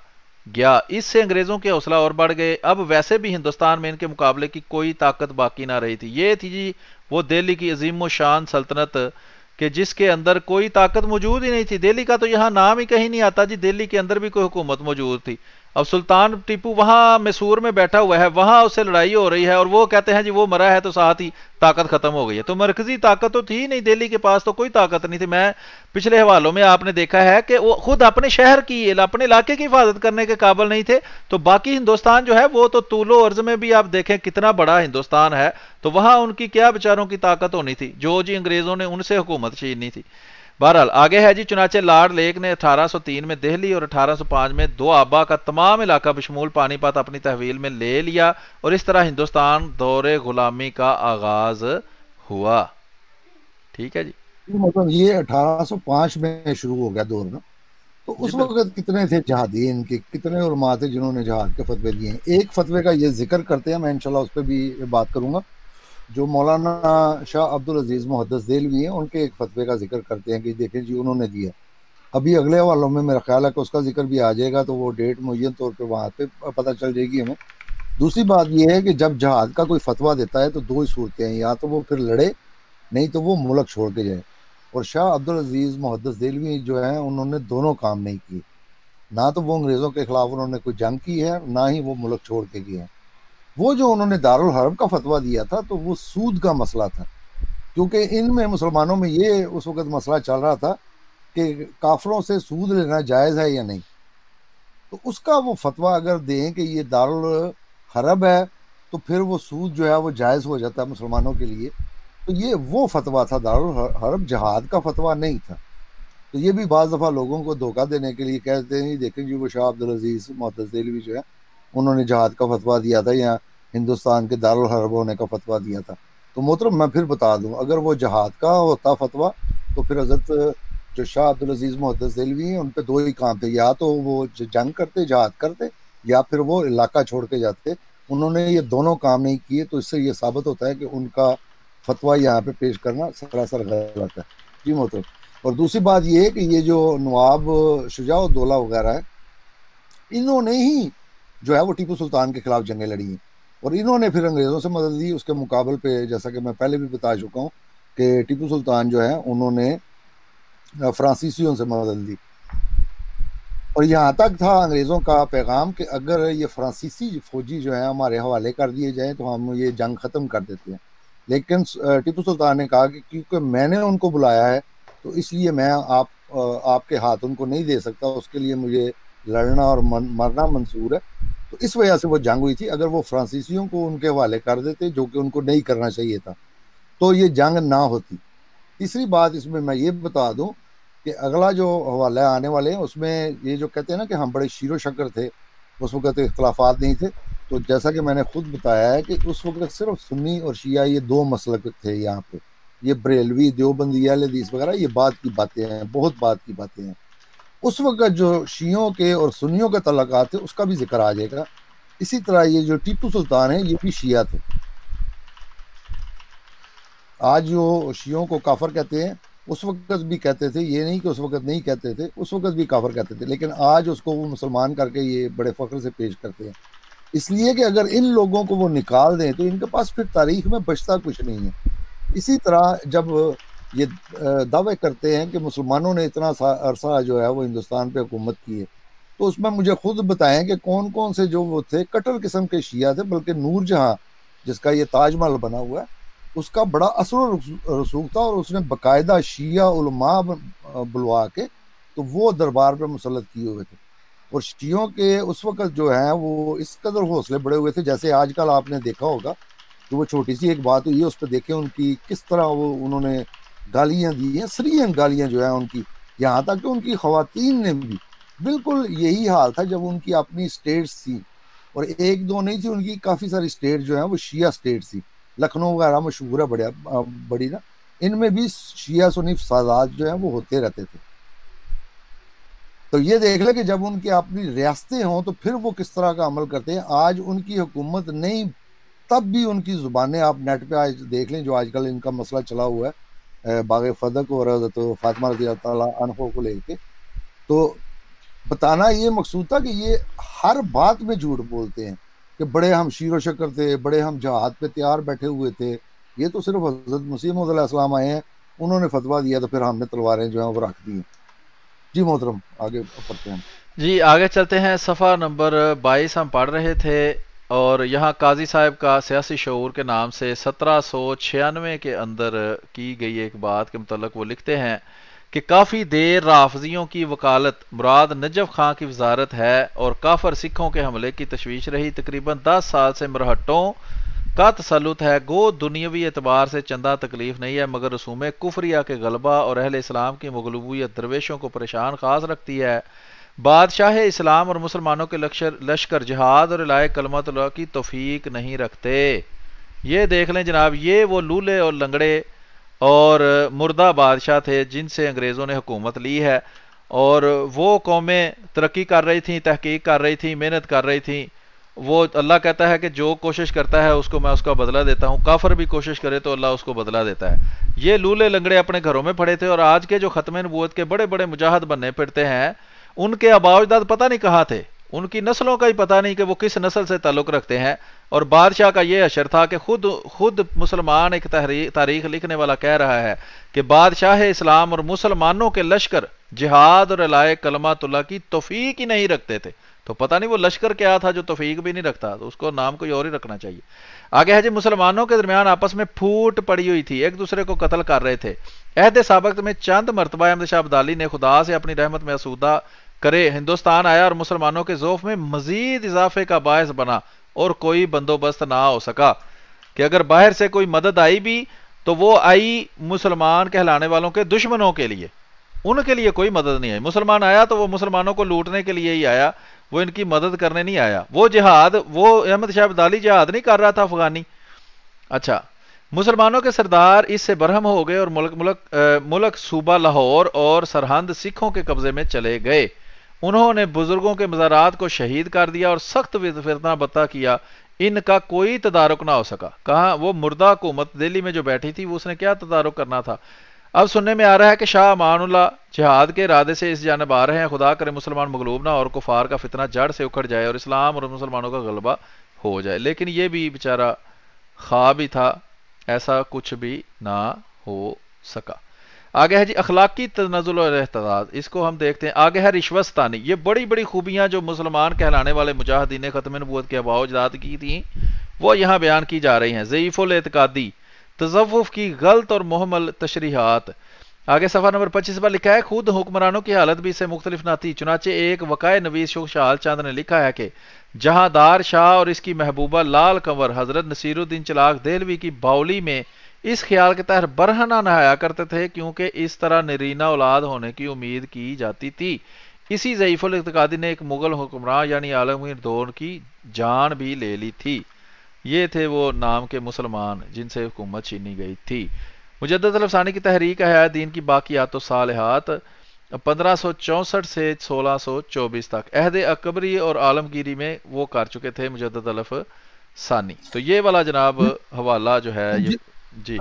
گیا۔ اس سے انگریزوں کے حوصلہ اور بڑھ گئے۔ اب ویسے بھی ہندوستان میں ان کے مقابلے کی کوئی طاقت باقی نہ رہی تھی۔ یہ تھی جی وہ دہلی کی عظیم و شان سلطنت کہ جس کے اندر کوئی طاقت موجود ہی نہیں تھی۔ دہلی کا تو یہاں نام ہی کہیں نہیں آتا جی، دہلی کے اندر بھی کوئی حکومت موجود تھی۔ اب سلطان ٹیپو وہاں میسور میں بیٹھا ہوا ہے، وہاں اس سے لڑائی ہو رہی ہے اور وہ کہتے ہیں جی وہ مرا ہے تو ساتھ ہی طاقت ختم ہو گئی ہے۔ تو مرکزی طاقت تو تھی نہیں، دہلی کے پاس تو کوئی طاقت نہیں تھی۔ میں پچھلے حوالوں میں آپ نے دیکھا ہے کہ وہ خود اپنے شہر کی اپنے علاقے کی حفاظت کرنے کے قابل نہیں تھے، تو باقی ہندوستان جو ہے وہ تو طول و عرض میں بھی آپ دیکھیں کتنا بڑا ہندوستان ہے، تو وہاں ان کی کیا بیچاروں کی طاقت ہونی تھی جو جی انگریزوں نے ان سے حکومت چھیننی تھی۔ بہرحال آگے ہے جی، چنانچہ لارڈ لیک نے 1803 میں دہلی اور 1805 میں دوآبا کا تمام علاقہ بشمول پانی پت اپنی تحویل میں لے لیا اور اس طرح ہندوستان دور غلامی کا آغاز ہوا۔ ٹھیک ہے جی، مطلب یہ 1805 میں شروع ہو گیا دور نا۔ تو جی اس بالکل، وقت کتنے تھے جہادی، ان کے کتنے علماء تھے جنہوں نے جہاد کے فتوے دیے ہیں؟ ایک فتوے کا یہ ذکر کرتے ہیں، میں انشاءاللہ اس پہ بھی بات کروں گا، جو مولانا شاہ عبدالعزیز محدث دہلوی ہیں، ان کے ایک فتوے کا ذکر کرتے ہیں کہ دیکھیں جی انہوں نے دیا۔ ابھی اگلے حوالوں میں میرا خیال ہے کہ اس کا ذکر بھی آ جائے گا، تو وہ ڈیٹ معین طور پہ وہاں پہ پتہ چل جائے گی ہمیں۔ دوسری بات یہ ہے کہ جب جہاد کا کوئی فتویٰ دیتا ہے تو دو ہی صورتیں ہیں، یا تو وہ پھر لڑے، نہیں تو وہ ملک چھوڑ کے جائے۔ اور شاہ عبدالعزیز محدث دہلوی جو ہیں انہوں نے دونوں کام نہیں کیے، نہ تو وہ انگریزوں کے خلاف انہوں نے کوئی جنگ کی ہے، نہ ہی وہ ملک چھوڑ کے گئے ہیں۔ وہ جو انہوں نے دارالحرب کا فتویٰ دیا تھا تو وہ سود کا مسئلہ تھا، کیونکہ ان میں مسلمانوں میں یہ اس وقت مسئلہ چل رہا تھا کہ کافروں سے سود لینا جائز ہے یا نہیں۔ تو اس کا وہ فتویٰ اگر دیں کہ یہ دارالحرب ہے تو پھر وہ سود جو ہے وہ جائز ہو جاتا ہے مسلمانوں کے لیے۔ تو یہ وہ فتویٰ تھا، دارالحرب جہاد کا فتویٰ نہیں تھا۔ تو یہ بھی بعض دفعہ لوگوں کو دھوکہ دینے کے لیے کہتے ہیں دیکھیں جی وہ شاہ عبدالعزیز محدث دہلوی جو ہے انہوں نے جہاد کا فتویٰ دیا تھا یا ہندوستان کے دارالحرب ہونے کا فتویٰ دیا تھا۔ تو محترم میں پھر بتا دوں، اگر وہ جہاد کا ہوتا فتویٰ تو پھر حضرت جو شاہ عبدالعزیز محدث دہلوی ہیں ان پہ دو ہی کام تھے، یا تو وہ جنگ کرتے، جہاد کرتے، یا پھر وہ علاقہ چھوڑ کے جاتے۔ انہوں نے یہ دونوں کام نہیں کیے، تو اس سے یہ ثابت ہوتا ہے کہ ان کا فتویٰ یہاں پہ پیش کرنا سراسر غلط ہے۔ جی محترم، اور دوسری بات یہ ہے کہ یہ جو نواب شجاع الدولہ وغیرہ ہے، انہوں نے ہی جو ہے وہ ٹیپو سلطان کے خلاف جنگیں لڑی ہیں، اور انہوں نے پھر انگریزوں سے مدد لی۔ اس کے مقابل پہ جیسا کہ میں پہلے بھی بتا چکا ہوں کہ ٹیپو سلطان جو ہے انہوں نے فرانسیسیوں سے مدد لی، اور یہاں تک تھا انگریزوں کا پیغام کہ اگر یہ فرانسیسی فوجی جو ہیں ہمارے حوالے کر دیے جائیں تو ہم یہ جنگ ختم کر دیتے ہیں۔ لیکن ٹیپو سلطان نے کہا کہ کیونکہ میں نے ان کو بلایا ہے تو اس لیے میں آپ کے ہاتھ ان کو نہیں دے سکتا، اس کے لیے مجھے لڑنا اور مرنا منظور ہے۔ تو اس وجہ سے وہ جنگ ہوئی تھی۔ اگر وہ فرانسیسیوں کو ان کے حوالے کر دیتے، جو کہ ان کو نہیں کرنا چاہیے تھا، تو یہ جنگ نہ ہوتی۔ تیسری بات اس میں یہ بتا دوں کہ اگلا جو حوالہ آنے والے ہیں اس میں یہ جو کہتے ہیں نا کہ ہم بڑے شیر و شکر تھے، اس وقت اختلافات نہیں تھے، تو جیسا کہ میں نے خود بتایا ہے کہ اس وقت صرف سنی اور شیعہ یہ دو مسلک تھے یہاں پہ، یہ بریلوی دیوبندی اہل حدیث وغیرہ یہ بات کی باتیں ہیں، بہت بات کی باتیں ہیں۔ اس وقت جو شیعوں کے اور سنیوں کے تعلقات تھے اس کا بھی ذکر آ جائے گا۔ اسی طرح یہ جو ٹیپو سلطان ہیں یہ بھی شیعہ تھے۔ آج جو شیعوں کو کافر کہتے ہیں اس وقت بھی کہتے تھے، یہ نہیں کہ اس وقت نہیں کہتے تھے، اس وقت بھی کافر کہتے تھے، لیکن آج اس کو وہ مسلمان کر کے یہ بڑے فخر سے پیش کرتے ہیں، اس لیے کہ اگر ان لوگوں کو وہ نکال دیں تو ان کے پاس پھر تاریخ میں بچتا کچھ نہیں ہے۔ اسی طرح جب یہ دعوے کرتے ہیں کہ مسلمانوں نے اتنا عرصہ جو ہے وہ ہندوستان پہ حکومت کی ہے، تو اس میں مجھے خود بتائیں کہ کون کون سے جو وہ تھے کٹر قسم کے شیعہ تھے، بلکہ نور جہاں جس کا یہ تاج محل بنا ہوا ہے اس کا بڑا اثر و رسوخ تھا، اور اس نے باقاعدہ شیعہ علماء بلوا کے تو وہ دربار پہ مسلط کیے ہوئے تھے، اور شیعوں کے اس وقت جو ہیں وہ اس قدر حوصلے بڑے ہوئے تھے، جیسے آج کل آپ نے دیکھا ہوگا کہ وہ چھوٹی سی ایک بات ہوئی ہے اس پہ دیکھیں ان کی کس طرح انہوں نے گالیاں دی ہیں، سرین گالیاں جو ہیں ان کی، یہاں تک کہ ان کی خواتین نے بھی بالکل یہی حال تھا جب ان کی اپنی سٹیٹس تھی، اور ایک دو نہیں تھی، ان کی کافی ساری سٹیٹ جو ہیں وہ شیعہ سٹیٹ تھی، لکھنؤ وغیرہ مشہور ہے بڑی نا، ان میں بھی شیعہ سنی فسادات جو ہیں وہ ہوتے رہتے تھے۔ تو یہ دیکھ لیں کہ جب ان کی اپنی ریاستیں ہوں تو پھر وہ کس طرح کا عمل کرتے ہیں۔ آج ان کی حکومت نہیں، تب بھی ان کی زبانیں آپ نیٹ پہ آج دیکھ لیں، جو آج کل ان کا مسئلہ چلا ہوا ہے باغ فدق اور حضرت فاطمہ رضی اللہ تعالیٰ عنہ کو لے کے، تو بتانا یہ مقصود تھا کہ یہ ہر بات میں جھوٹ بولتے ہیں کہ بڑے ہم شیر و شکر تھے، بڑے ہم جہاد پہ تیار بیٹھے ہوئے تھے، یہ تو صرف حضرت مسیح موعود علیہ السلام آئے ہیں، انہوں نے فتویٰ دیا تو پھر ہم نے تلواریں جو ہیں وہ رکھ دی ہیں۔ جی محترم آگے پڑھتے ہیں۔ جی آگے چلتے ہیں، صفحہ نمبر 22 ہم پڑھ رہے تھے، اور یہاں قاضی صاحب کا سیاسی شعور کے نام سے 1796 کے اندر کی گئی ایک بات کے متعلق وہ لکھتے ہیں کہ کافی دیر رافضیوں کی وکالت مراد نجف خان کی وزارت ہے اور کافر سکھوں کے حملے کی تشویش رہی، تقریباً 10 سال سے مرہٹوں کا تسلط ہے، گو دنیاوی اعتبار سے چندہ تکلیف نہیں ہے، مگر رسوم کفریہ کے غلبہ اور اہل اسلام کی مغلوبیت درویشوں کو پریشان خاص رکھتی ہے۔ بادشاہ اسلام اور مسلمانوں کے لشکر جہاد اور اعلاء کلمت اللہ کی توفیق نہیں رکھتے۔ یہ دیکھ لیں جناب، یہ وہ لولے اور لنگڑے اور مردہ بادشاہ تھے جن سے انگریزوں نے حکومت لی ہے، اور وہ قومیں ترقی کر رہی تھیں، تحقیق کر رہی تھیں، محنت کر رہی تھیں۔ وہ اللہ کہتا ہے کہ جو کوشش کرتا ہے اس کو میں اس کا بدلہ دیتا ہوں، کافر بھی کوشش کرے تو اللہ اس کو بدلہ دیتا ہے۔ یہ لولے لنگڑے اپنے گھروں میں پڑے تھے، اور آج کے جو ختم نبوت کے بڑے بڑے مجاہد بننے پھرتے ہیں، ان کے آباء و اجداد پتہ نہیں کہاں تھے، ان کی نسلوں کا ہی پتہ نہیں کہ وہ کس نسل سے تعلق رکھتے ہیں۔ اور بادشاہ کا یہ اشر تھا کہ خود مسلمان ایک تاریخ لکھنے والا کہہ رہا ہے کہ بادشاہ اسلام اور مسلمانوں کے لشکر جہاد اور اعلاء کلمات اللہ کی توفیق ہی نہیں رکھتے تھے۔ تو پتہ نہیں وہ لشکر کیا تھا جو توفیق بھی نہیں رکھتا، تو اس کو نام کوئی اور ہی رکھنا چاہیے۔ آگے ہے جی، مسلمانوں کے درمیان آپس میں پھوٹ پڑی ہوئی تھی، ایک دوسرے کو قتل کر رہے تھے۔ عہد سابق میں چند مرتبہ احمد شاہ ابدالی نے خدا سے اپنی رحمت میں اسودہ کرے ہندوستان آیا اور مسلمانوں کے ذوف میں مزید اضافے کا باعث بنا، اور کوئی بندوبست نہ ہو سکا کہ اگر باہر سے کوئی مدد آئی بھی تو وہ آئی مسلمان کہلانے والوں کے دشمنوں کے لیے، ان کے لیے کوئی مدد نہیں آئی۔ مسلمان آیا تو وہ مسلمانوں کو لوٹنے کے لیے ہی آیا، وہ ان کی مدد کرنے نہیں آیا۔ وہ جہاد، وہ احمد شاہ ابدالی جہاد نہیں کر رہا تھا افغانی۔ اچھا، مسلمانوں کے سردار اس سے برہم ہو گئے اور ملک صوبہ لاہور اور سرہند سکھوں کے قبضے میں چلے گئے۔ انہوں نے بزرگوں کے مزارات کو شہید کر دیا اور سخت فتنہ بتہ کیا، ان کا کوئی تدارک نہ ہو سکا۔ کہاں وہ مردہ حکومت دہلی میں جو بیٹھی تھی، وہ اس نے کیا تدارک کرنا تھا؟ اب سننے میں آ رہا ہے کہ شاہ امان اللہ جہاد کے ارادے سے اس جانب آ رہے ہیں، خدا کرے مسلمان مغلوب نہ اور کفار کا فتنہ جڑ سے اکھڑ جائے اور اسلام اور مسلمانوں کا غلبہ ہو جائے۔ لیکن یہ بھی بیچارہ خواب ہی تھا، ایسا کچھ بھی نہ ہو سکا۔ آگے ہے جی، اخلاقی تنزل اور احتجاج، اس کو ہم دیکھتے ہیں۔ آگے ہے رشوت ستانی، یہ بڑی بڑی خوبیاں جو مسلمان کہلانے والے مجاہدین ختم نبوت کے آباء و اجداد کی تھیں، وہ یہاں بیان کی جا رہی ہیں۔ ضعیف الاعتقادی، تصوف کی غلط اور محمل تشریحات۔ آگے صفحہ نمبر 25 پر لکھا ہے، خود حکمرانوں کی حالت بھی اس سے مختلف نہ تھی، چنانچہ ایک وقائع نویس خوشحال چاند نے لکھا ہے کہ جہاں دار شاہ اور اس کی محبوبہ لال کنور حضرت نصیر الدین چلاغ دہلوی کی باولی میں اس خیال کے تحت برہنہ نہایا کرتے تھے کیونکہ اس طرح نرینہ اولاد ہونے کی امید کی جاتی تھی۔ اسی ضعیف الاعتقادی نے ایک مغل حکمراں یعنی عالمگیر دور کی جان بھی لے لی تھی۔ یہ تھے وہ نام کے مسلمان جن سے حکومت چھینی گئی تھی۔ مجدد الافسانی کی تحریک احیاء دین کی باقیات و صالحات 1564 سے 1624 تک عہد اکبری اور عالمگیری میں وہ کر چکے تھے مجدد الافسانی۔ تو یہ والا جناب حوالہ جو ہے یہ جی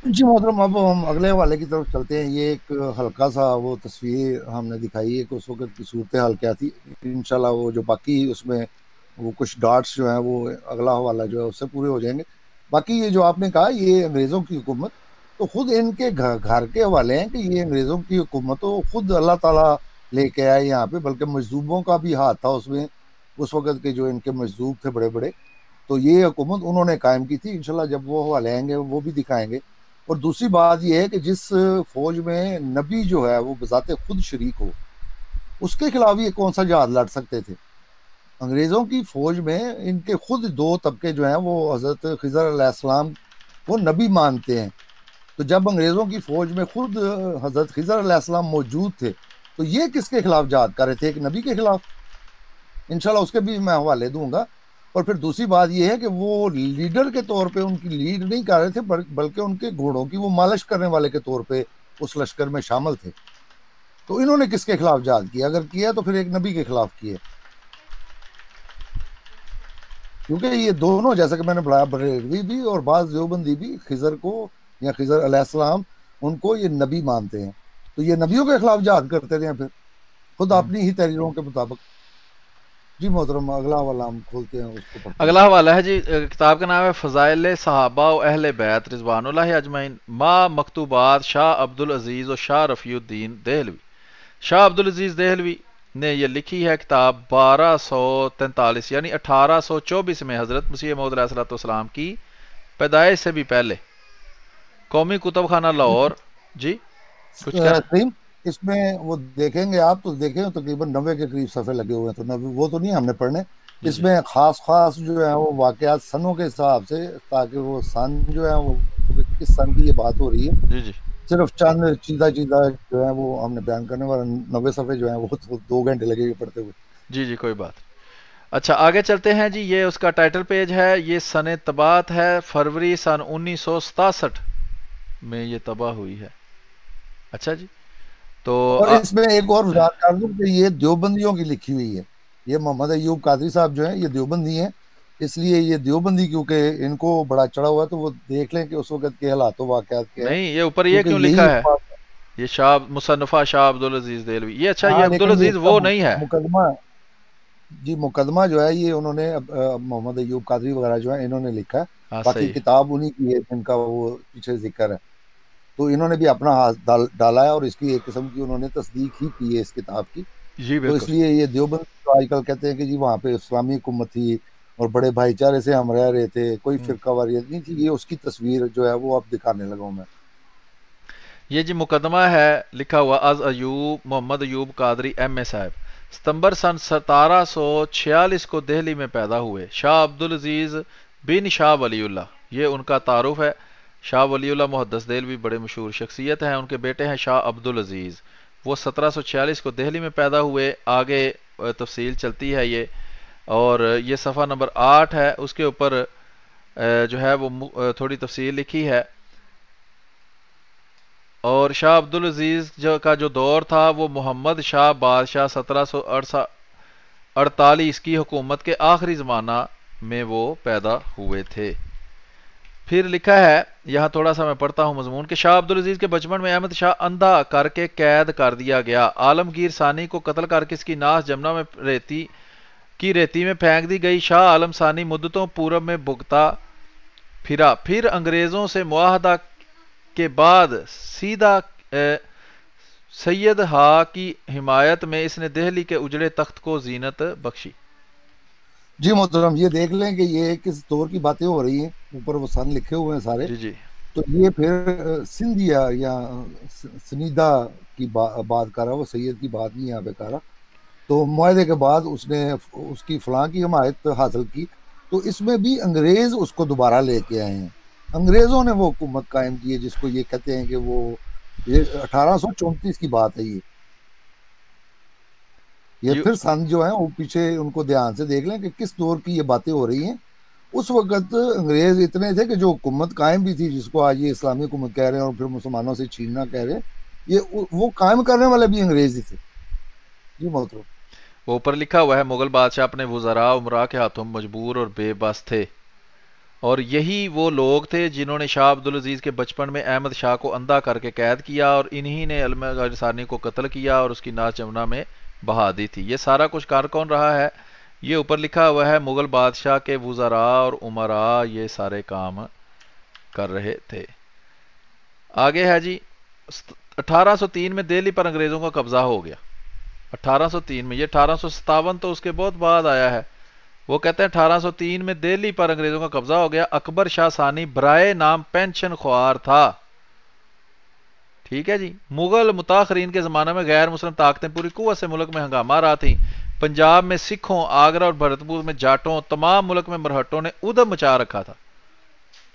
جی محترم، اب ہم اگلے حوالے کی طرف چلتے ہیں۔ یہ ایک ہلکا سا وہ تصویر ہم نے دکھائی ہے کہ اس وقت کی صورتحال کیا تھی۔ انشاءاللہ وہ جو باقی اس میں وہ کچھ ڈاٹس جو ہیں وہ اگلا حوالہ جو ہے اس سے پورے ہو جائیں گے۔ باقی یہ جو آپ نے کہا یہ انگریزوں کی حکومت، تو خود ان کے گھر کے حوالے ہیں کہ یہ انگریزوں کی حکومت تو خود اللہ تعالیٰ لے کے آئے یہاں پہ، بلکہ مجذوبوں کا بھی ہاتھ تھا اس میں، اس وقت کے جو ان کے مجذوب تھے بڑے بڑے، تو یہ حکومت انہوں نے قائم کی تھی۔ انشاءاللہ جب وہ حوالے آئیں گے وہ بھی دکھائیں گے۔ اور دوسری بات یہ ہے کہ جس فوج میں نبی جو ہے وہ بذات خود شریک ہو، اس کے خلاف یہ کون سا جہاد لڑ سکتے تھے؟ انگریزوں کی فوج میں ان کے خود دو طبقے جو ہیں وہ حضرت خضر علیہ السلام کو نبی مانتے ہیں، تو جب انگریزوں کی فوج میں خود حضرت خضر علیہ السلام موجود تھے تو یہ کس کے خلاف جہاد کر رہے تھے؟ ایک نبی کے خلاف۔ انشاءاللہ اس کے بھی میں حوالے دوں گا۔ اور پھر دوسری بات یہ ہے کہ وہ لیڈر کے طور پہ ان کی لیڈ نہیں کر رہے تھے، بلکہ ان کے گھوڑوں کی وہ مالش کرنے والے کے طور پہ اس لشکر میں شامل تھے۔ تو انہوں نے کس کے خلاف جہاد کیا؟ اگر کیا تو پھر ایک نبی کے خلاف کیا، کیونکہ یہ دونوں جیسا کہ میں نے بڑھایا بریلوی بھی اور بعض دیوبندی بھی خضر کو یا خضر علیہ السلام ان کو یہ نبی مانتے ہیں، تو یہ نبیوں کے خلاف جہاد کرتے رہے پھر خود اپنی ہی تحریروں کے مطابق۔ جی محترم، اگلا والا ہم کھولتے ہیں، اس کو پڑھتے ہیں۔ اگلا حوالہ ہے جی، کتاب کا نام ہے فضائل صحابہ و اہل بیت رضوان اللہ اجمعین ما مکتوبات شاہ عبد العزیز و شاہ رفیع الدین دہلوی۔ شاہ عبد العزیز دہلوی نے یہ لکھی ہے کتاب 1243 یعنی 1824 میں حضرت مسیح موعود علیہ الصلوۃ والسلام کی پیدائش سے بھی پہلے، قومی کتب خانہ لاہور۔ جی کچھ کہنا؟ کریم، اس میں وہ دیکھیں گے آپ تو دیکھیں تقریباً 90 کے قریب صفحے لگے ہوئے ہیں، تو وہ تو نہیں ہم نے پڑھنے۔ اس میں خاص جو ہے وہ واقعات سنوں کے حساب سے، تاکہ وہ سن جو ہے وہ کس سن کی یہ بات ہو رہی ہے، جی جی صرف چند چیزہ جو ہے وہ ہم نے بیان کرنے والا۔ 90 صفحے جو ہیں وہ 2 گھنٹے لگے ہوئے پڑھتے ہوئے۔ جی جی کوئی بات۔ اچھا آگے چلتے ہیں جی، یہ اس کا ٹائٹل پیج ہے، یہ سن تباعت ہے، فروری سن 1967 میں یہ تباہ ہوئی ہے۔ اچھا جی، تو اور اس میں ایک اور وضاحت کر دوں کہ یہ دیوبندیوں کی لکھی ہوئی ہے۔ یہ محمد ایوب قادری صاحب جو ہیں یہ دیوبندی ہیں، اس لیے یہ دیوبندی کیونکہ ان کو بڑا چڑھا ہوا ہے تو وہ دیکھ لیں کہ اس وقت کے حالات و واقعات کیا ہے، نہیں یہ اوپر یہ کیونکہ کیوں یہی لکھا ہے یہ شاہ مصنفہ شاہ عبد العزیز دہلوی؟ یہ اچھا یہ عبد لیکن العزیز اس کا وہ نہیں ہے۔ مقدمہ، جی مقدمہ جو ہے یہ انہوں نے محمد ایوب قادری وغیرہ جو ہیں انہوں نے لکھا ہے، ہاں باقی صحیح، کتاب انہی کی ہے جن کا وہ پیچھے ذکر ہے، تو انہوں نے بھی اپنا ہاتھ ڈالا ہے اور اس کی ایک قسم کی انہوں نے تصدیق ہی کی ہے اس کتاب کی۔ جی تو اس بالکل۔ لیے یہ دیوبند جو آج کل کہتے ہیں کہ جی وہاں پہ اسلامی حکومت تھی اور بڑے بھائی چارے سے ہم رہ رہے تھے، کوئی فرقہ واریت نہیں تھی، یہ اس کی تصویر جو ہے وہ اب دکھانے لگا ہوں میں۔ یہ جی مقدمہ ہے لکھا ہوا از ایوب محمد ایوب قادری ایم اے صاحب، ستمبر سن 1746 کو دہلی میں پیدا ہوئے۔ شاہ عبد العزیز بن شاہ ولی اللہ، یہ ان کا تعارف ہے۔ شاہ ولی اللہ محدث دہلوی بڑے مشہور شخصیت ہیں، ان کے بیٹے ہیں شاہ عبد العزیز، وہ 1746 کو دہلی میں پیدا ہوئے۔ آگے تفصیل چلتی ہے یہ، اور یہ صفحہ نمبر 8 ہے، اس کے اوپر جو ہے وہ تھوڑی تفصیل لکھی ہے۔ اور شاہ عبد العزیز کا جو دور تھا وہ محمد شاہ بادشاہ 1748 کی حکومت کے آخری زمانہ میں وہ پیدا ہوئے تھے۔ پھر لکھا ہے یہاں تھوڑا سا میں پڑھتا ہوں مضمون کہ شاہ عبد العزیز کے بچپن میں احمد شاہ اندھا کر کے قید کر دیا گیا، عالمگیر ثانی کو قتل کر کے اس کی ناس جمنا میں ریتی میں پھینک دی گئی۔ شاہ عالم ثانی مدتوں پورب میں بھگتا پھرا، پھر انگریزوں سے معاہدہ کے بعد سیدھا سید ہا کی حمایت میں اس نے دہلی کے اجڑے تخت کو زینت بخشی۔ جی محترم، یہ دیکھ لیں کہ یہ کس دور کی باتیں ہو رہی ہیں، اوپر وہ سن لکھے ہوئے ہیں سارے، جی جی تو یہ پھر سندھیا یا سنیدہ کی بات کر رہا، وہ سید کی بات نہیں یہاں پہ کر رہا۔ تو معاہدے کے بعد اس نے اس کی فلاں کی حمایت حاصل کی، تو اس میں بھی انگریز اس کو دوبارہ لے کے آئے ہیں، انگریزوں نے وہ حکومت قائم کی ہے جس کو یہ کہتے ہیں کہ وہ یہ 1834 کی بات ہے یہ جی پھر سن جو ہیں وہ پیچھے ان کو دھیان سے دیکھ لیں کہ کس دور کی یہ باتیں ہو رہی ہیں. اس وقت انگریز اتنے تھے کہ جو حکومت قائم بھی تھی جس کو آج یہ اسلامی حکومت کہہ رہے ہیں اور پھر مسلمانوں سے چھیننا کہہ رہے ہیں, یہ وہ قائم کرنے والے بھی انگریز ہی تھے. جی محترم. اوپر لکھا ہوا ہے مغل بادشاہ اپنے وزراء عمرا کے ہاتھوں مجبور اور بے بس تھے، اور یہی وہ لوگ تھے جنہوں نے شاہ عبدالعزیز کے بچپن میں احمد شاہ کو اندھا کر کے قید کیا، اور انہی نے علم ثانی کو قتل کیا اور اس کی ناچ جمنا میں بہا دی تھی. یہ سارا کچھ کار کون رہا ہے؟ یہ اوپر لکھا ہوا ہے مغل بادشاہ کے وزراء اور عمراء یہ سارے کام کر رہے تھے. آگے ہے جی 1803 میں دہلی پر انگریزوں کا قبضہ ہو گیا. 1803 میں، یہ 1857 تو اس کے بہت بعد آیا ہے. وہ کہتے ہیں 1803 میں دہلی پر انگریزوں کا قبضہ ہو گیا. اکبر شاہ ثانی برائے نام پینشن خوار تھا. ٹھیک ہے جی. مغل متاخرین کے زمانے میں غیر مسلم طاقتیں پوری قوت سے ملک میں ہنگامہ رہا تھیں. پنجاب میں سکھوں، آگرہ اور بھرتپور میں جاٹوں، تمام ملک میں مرہٹوں نے ادھم مچا رکھا تھا.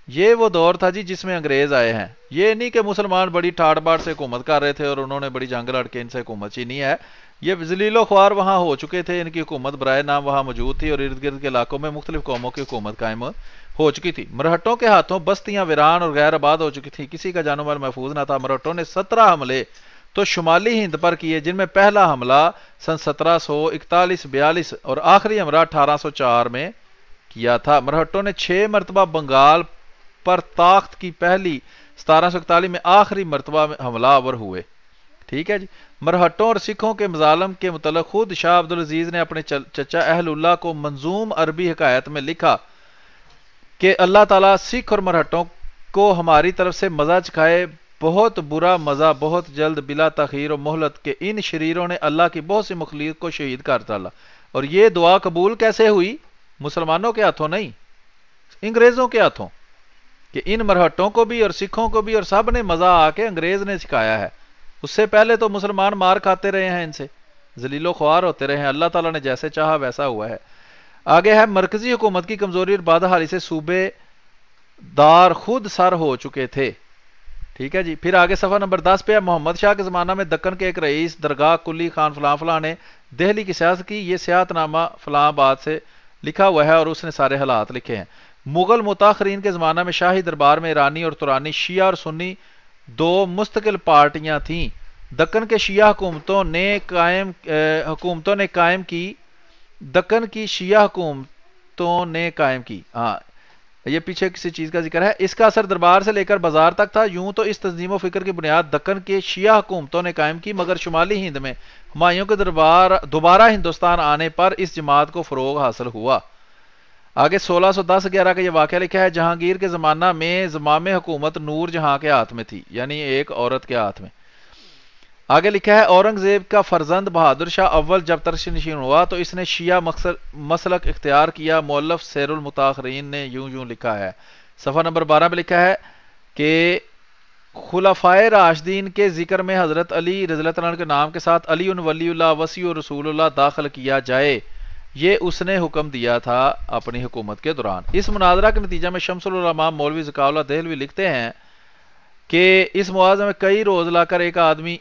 یہ وہ دور تھا جی جس میں انگریز آئے ہیں. یہ نہیں کہ مسلمان بڑی ٹھاٹ باٹ سے حکومت کر رہے تھے اور انہوں نے بڑی جنگ لڑ کے ان سے حکومت چینی ہے. یہ ذلیل و خوار وہاں ہو چکے تھے، ان کی حکومت برائے نام وہاں موجود تھی اور ارد گرد کے علاقوں میں مختلف قوموں کی حکومت قائم ہو چکی تھی. مرہٹوں کے ہاتھوں بستیاں ویران اور غیر آباد ہو چکی تھیں، کسی کا جان و مال محفوظ نہ تھا. مرہٹوں نے 17 حملے تو شمالی ہند پر کیے، جن میں پہلا حملہ سن 1741-42 اور آخری حملہ 1804 میں کیا تھا. مرہٹوں نے 6 مرتبہ بنگال پر تاخت کی پہلی 1741 میں آخری مرتبہ میں حملہ آور ہوئے. ٹھیک ہے جی. مرہٹوں اور سکھوں کے مظالم کے متعلق خود شاہ عبدالعزیز نے اپنے چچا اہل اللہ کو منظوم عربی حکایت میں لکھا کہ اللہ تعالیٰ سکھ اور مرہٹوں کو ہماری طرف سے مزہ چکھائے، بہت برا مزہ بہت جلد بلا تاخیر و مہلت، کہ ان شریروں نے اللہ کی بہت سی مخلوق کو شہید کر ڈالا. اور یہ دعا قبول کیسے ہوئی؟ مسلمانوں کے ہاتھوں نہیں، انگریزوں کے ہاتھوں، کہ ان مرہٹوں کو بھی اور سکھوں کو بھی اور سب نے مزہ آ کے انگریز نے سکھایا ہے. اس سے پہلے تو مسلمان مار کھاتے رہے ہیں، ان سے ذلیل و خوار ہوتے رہے ہیں. اللہ تعالیٰ نے جیسے چاہا ویسا ہوا ہے. آگے ہے مرکزی حکومت کی کمزوری اور بادحالی سے صوبے دار خود سر ہو چکے تھے. ٹھیک ہے جی. پھر آگے صفحہ نمبر 10 پہ ہے محمد شاہ کے زمانہ میں دکن کے ایک رئیس درگاہ کلی خان فلاں فلاں نے دہلی کی سیاست کی. یہ سیاحت نامہ فلاں بات سے لکھا ہوا ہے اور اس نے سارے حالات لکھے ہیں. مغل متاخرین کے زمانہ میں شاہی دربار میں ایرانی اور ترانی، شیعہ اور سنی دو مستقل پارٹیاں تھیں. دکن کے شیعہ حکومتوں نے قائم کی، دکن کی شیعہ حکومتوں نے قائم کی. ہاں یہ پیچھے کسی چیز کا ذکر ہے. اس کا اثر دربار سے لے کر بازار تک تھا. یوں تو اس تنظیم و فکر کی بنیاد دکن کے شیعہ حکومتوں نے قائم کی، مگر شمالی ہند میں ہمایوں کے دوبارہ ہندوستان آنے پر اس جماعت کو فروغ حاصل ہوا. آگے 1610-11 کا یہ واقعہ لکھا ہے. جہانگیر کے زمانہ میں زمام حکومت نور جہاں کے ہاتھ میں تھی، یعنی ایک عورت کے ہاتھ میں. آگے لکھا ہے اورنگزیب کا فرزند بہادر شاہ اول جب ترش نشین ہوا تو اس نے شیعہ مسلک اختیار کیا. مؤلف سیر المتاخرین نے یوں یوں لکھا ہے. صفحہ نمبر 12 میں لکھا ہے کہ خلفائے راشدین کے ذکر میں حضرت علی رضی اللہ عنہ کے نام کے ساتھ علی ولی اللہ وسیع رسول اللہ داخل کیا جائے. یہ اس نے حکم دیا تھا اپنی حکومت کے دوران. اس مناظرہ کے نتیجہ میں شمس العلماء مولوی ذکاء اللہ دہلوی لکھتے ہیں کہ اس معاوضے میں کئی روز لا کر ایک آدمی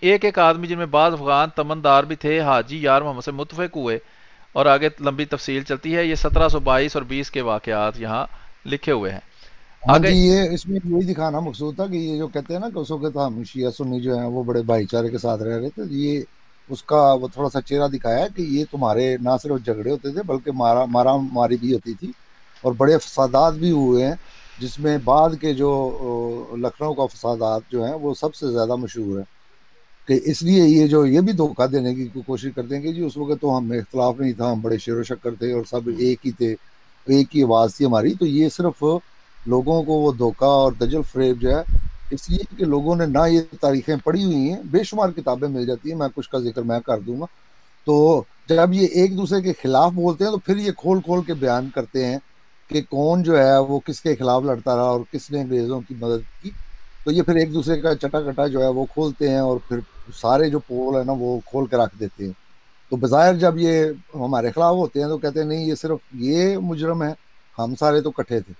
جن میں بعض افغان تمندار بھی تھے حاجی یار محمد سے متفق ہوئے. اور آگے لمبی تفصیل چلتی ہے. یہ 1722 اور 20 کے واقعات یہاں لکھے ہوئے ہیں. ہاں آگے جی. یہ اس میں یہی دکھانا مقصود تھا کہ یہ جو کہتے ہیں نا کہ اس وقت ہم شیعہ سنی جو ہیں وہ بڑے بھائی چارے کے ساتھ رہ رہے تھے. یہ اس کا وہ تھوڑا سا چہرہ دکھایا کہ یہ تمہارے نہ صرف جھگڑے ہوتے تھے بلکہ مارا ماری بھی ہوتی تھی اور بڑے فسادات بھی ہوئے ہیں، جس میں بعد کے جو لکھنؤ کا فسادات جو ہیں وہ سب سے زیادہ مشہور ہے. کہ اس لیے یہ بھی دھوکہ دینے کی کوشش کرتے ہیں کہ جی اس وقت تو ہم اختلاف نہیں تھا، ہم بڑے شیر و شکر تھے اور سب ایک ہی تھے، ایک ہی آواز تھی ہماری. تو یہ صرف لوگوں کو وہ دھوکہ اور دجل فریب جو ہے، اس لیے کہ لوگوں نے نہ یہ تاریخیں پڑھی ہوئی ہیں. بے شمار کتابیں مل جاتی ہیں، میں کچھ کا ذکر میں کر دوں گا. تو جب یہ ایک دوسرے کے خلاف بولتے ہیں تو پھر یہ کھول کھول کے بیان کرتے ہیں کہ کون جو ہے وہ کس کے خلاف لڑتا رہا اور کس نے انگریزوں کی مدد کی. تو یہ پھر ایک دوسرے کا چٹا کٹا جو ہے وہ کھولتے ہیں اور پھر سارے جو پول ہے نا وہ کھول کے رکھ دیتے ہیں. تو بظاہر جب یہ ہمارے خلاف ہوتے ہیں تو کہتے ہیں نہیں یہ صرف یہ مجرم ہے، ہم سارے تو کٹھے تھے.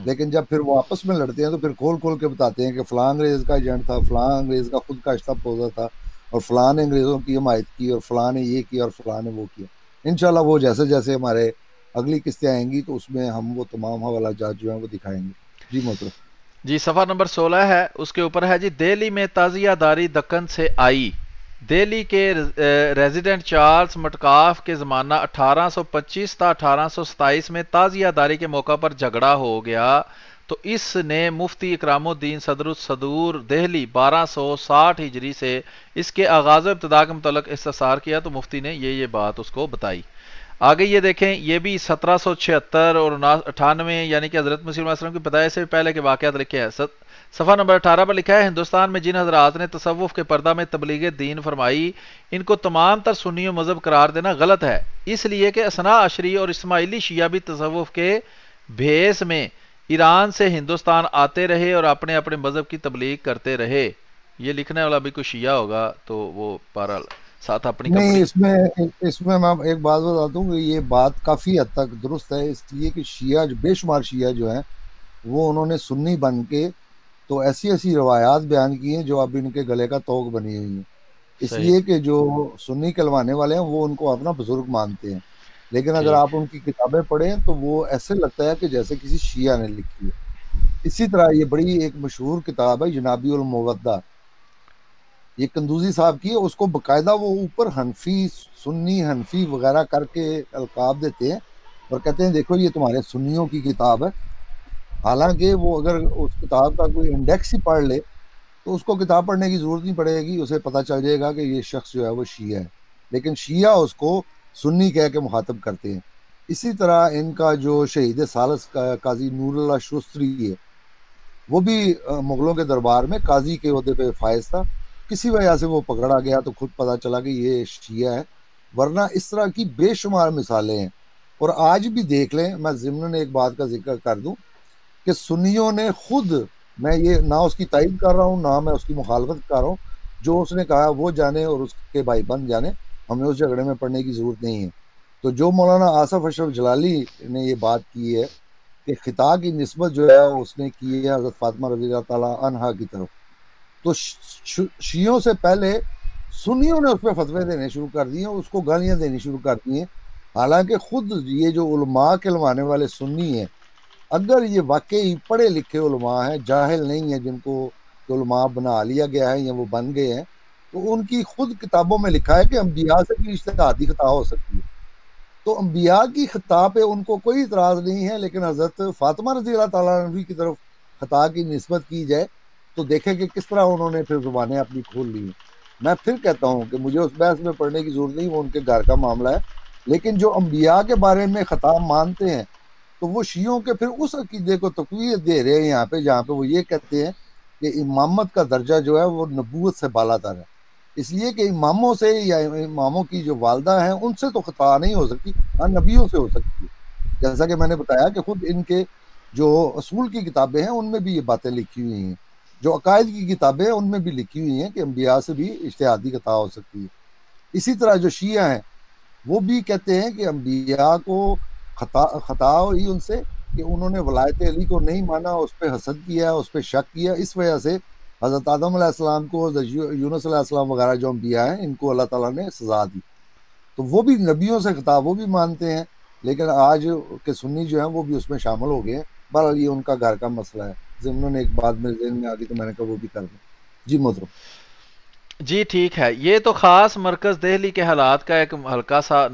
لیکن جب پھر وہ آپس میں لڑتے ہیں تو پھر کھول کھول کے بتاتے ہیں کہ فلاں انگریز کا ایجنٹ تھا، فلاں انگریز کا خود کا اشتہ پوزا تھا، اور فلاں نے انگریزوں کی حمایت کی، اور فلاں نے یہ کیا، اور فلاں نے وہ کیا۔ انشاءاللہ وہ جیسے جیسے ہمارے اگلی قسطیں آئیں گی تو اس میں ہم وہ تمام حوالہ جات جو ہیں وہ دکھائیں گے۔ جی محترم۔ جی صفحہ نمبر 16 ہے، اس کے اوپر ہے جی دہلی میں تعزیہ داری دکن سے آئی۔ دہلی کے ریزیڈنٹ چارلز مٹکاف کے زمانہ 1825 تا 1827 میں تعزیہ داری کے موقع پر جھگڑا ہو گیا تو اس نے مفتی اکرام الدین صدر الصدور دہلی 1260 ہجری سے اس کے آغاز و ابتدا کے متعلق استفسار کیا تو مفتی نے یہ بات اس کو بتائی۔ آگے یہ دیکھیں، یہ بھی 1776 اور 98 یعنی کہ حضرت مسیح علیہ السلام کی پیدائش سے پہلے کے واقعات لکھے ہیں۔ صفحہ نمبر 18 پر لکھا ہے، ہندوستان میں جن حضرات نے تصوف کے پردہ میں تبلیغ دین فرمائی، ان کو تمام تر سنی و مذہب قرار دینا غلط ہے، اس لیے کہ اثنا عشری اور اسماعیلی شیعہ بھی تصوف کے بھیس میں ایران سے ہندوستان آتے رہے اور اپنے اپنے مذہب کی تبلیغ کرتے رہے۔ یہ لکھنے والا بھی کوئی شیعہ ہوگا تو وہ بہرحال ساتھ اپنی کمپنی۔ نہیں، اس میں میں ایک بات بتاتا ہوں کہ یہ بات کافی حد تک درست ہے، اس لیے کہ شیعہ بے شمار شیعہ جو ہیں وہ انہوں نے سنی بن کے تو ایسی ایسی روایات بیان کی ہیں جو اب ان کے گلے کا طوق بنی ہوئی ہیں، اس صحیح، لیے کہ جو سنی کلوانے والے ہیں وہ ان کو اپنا بزرگ مانتے ہیں، لیکن اگر ٹھیک، آپ ان کی کتابیں پڑھیں تو وہ ایسے لگتا ہے کہ جیسے کسی شیعہ نے لکھی ہے۔ اسی طرح یہ بڑی ایک مشہور کتاب ہے جنابی المودہ، یہ قندوزی صاحب کی ہے، اس کو باقاعدہ وہ اوپر حنفی، سنی حنفی وغیرہ کر کے القاب دیتے ہیں اور کہتے ہیں دیکھو یہ تمہارے سنیوں کی کتاب ہے، حالانکہ وہ اگر اس کتاب کا کوئی انڈیکس ہی پڑھ لے تو اس کو کتاب پڑھنے کی ضرورت نہیں پڑے گی، اسے پتہ چل جائے گا کہ یہ شخص جو ہے وہ شیعہ ہے، لیکن شیعہ اس کو سنی کہہ کے مخاطب کرتے ہیں۔ اسی طرح ان کا جو شہید ثالث قاضی نور اللہ شوستری ہے، وہ بھی مغلوں کے دربار میں قاضی کے عہدے پہ فائز تھا، کسی وجہ سے وہ پکڑا گیا تو خود پتہ چلا کہ یہ شیعہ ہے، ورنہ اس طرح کی بے شمار مثالیں ہیں۔ اور آج بھی دیکھ لیں، میں ضمن ایک بات کا ذکر کر دوں کہ سنیوں نے خود، میں یہ نہ اس کی تائید کر رہا ہوں نہ میں اس کی مخالفت کر رہا ہوں، جو اس نے کہا وہ جانے اور اس کے بھائی بند جانے، ہمیں اس جھگڑے میں پڑنے کی ضرورت نہیں ہے۔ تو جو مولانا آصف اشرف جلالی نے یہ بات کی ہے کہ خطا کی نسبت جو ہے اس نے کی ہے حضرت فاطمہ رضی اللہ تعالیٰ عنہا کی طرف، تو شیعوں سے پہلے سنیوں نے اس پہ فتوے دینے شروع کر دیے، اس کو گالیاں دینی شروع کر دی ہیں، حالانکہ خود یہ جو علماء کہلوانے والے سنی ہیں، اگر یہ واقعی پڑھے لکھے علماء ہیں، جاہل نہیں ہیں جن کو علماء بنا لیا گیا ہے یا وہ بن گئے ہیں، تو ان کی خود کتابوں میں لکھا ہے کہ انبیاء سے بھی اجتہادی خطا ہو سکتی ہے۔ تو انبیاء کی خطا پہ ان کو کوئی اعتراض نہیں ہے، لیکن حضرت فاطمہ رضی اللہ تعالیٰ عنہ کی طرف خطا کی نسبت کی جائے تو دیکھیں کہ کس طرح انہوں نے پھر زبانیں اپنی کھول لی ہیں۔ میں پھر کہتا ہوں کہ مجھے اس بحث میں پڑھنے کی ضرورت نہیں، وہ ان کے گھر کا معاملہ ہے، لیکن جو انبیاء کے بارے میں خطا مانتے ہیں تو وہ شیعوں کے پھر اس عقیدے کو تقویت دے رہے ہیں یہاں پہ، جہاں پہ وہ یہ کہتے ہیں کہ امامت کا درجہ جو ہے وہ نبوت سے بالا تر ہے، اس لیے کہ اماموں سے یا اماموں کی جو والدہ ہیں ان سے تو خطا نہیں ہو سکتی، ہاں نبیوں سے ہو سکتی ہے، جیسا کہ میں نے بتایا کہ خود ان کے جو اصول کی کتابیں ہیں ان میں بھی یہ باتیں لکھی ہوئی ہیں، جو عقائد کی کتابیں ہیں ان میں بھی لکھی ہوئی ہیں کہ انبیاء سے بھی اجتہادی خطا ہو سکتی ہے۔ اسی طرح جو شیعہ ہیں وہ بھی کہتے ہیں کہ انبیاء کو خطا ہوئی ان سے کہ انہوں نے ولایت علی کو نہیں مانا، اس پہ حسد کیا، اس پہ شک کیا، اس وجہ سے حضرت آدم علیہ السلام کو، حضرت یونس علیہ السلام وغیرہ جو انبیاء ہیں ان کو اللہ تعالیٰ نے سزا دی، تو وہ بھی نبیوں سے خطاب وہ بھی مانتے ہیں، لیکن آج کے سنی جو ہیں وہ بھی اس میں شامل ہو گئے ہیں۔ بہرحال یہ ان کا گھر کا مسئلہ ہے، ضمن ایک بات میرے ذہن میں آ گئی تو میں نے کہا وہ بھی کر دوں۔ جی محترم۔ جی ٹھیک ہے، یہ تو خاص مرکز دہلی کے حالات کا ایک ہلکا سا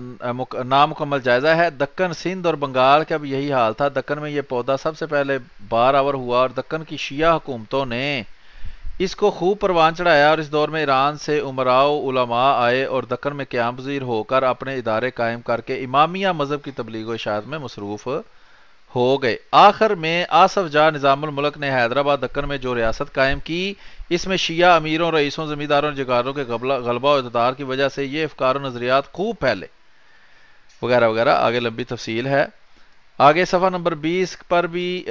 نامکمل جائزہ ہے۔ دکن، سندھ اور بنگال کا بھی یہی حال تھا۔ دکن میں یہ پودا سب سے پہلے بار آور ہوا اور دکن کی شیعہ حکومتوں نے اس کو خوب پروان چڑھایا، اور اس دور میں ایران سے امراء علماء آئے اور دکن میں قیام پذیر ہو کر اپنے ادارے قائم کر کے امامیہ مذہب کی تبلیغ و اشاعت میں مصروف ہو گئے۔ آخر میں آصف جاہ نظام الملک نے حیدرآباد دکن میں جو ریاست قائم کی، اس میں شیعہ امیروں، رئیسوں، زمینداروں اور جگاروں کے غلبہ و اقتدار کی وجہ سے یہ افکار و نظریات خوب پھیلے وغیرہ وغیرہ، آگے لمبی تفصیل ہے۔ آگے صفحہ نمبر 20 پر بھی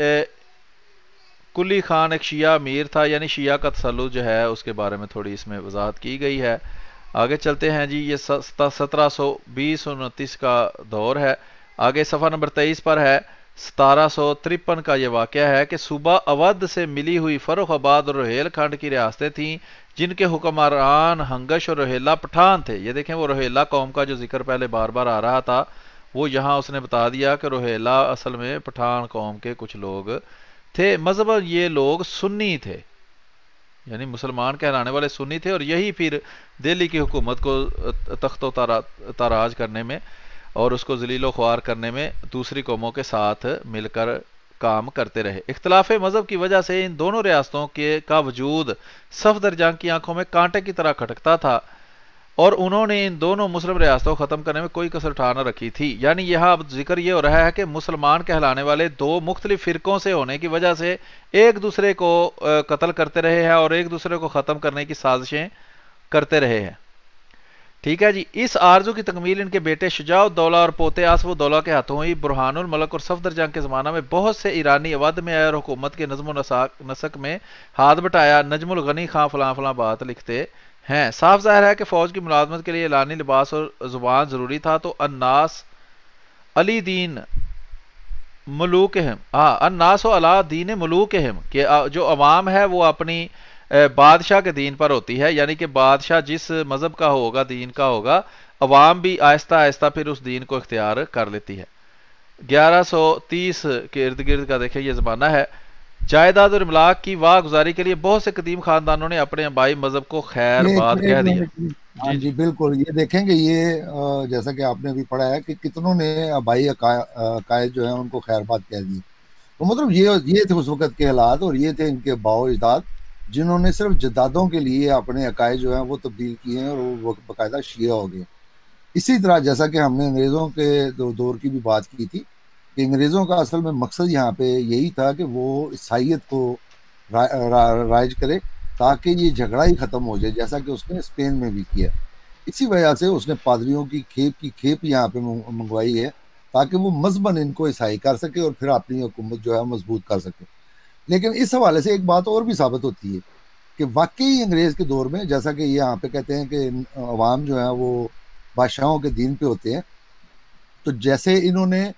کلی خان ایک شیعہ امیر تھا، یعنی شیعہ کا تسلط جو ہے اس کے بارے میں تھوڑی اس میں وضاحت کی گئی ہے۔ آگے چلتے ہیں جی، یہ 1720-29 کا دور ہے۔ آگے صفحہ نمبر 23 پر ہے، 1753 کا یہ واقعہ ہے کہ صوبہ اودھ سے ملی ہوئی فروخ آباد اور روہیل کھنڈ کی ریاستیں تھیں جن کے حکمران ہنگش اور روہیلا پٹھان تھے. یہ دیکھیں وہ روہیلا قوم کا جو ذکر پہلے بار بار آ رہا تھا وہ یہاں اس نے بتا دیا کہ روہیلا اصل میں پٹھان قوم کے کچھ لوگ تھے. مذہب یہ لوگ سنی تھے یعنی مسلمان کہلانے والے سنی تھے اور یہی پھر دہلی کی حکومت کو تخت و تاراج کرنے میں اور اس کو ذلیل و خوار کرنے میں دوسری قوموں کے ساتھ مل کر کام کرتے رہے. اختلاف مذہب کی وجہ سے ان دونوں ریاستوں کا وجود صفدر جنگ کی آنکھوں میں کانٹے کی طرح کھٹکتا تھا اور انہوں نے ان دونوں مسلم ریاستوں کو ختم کرنے میں کوئی کسر اٹھا نہ رکھی تھی. یعنی یہاں اب ذکر یہ ہو رہا ہے کہ مسلمان کہلانے والے دو مختلف فرقوں سے ہونے کی وجہ سے ایک دوسرے کو قتل کرتے رہے ہیں اور ایک دوسرے کو ختم کرنے کی سازشیں کرتے رہے ہیں. ٹھیک ہے جی. اس آرزو کی تکمیل ان کے بیٹے شجاع الدولہ اور پوتے آصف الدولہ کے ہاتھوں ہوئی. برہان الملک اور صفدر جنگ کے زمانہ میں بہت سے ایرانی اودھ میں آئے اور حکومت کے نظم و نسق میں ہاتھ بٹایا. نجم الغنی خان فلاں فلاں بات لکھتے ہیں. صاف ظاہر ہے کہ فوج کی ملازمت کے لیے اعلانی لباس اور زبان ضروری تھا تو الناس علی دین ملوکہم الناس و علی دین ملوکہم کہ جو عوام ہے وہ اپنی بادشاہ کے دین پر ہوتی ہے یعنی کہ بادشاہ جس مذہب کا ہوگا دین کا ہوگا عوام بھی آہستہ آہستہ پھر اس دین کو اختیار کر لیتی ہے. 1130 کے ارد گرد کا دیکھیں یہ زمانہ ہے. جائیداد اور املاک کی واہ گزاری کے لیے بہت سے قدیم خاندانوں نے اپنے آبائی مذہب کو خیر باد کہہ دیا. ہاں جی بالکل. یہ دیکھیں گے یہ جیسا کہ آپ نے بھی پڑھا ہے کہ کتنوں نے آبائی عقائد جو ہیں ان کو خیر باد کہہ دی. تو مطلب یہ تھے اس وقت کے حالات اور یہ تھے ان کے باؤ اجداد جنہوں نے صرف جدادوں کے لیے اپنے عقائد جو ہیں وہ تبدیل کیے ہیں اور وہ باقاعدہ شیعہ ہو گئے. اسی طرح جیسا کہ ہم نے انگریزوں کے دور کی بھی بات کی تھی کہ انگریزوں کا اصل میں مقصد یہاں پہ یہی تھا کہ وہ عیسائیت کو رائج کرے تاکہ یہ جھگڑا ہی ختم ہو جائے جیسا کہ اس نے اسپین میں بھی کیا. اسی وجہ سے اس نے پادریوں کی کھیپ یہاں پہ منگوائی ہے تاکہ وہ مذہباً ان کو عیسائی کر سکے اور پھر اپنی حکومت جو ہے مضبوط کر سکے. لیکن اس حوالے سے ایک بات اور بھی ثابت ہوتی ہے کہ واقعی انگریز کے دور میں جیسا کہ یہ یہاں پہ کہتے ہیں کہ عوام جو ہیں وہ بادشاہوں کے دین پہ ہوتے ہیں تو جیسے انہوں نے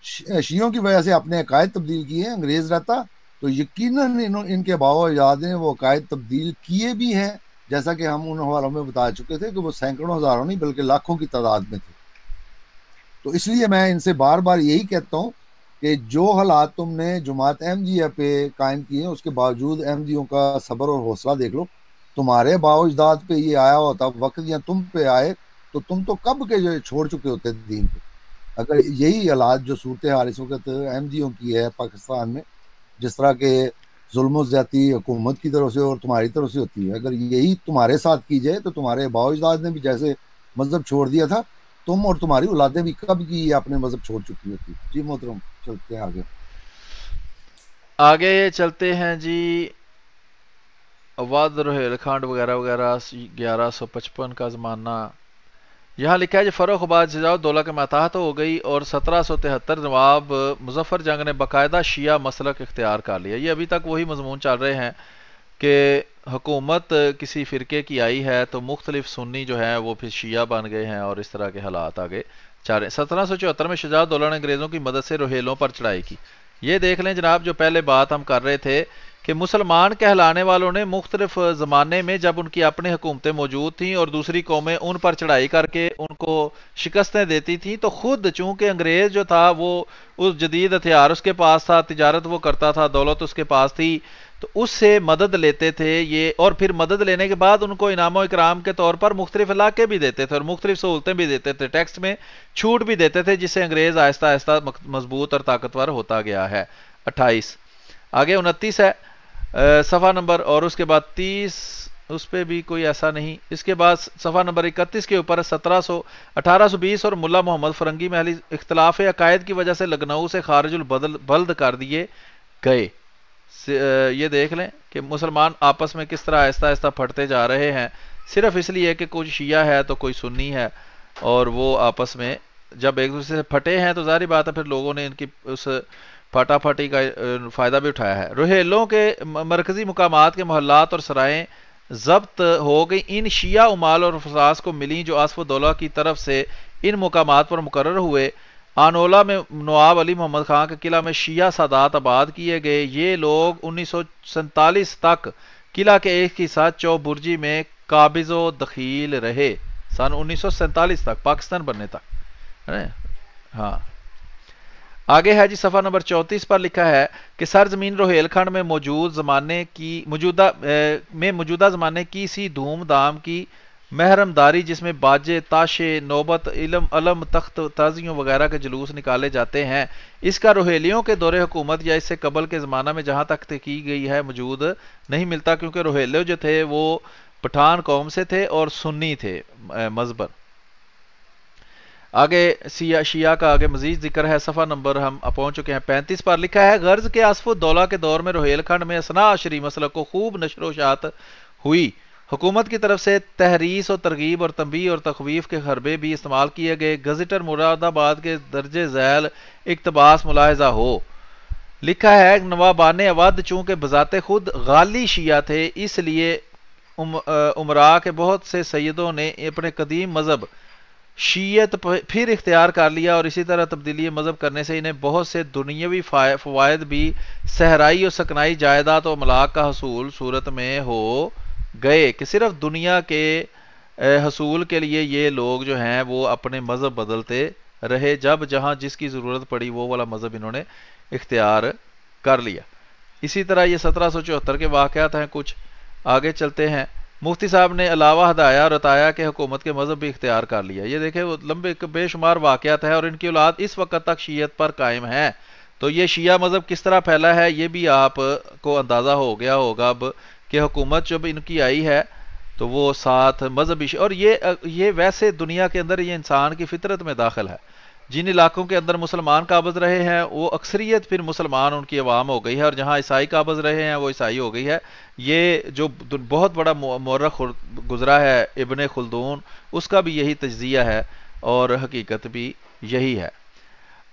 شیعوں کی وجہ سے اپنے عقائد تبدیل کیے ہیں انگریز رہتا تو یقیناً ان کے باؤ اجداد نے وہ عقائد تبدیل کیے بھی ہیں جیسا کہ ہم ان حوالوں میں بتا چکے تھے کہ وہ سینکڑوں ہزاروں نہیں بلکہ لاکھوں کی تعداد میں تھے. تو اس لیے میں ان سے بار بار یہی کہتا ہوں کہ جو حالات تم نے جماعت احمدیہ پہ قائم کیے ہیں اس کے باوجود احمدیوں کا صبر اور حوصلہ دیکھ لو. تمہارے باؤ اجداد پہ یہ آیا ہوتا وقت یا تم پہ آئے تو تم تو کب کے جو چھوڑ چکے ہوتے دین پہ. اگر یہی حالات جو صورتحال اس وقت احمدیوں کی ہے پاکستان میں جس طرح کے ظلم و زیادتی حکومت کی طرف سے اور تمہاری طرف سے ہوتی ہے اگر یہی تمہارے ساتھ کی جائے تو تمہارے باؤ اجداد نے بھی جیسے مذہب چھوڑ دیا تھا تم اور تمہاری اولادیں بھی کب کی اپنے مذہب چھوڑ چکی ہوتی. جی محترم چلتے ہیں آگے چلتے ہیں جی. اودھ روہیل کھنڈ وغیرہ وغیرہ 1155 کا زمانہ. یہاں لکھا ہے جی فروخ آباد شجاع الدولہ کے ماتحت ہو گئی اور 1773 نواب مظفر جنگ نے باقاعدہ شیعہ مسلک اختیار کر لیا. یہ ابھی تک وہی مضمون چل رہے ہیں کہ حکومت کسی فرقے کی آئی ہے تو مختلف سنی جو ہیں وہ پھر شیعہ بن گئے ہیں اور اس طرح کے حالات آگے چل رہے ہیں. 1774 میں شجاع الدولہ نے انگریزوں کی مدد سے روہیلوں پر چڑھائی کی. یہ دیکھ لیں جناب جو پہلے بات ہم کر رہے تھے کہ مسلمان کہلانے والوں نے مختلف زمانے میں جب ان کی اپنی حکومتیں موجود تھیں اور دوسری قومیں ان پر چڑھائی کر کے ان کو شکستیں دیتی تھیں تو خود چونکہ انگریز جو تھا وہ اس جدید ہتھیار اس کے پاس تھا تجارت وہ کرتا تھا دولت اس کے پاس تھی تو اس سے مدد لیتے تھے یہ اور پھر مدد لینے کے بعد ان کو انعام و اکرام کے طور پر مختلف علاقے بھی دیتے تھے اور مختلف سہولتیں بھی دیتے تھے ٹیکس میں چھوٹ بھی دیتے تھے جس سے انگریز آہستہ آہستہ مضبوط اور طاقتور ہوتا گیا ہے. 28 آگے 29 ہے صفحہ نمبر اور اس کے بعد 30 اس پہ بھی کوئی ایسا نہیں. اس کے بعد صفحہ نمبر 31 کے اوپر 1820 اور ملا محمد فرنگی محلی اختلاف عقائد کی وجہ سے لکھنؤ سے خارج البلد کر دیے گئے. یہ دیکھ لیں کہ مسلمان آپس میں کس طرح آہستہ آہستہ پھٹتے جا رہے ہیں صرف اس لیے کہ کوئی شیعہ ہے تو کوئی سنی ہے اور وہ آپس میں جب ایک دوسرے سے پھٹے ہیں تو ظاہری بات ہے پھر لوگوں نے ان کی اس پھاٹا پھاٹی کا فائدہ بھی اٹھایا ہے. روہیلوں کے مرکزی مقامات کے محلات اور سرائیں ضبط ہو گئی. ان شیعہ عمال اور فساس کو ملی جو آصف الدولہ کی طرف سے ان مقامات پر مقرر ہوئے آنولہ میں نواب علی محمد خان کے قلعہ میں شیعہ سادات آباد کیے گئے. یہ لوگ 1947 تک قلعہ کے ایک حصہ چوبرجی میں قابض و دخیل رہے. سن 1947 تک، پاکستان بننے تک. ہاں آگے ہے جی صفحہ نمبر 34 پر لکھا ہے کہ سرزمین روہیل کھنڈ میں موجودہ زمانے کی سی دھوم دھام کی محرمداری، جس میں باجے، تاشے، نوبت، علم، تخت، تعزیوں وغیرہ کے جلوس نکالے جاتے ہیں، اس کا روہیلیوں کے دور حکومت یا اس سے قبل کے زمانہ میں جہاں تک کی گئی ہے موجود نہیں ملتا، کیونکہ روہیلے جو تھے وہ پٹھان قوم سے تھے اور سنی تھے مذہباً. آگے شیعہ کا آگے مزید ذکر ہے. صفحہ نمبر ہم پہنچ چکے ہیں 35 پر لکھا ہے غرض کے آصف الدولہ کے دور میں روہیل کھنڈ میں اثنا عشری مسلک کو خوب نشر و شاعت ہوئی. حکومت کی طرف سے تحریص و ترغیب اور تنبیہ اور تخویف کے حربے بھی استعمال کیے گئے. گزٹر مراد آباد کے درج ذیل اقتباس ملاحظہ ہو. لکھا ہے نوابان اودھ چونکہ بذات خود غالی شیعہ تھے، اس لیے امراء کے بہت سے سیدوں نے اپنے قدیم مذہب شیعت پھر اختیار کر لیا، اور اسی طرح تبدیلی مذہب کرنے سے انہیں بہت سے دنیاوی فوائد بھی صحرائی اور سکنائی جائیداد و املاک کا حصول صورت میں ہو گئے، کہ صرف دنیا کے حصول کے لیے یہ لوگ جو ہیں وہ اپنے مذہب بدلتے رہے، جب جہاں جس کی ضرورت پڑی وہ والا مذہب انہوں نے اختیار کر لیا. اسی طرح یہ 1774 کے واقعات ہیں. کچھ آگے چلتے ہیں. مفتی صاحب نے علاوہ ہدایہ اور عطایہ کے حکومت کے مذہب بھی اختیار کر لیا. یہ دیکھیں وہ لمبے بے شمار واقعات ہیں، اور ان کی اولاد اس وقت تک شیعت پر قائم ہے. تو یہ شیعہ مذہب کس طرح پھیلا ہے یہ بھی آپ کو اندازہ ہو گیا ہوگا اب، کہ حکومت جب ان کی آئی ہے تو وہ ساتھ مذہبی اور یہ ویسے دنیا کے اندر یہ انسان کی فطرت میں داخل ہے. جن علاقوں کے اندر مسلمان قابض رہے ہیں وہ اکثریت پھر مسلمان ان کی عوام ہو گئی ہے، اور جہاں عیسائی قابض رہے ہیں وہ عیسائی ہو گئی ہے. یہ جو بہت بڑا مورخ گزرا ہے ابن خلدون، اس کا بھی یہی تجزیہ ہے اور حقیقت بھی یہی ہے.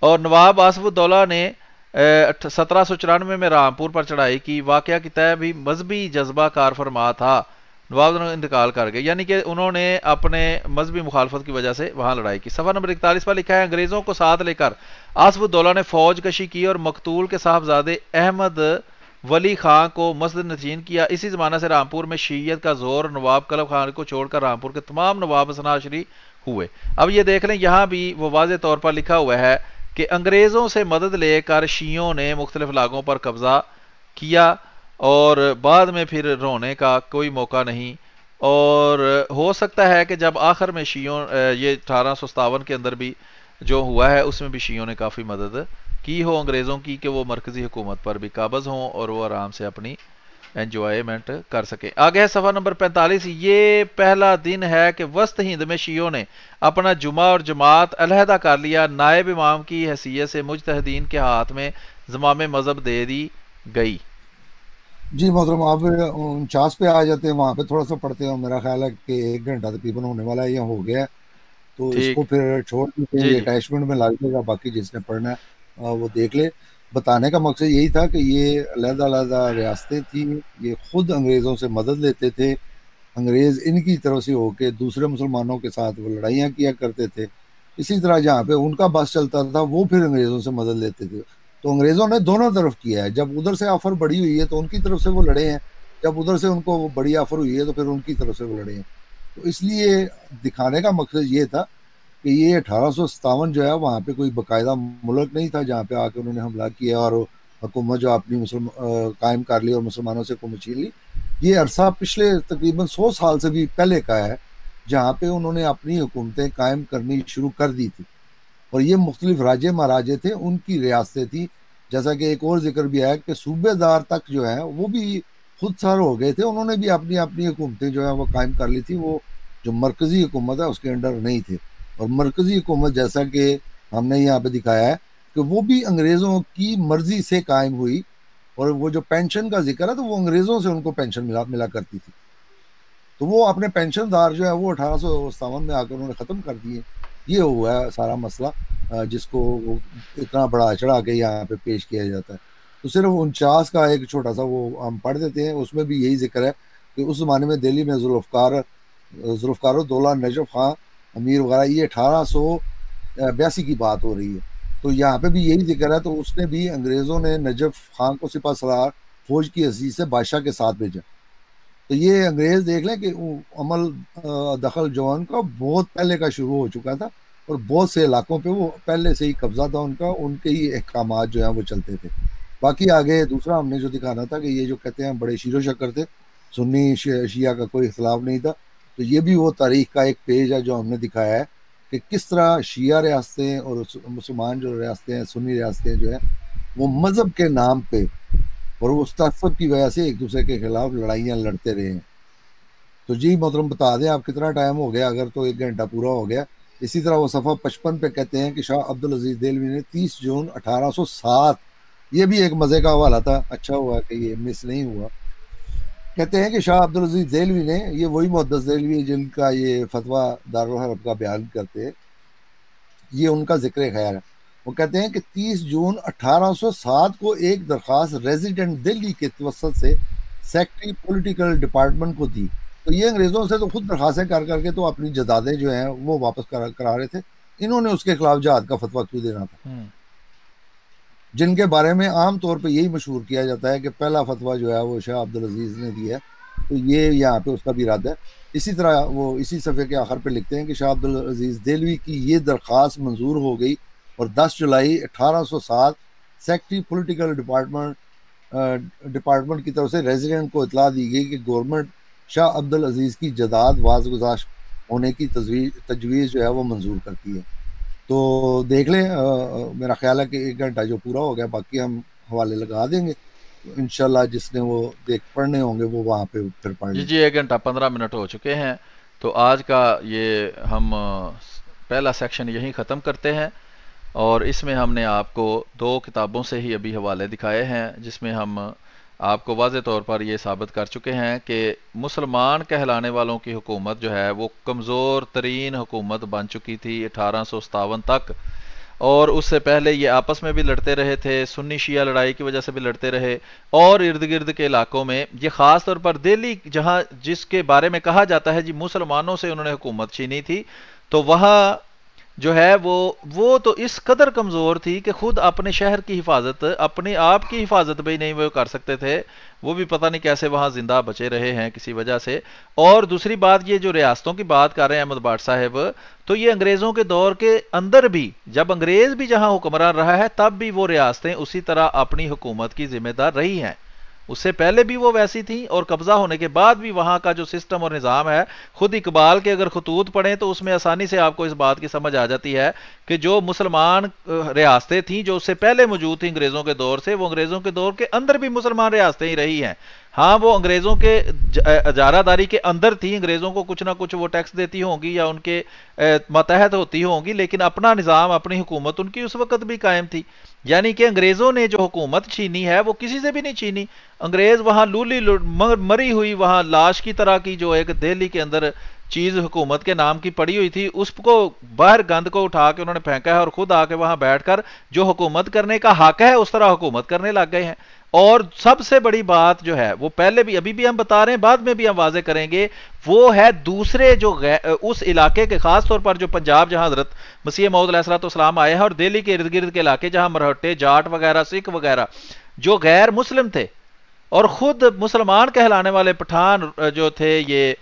اور نواب آصف الدولہ نے 1794 میں رامپور پر چڑھائی کی. واقعہ کی طے بھی مذہبی جذبہ کار فرما تھا. نواب انتقال کر گئے، یعنی کہ انہوں نے اپنے مذہبی مخالفت کی وجہ سے وہاں لڑائی کی. صفحہ نمبر 41 پر لکھا ہے انگریزوں کو ساتھ لے کر آصف الدولہ نے فوج کشی کی اور مقتول کے صاحبزادے احمد ولی خان کو مسجد نشین کیا. اسی زمانہ سے رامپور میں شیعت کا زور، نواب کلب خان کو چھوڑ کر رامپور کے تمام نواب اثنا عشری ہوئے. اب یہ دیکھ لیں یہاں بھی وہ واضح طور پر لکھا ہوا ہے کہ انگریزوں سے مدد لے کر شیعوں نے مختلف علاقوں پر قبضہ کیا، اور بعد میں پھر رونے کا کوئی موقع نہیں. اور ہو سکتا ہے کہ جب آخر میں شیعوں یہ 1857 کے اندر بھی جو ہوا ہے اس میں بھی شیعوں نے کافی مدد کی ہو انگریزوں کی، کہ وہ مرکزی حکومت پر بھی قابض ہوں اور وہ آرام سے اپنی انجوائمنٹ کر سکیں. آگے ہے صفحہ نمبر 45. یہ پہلا دن ہے کہ وسط ہند میں شیعوں نے اپنا جمعہ اور جماعت علیحدہ کر لیا. نائب امام کی حیثیت سے مجتہدین کے ہاتھ میں زمام مذہب دے دی گئی. جی محترم، آپ 49 پہ آ جاتے ہیں، وہاں پہ تھوڑا سا پڑھتے ہیں. میرا خیال ہے کہ 1 گھنٹہ تقریباً ہونے والا ہے یا ہو گیا ہے، تو اس کو ٹھیک پھر چھوڑ دیتے ہیں. جی یہ جی اٹیچمنٹ میں لگ جائے گا، باقی جس نے پڑھنا ہے وہ دیکھ لے. بتانے کا مقصد یہی تھا کہ یہ علیحدہ علیحدہ ریاستیں تھیں، یہ خود انگریزوں سے مدد لیتے تھے. انگریز ان کی طرف سے ہو کے دوسرے مسلمانوں کے ساتھ وہ لڑائیاں کیا کرتے تھے. اسی طرح جہاں پہ ان کا بس چلتا تھا وہ پھر انگریزوں سے مدد لیتے تھے. تو انگریزوں نے دونوں طرف کیا ہے. جب ادھر سے آفر بڑی ہوئی ہے تو ان کی طرف سے وہ لڑے ہیں، جب ادھر سے ان کو بڑی آفر ہوئی ہے تو پھر ان کی طرف سے وہ لڑے ہیں. تو اس لیے دکھانے کا مقصد یہ تھا کہ یہ 1857 جو ہے وہاں پہ کوئی باقاعدہ ملک نہیں تھا جہاں پہ آ کے انہوں نے حملہ کیا اور حکومت جو اپنی قائم کر لی اور مسلمانوں سے حکومت چھین لی. یہ عرصہ پچھلے تقریباً 100 سال سے بھی پہلے کا ہے جہاں پہ انہوں نے اپنی حکومتیں قائم کرنی شروع کر دی تھی. اور یہ مختلف راجے مہاراجے تھے، ان کی ریاستیں تھیں. جیسا کہ ایک اور ذکر بھی ہے کہ صوبے دار تک جو ہیں وہ بھی خود سر ہو گئے تھے، انہوں نے بھی اپنی اپنی حکومتیں جو ہیں وہ قائم کر لی تھی. وہ جو مرکزی حکومت ہے اس کے انڈر نہیں تھے. اور مرکزی حکومت جیسا کہ ہم نے یہاں پہ دکھایا ہے کہ وہ بھی انگریزوں کی مرضی سے قائم ہوئی. اور وہ جو پینشن کا ذکر ہے تو وہ انگریزوں سے ان کو پینشن ملا کرتی تھی. تو وہ اپنے پینشن دار جو ہے وہ 1857 میں آ کر انہوں نے ختم کر دیے. یہ ہوا ہے سارا مسئلہ جس کو اتنا بڑا چڑھا کے یہاں پہ پیش کیا جاتا ہے. تو صرف 49 کا ایک چھوٹا سا وہ ہم پڑھ دیتے ہیں. اس میں بھی یہی ذکر ہے کہ اس زمانے میں دہلی میں ذوالفقار الدولہ نجف خان امیر وغیرہ یہ 82 کی بات ہو رہی ہے، تو یہاں پہ بھی یہی ذکر ہے. تو اس نے بھی انگریزوں نے نجف خان کو سپہ سالار فوج کی حیثیت سے بادشاہ کے ساتھ بھیجا. تو یہ انگریز دیکھ لیں کہ عمل دخل جوان کا بہت پہلے کا شروع ہو چکا تھا، اور بہت سے علاقوں پہ وہ پہلے سے ہی قبضہ تھا ان کا، ان کے ہی احکامات جو ہیں وہ چلتے تھے. باقی آگے دوسرا ہم نے جو دکھانا تھا کہ یہ جو کہتے ہیں بڑے شیر و شکر تھے، سنی شیعہ کا کوئی اختلاف نہیں تھا. تو یہ بھی وہ تاریخ کا ایک پیج ہے جو ہم نے دکھایا ہے کہ کس طرح شیعہ ریاستیں اور مسلمان جو ریاستیں ہیں، سنی ریاستیں جو ہیں، وہ مذہب کے نام پہ اور اس تعصب کی وجہ سے ایک دوسرے کے خلاف لڑائیاں لڑتے رہے ہیں. تو جی محترم بتا دیں آپ کتنا ٹائم ہو گیا؟ اگر تو 1 گھنٹہ پورا ہو گیا. اسی طرح وہ صفحہ 55 پہ کہتے ہیں کہ شاہ عبدالعزیز دہلوی نے 30 جون 1807، یہ بھی ایک مزے کا حوالہ تھا، اچھا ہوا کہ یہ مس نہیں ہوا. کہتے ہیں کہ شاہ عبدالعزیز دہلوی نے، یہ وہی محدث دہلوی جن کا یہ فتویٰ دارالحرب کا بیان کرتے ہیں، یہ ان کا ذکر خیر ہے. وہ کہتے ہیں کہ 30 جون 1807 کو ایک درخواست ریزیڈنٹ دہلی کے توسط سے سیکٹری پولیٹیکل ڈپارٹمنٹ کو دی. تو یہ انگریزوں سے تو خود درخواستیں کر کر کے تو اپنی جدادیں جو ہیں وہ واپس کرا رہے تھے. انہوں نے اس کے خلاف جہاد کا فتویٰ کیوں دینا تھا؟ جن کے بارے میں عام طور پہ یہی مشہور کیا جاتا ہے کہ پہلا فتویٰ جو ہے وہ شاہ عبدالعزیز نے دیا ہے. تو یہ یہاں پہ اس کا بھی رد ہے. اسی طرح وہ اسی صفحے کے آخر پہ لکھتے ہیں کہ شاہ عبدالعزیز دہلوی کی یہ درخواست منظور ہو گئی اور 10 جولائی 1807 سیکٹری پولیٹیکل ڈپارٹمنٹ کی طرف سے ریزیڈنٹ کو اطلاع دی گئی کہ گورنمنٹ شاہ عبدالعزیز کی جداد واز ہونے کی تجویز جو ہے وہ منظور کرتی ہے. تو دیکھ لیں، میرا خیال ہے کہ 1 گھنٹہ جو پورا ہو گیا، باقی ہم حوالے لگا دیں گے انشاءاللہ. جس نے وہ پڑھنے ہوں گے وہ وہاں پہ پھر پڑھ لیں. جی 1 گھنٹہ 15 منٹ ہو چکے ہیں. تو آج کا یہ ہم پہلا سیکشن یہیں ختم کرتے ہیں، اور اس میں ہم نے آپ کو 2 کتابوں سے ہی ابھی حوالے دکھائے ہیں، جس میں ہم آپ کو واضح طور پر یہ ثابت کر چکے ہیں کہ مسلمان کہلانے والوں کی حکومت جو ہے وہ کمزور ترین حکومت بن چکی تھی 1857 تک، اور اس سے پہلے یہ آپس میں بھی لڑتے رہے تھے، سنی شیعہ لڑائی کی وجہ سے بھی لڑتے رہے، اور ارد گرد کے علاقوں میں یہ خاص طور پر دہلی جہاں جس کے بارے میں کہا جاتا ہے جی مسلمانوں سے انہوں نے حکومت چھینی تھی، تو وہاں جو ہے وہ تو اس قدر کمزور تھی کہ خود اپنے شہر کی حفاظت، اپنے آپ کی حفاظت بھی نہیں وہ کر سکتے تھے. وہ بھی پتہ نہیں کیسے وہاں زندہ بچے رہے ہیں کسی وجہ سے. اور دوسری بات، یہ جو ریاستوں کی بات کر رہے ہیں احمد بٹ صاحب، تو یہ انگریزوں کے دور کے اندر بھی، جب انگریز بھی جہاں حکمران رہا ہے تب بھی وہ ریاستیں اسی طرح اپنی حکومت کی ذمہ دار رہی ہیں. اس سے پہلے بھی وہ ویسی تھیں، اور قبضہ ہونے کے بعد بھی وہاں کا جو سسٹم اور نظام ہے، خود اقبال کے اگر خطوط پڑھیں تو اس میں آسانی سے آپ کو اس بات کی سمجھ آ جاتی ہے کہ جو مسلمان ریاستیں تھیں جو اس سے پہلے موجود تھیں انگریزوں کے دور سے، وہ انگریزوں کے دور کے اندر بھی مسلمان ریاستیں ہی رہی ہیں. ہاں وہ انگریزوں کے اجارہ داری کے اندر تھی، انگریزوں کو کچھ نہ کچھ وہ ٹیکس دیتی ہوں گی یا ان کے ماتحت ہوتی ہوں گی، لیکن اپنا نظام، اپنی حکومت ان کی اس وقت بھی قائم تھی. یعنی کہ انگریزوں نے جو حکومت چھینی ہے وہ کسی سے بھی نہیں چھینی. انگریز وہاں لولی مری ہوئی وہاں لاش کی طرح کی جو ایک دہلی کے اندر چیز حکومت کے نام کی پڑی ہوئی تھی، اس کو باہر گند کو اٹھا کے انہوں نے پھینکا ہے، اور خود آ کے وہاں بیٹھ کر جو حکومت کرنے کا حق ہے اس طرح حکومت کرنے لگ گئے ہیں. اور سب سے بڑی بات جو ہے وہ پہلے بھی ابھی بھی ہم بتا رہے ہیں، بعد میں بھی ہم واضح کریں گے، وہ ہے دوسرے جو اس علاقے کے، خاص طور پر جو پنجاب جہاں حضرت مسیح موعود علیہ السلام آئے ہیں، اور دہلی کے ارد گرد کے علاقے جہاں مرہٹے، جاٹ وغیرہ، سکھ وغیرہ جو غیر مسلم تھے، اور خود مسلمان کہلانے والے پٹھان جو تھے، یہ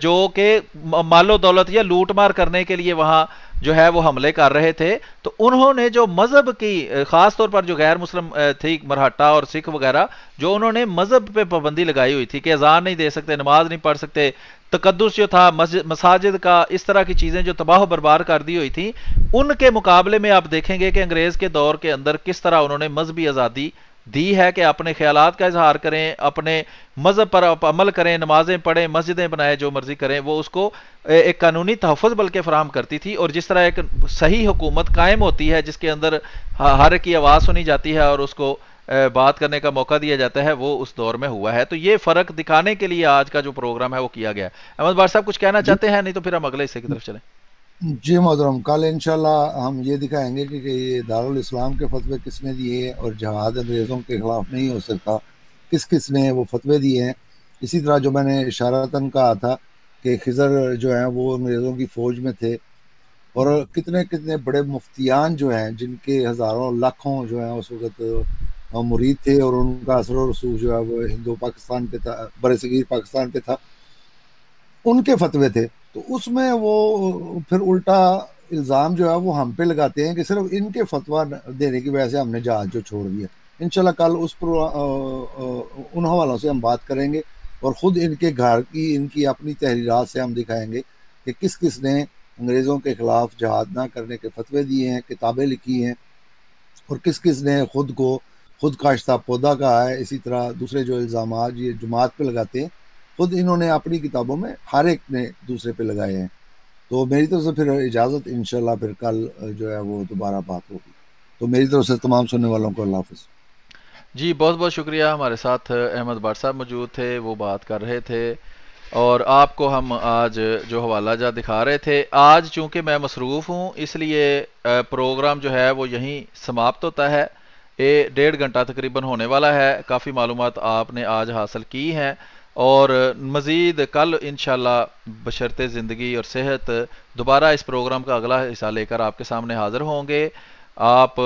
جو کہ مال و دولت یا لوٹ مار کرنے کے لیے وہاں جو ہے وہ حملے کر رہے تھے، تو انہوں نے جو مذہب کی، خاص طور پر جو غیر مسلم تھی مرہٹا اور سکھ وغیرہ، جو انہوں نے مذہب پہ پابندی لگائی ہوئی تھی کہ اذان نہیں دے سکتے، نماز نہیں پڑھ سکتے، تقدس جو تھا مساجد کا، اس طرح کی چیزیں جو تباہ و برباد کر دی ہوئی تھی، ان کے مقابلے میں آپ دیکھیں گے کہ انگریز کے دور کے اندر کس طرح انہوں نے مذہبی آزادی دی ہے کہ اپنے خیالات کا اظہار کریں، اپنے مذہب پر عمل کریں، نمازیں پڑھیں، مسجدیں بنائیں، جو مرضی کریں. وہ اس کو ایک قانونی تحفظ بلکہ فراہم کرتی تھی. اور جس طرح ایک صحیح حکومت قائم ہوتی ہے جس کے اندر ہر کی آواز سنی جاتی ہے اور اس کو بات کرنے کا موقع دیا جاتا ہے، وہ اس دور میں ہوا ہے. تو یہ فرق دکھانے کے لیے آج کا جو پروگرام ہے وہ کیا گیا. احمد بٹ صاحب کچھ کہنا چاہتے ہیں؟ نہیں تو پھر ہم اگلے حصے کی طرف چلیں. جی محترم، کل انشاءاللہ ہم یہ دکھائیں گے کہ یہ دارالاسلام کے فتوے کس نے دیے، اور جہاد انگریزوں کے خلاف نہیں ہو سکتا کس کس نے وہ فتوے دیے ہیں. اسی طرح جو میں نے اشارتاً کہا تھا کہ خضر جو ہیں وہ انگریزوں کی فوج میں تھے، اور کتنے کتنے بڑے مفتیان جو ہیں جن کے ہزاروں لاکھوں جو ہیں اس وقت مرید تھے، اور ان کا اثر و رسوخ جو ہے وہ ہندو پاکستان پہ تھا، برصغیر پاکستان پہ تھا، ان کے فتوے تھے. تو اس میں وہ پھر الٹا الزام جو ہے وہ ہم پہ لگاتے ہیں کہ صرف ان کے فتویٰ دینے کی وجہ سے ہم نے جہاز جو چھوڑ دیا. انشاءاللہ کل اس پر ان حوالوں سے ہم بات کریں گے، اور خود ان کے گھر کی ان کی اپنی تحریرات سے ہم دکھائیں گے کہ کس کس نے انگریزوں کے خلاف جہاد نہ کرنے کے فتوے دیے ہیں، کتابیں لکھی ہیں، اور کس کس نے خود کاشتہ پودا کہا ہے. اسی طرح دوسرے جو الزامات یہ جماعت پہ لگاتے ہیں، خود انہوں نے اپنی کتابوں میں ہر ایک نے دوسرے پہ لگائے ہیں. تو میری طرف سے پھر اجازت، انشاءاللہ پھر کل جو ہے وہ دوبارہ بات ہوگی. تو میری طرف سے تمام سننے والوں کو اللہ حافظ. جی بہت بہت شکریہ. ہمارے ساتھ احمد بٹ صاحب موجود تھے، وہ بات کر رہے تھے، اور آپ کو ہم آج جو حوالہ جات دکھا رہے تھے. آج چونکہ میں مصروف ہوں اس لیے پروگرام جو ہے وہ یہیں سماپت ہوتا ہے. 1.5 گھنٹہ تقریباً ہونے والا ہے. کافی معلومات آپ نے آج حاصل کی ہیں، اور مزید کل انشاءاللہ بشرط زندگی اور صحت دوبارہ اس پروگرام کا اگلا حصہ لے کر آپ کے سامنے حاضر ہوں گے. آپ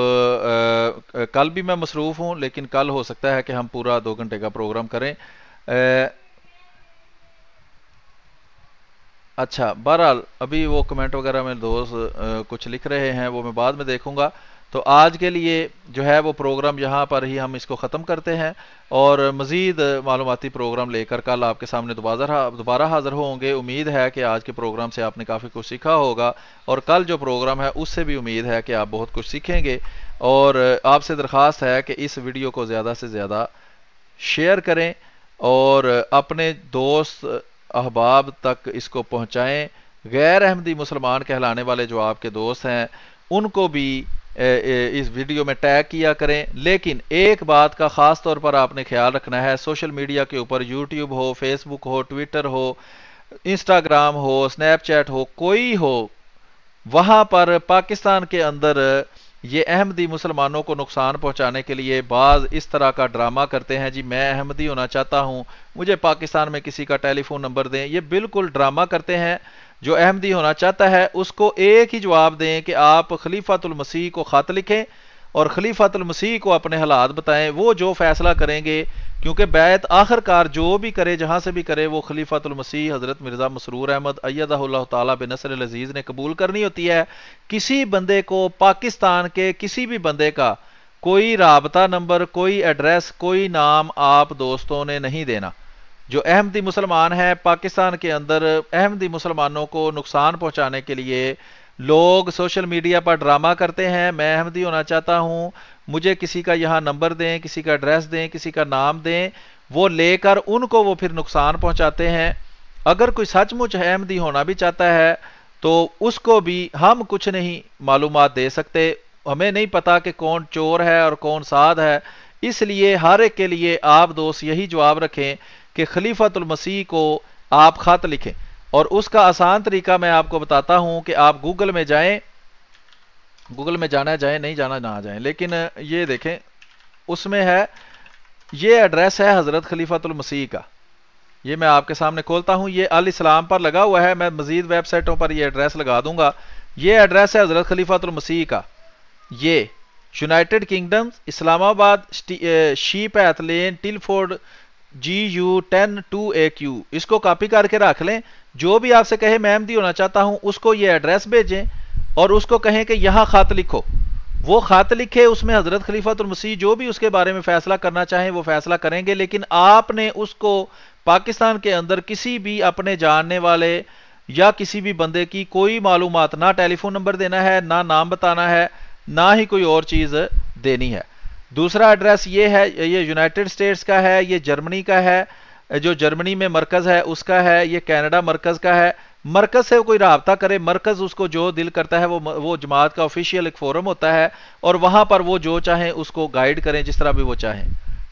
کل بھی میں مصروف ہوں، لیکن کل ہو سکتا ہے کہ ہم پورا 2 گھنٹے کا پروگرام کریں. اچھا، بہرحال ابھی وہ کمنٹ وغیرہ میں دوست کچھ لکھ رہے ہیں، وہ میں بعد میں دیکھوں گا. تو آج کے لیے جو ہے وہ پروگرام یہاں پر ہی ہم اس کو ختم کرتے ہیں، اور مزید معلوماتی پروگرام لے کر کل آپ کے سامنے دوبارہ حاضر ہوں گے. امید ہے کہ آج کے پروگرام سے آپ نے کافی کچھ سیکھا ہوگا، اور کل جو پروگرام ہے اس سے بھی امید ہے کہ آپ بہت کچھ سیکھیں گے. اور آپ سے درخواست ہے کہ اس ویڈیو کو زیادہ سے زیادہ شیئر کریں، اور اپنے دوست احباب تک اس کو پہنچائیں. غیر احمدی مسلمان کہلانے والے جو آپ کے دوست ہیں ان کو بھی اس ویڈیو میں ٹیگ کیا کریں. لیکن ایک بات کا خاص طور پر آپ نے خیال رکھنا ہے، سوشل میڈیا کے اوپر یوٹیوب ہو، فیس بک ہو، ٹویٹر ہو، انسٹاگرام ہو، سنیپ چیٹ ہو، کوئی ہو، وہاں پر پاکستان کے اندر یہ احمدی مسلمانوں کو نقصان پہنچانے کے لیے بعض اس طرح کا ڈرامہ کرتے ہیں. جی میں احمدی ہونا چاہتا ہوں، مجھے پاکستان میں کسی کا ٹیلی فون نمبر دیں. یہ بالکل ڈرامہ کرتے ہیں. جو احمدی ہونا چاہتا ہے اس کو ایک ہی جواب دیں کہ آپ خلیفۃ المسیح کو خط لکھیں اور خلیفۃ المسیح کو اپنے حالات بتائیں. وہ جو فیصلہ کریں گے، کیونکہ بیعت آخر کار جو بھی کرے، جہاں سے بھی کرے، وہ خلیفۃ المسیح حضرت مرزا مسرور احمد ایدہ اللہ تعالیٰ بنصر العزیز نے قبول کرنی ہوتی ہے. کسی بندے کو، پاکستان کے کسی بھی بندے کا کوئی رابطہ نمبر، کوئی ایڈریس، کوئی نام آپ دوستوں نے نہیں دینا. جو احمدی مسلمان ہے پاکستان کے اندر، احمدی مسلمانوں کو نقصان پہنچانے کے لیے لوگ سوشل میڈیا پر ڈرامہ کرتے ہیں. میں احمدی ہونا چاہتا ہوں، مجھے کسی کا یہاں نمبر دیں، کسی کا ایڈریس دیں، کسی کا نام دیں. وہ لے کر ان کو وہ پھر نقصان پہنچاتے ہیں. اگر کوئی سچ مچ احمدی ہونا بھی چاہتا ہے تو اس کو بھی ہم کچھ نہیں معلومات دے سکتے. ہمیں نہیں پتا کہ کون چور ہے اور کون سعد ہے. اس لیے ہر ایک کے لیے آپ دوست یہی جواب رکھیں کہ خلیفۃ المسیح کو آپ خط لکھیں. اور اس کا آسان طریقہ میں آپ کو بتاتا ہوں کہ آپ گوگل میں جائیں، گوگل میں جانا جائیں، نہیں جانا نہ جائیں، لیکن یہ دیکھیں اس میں ہے، یہ ایڈریس ہے حضرت خلیفۃ المسیح کا. یہ میں آپ کے سامنے کھولتا ہوں، یہ الاسلام پر لگا ہوا ہے. میں مزید ویب سائٹوں پر یہ ایڈریس لگا دوں گا. یہ ایڈریس ہے حضرت خلیفۃ المسیح کا. یہ یونائٹڈ کنگڈم، اسلام آباد، شیپ ایتھ لین، ٹلفورڈ، GU10 2AQ. اس کو کاپی کر کے رکھ لیں. جو بھی آپ سے کہے میں احمدی ہونا چاہتا ہوں، اس کو یہ ایڈریس بھیجیں اور اس کو کہیں کہ یہاں خط لکھو. وہ خط لکھے، اس میں حضرت خلیفۃ المسیح جو بھی اس کے بارے میں فیصلہ کرنا چاہیں وہ فیصلہ کریں گے. لیکن آپ نے اس کو پاکستان کے اندر کسی بھی اپنے جاننے والے یا کسی بھی بندے کی کوئی معلومات، نہ ٹیلی فون نمبر دینا ہے، نہ نام بتانا ہے، نہ ہی کوئی اور چیز دینی ہے. دوسرا ایڈریس یہ ہے، یہ یونائٹڈ اسٹیٹس کا ہے، یہ جرمنی کا ہے، جو جرمنی میں مرکز ہے اس کا ہے، یہ کینیڈا مرکز کا ہے. مرکز سے کوئی رابطہ کرے، مرکز اس کو جو دل کرتا ہے، وہ جماعت کا آفیشیل ایک فورم ہوتا ہے، اور وہاں پر وہ جو چاہیں اس کو گائیڈ کریں جس طرح بھی وہ چاہیں.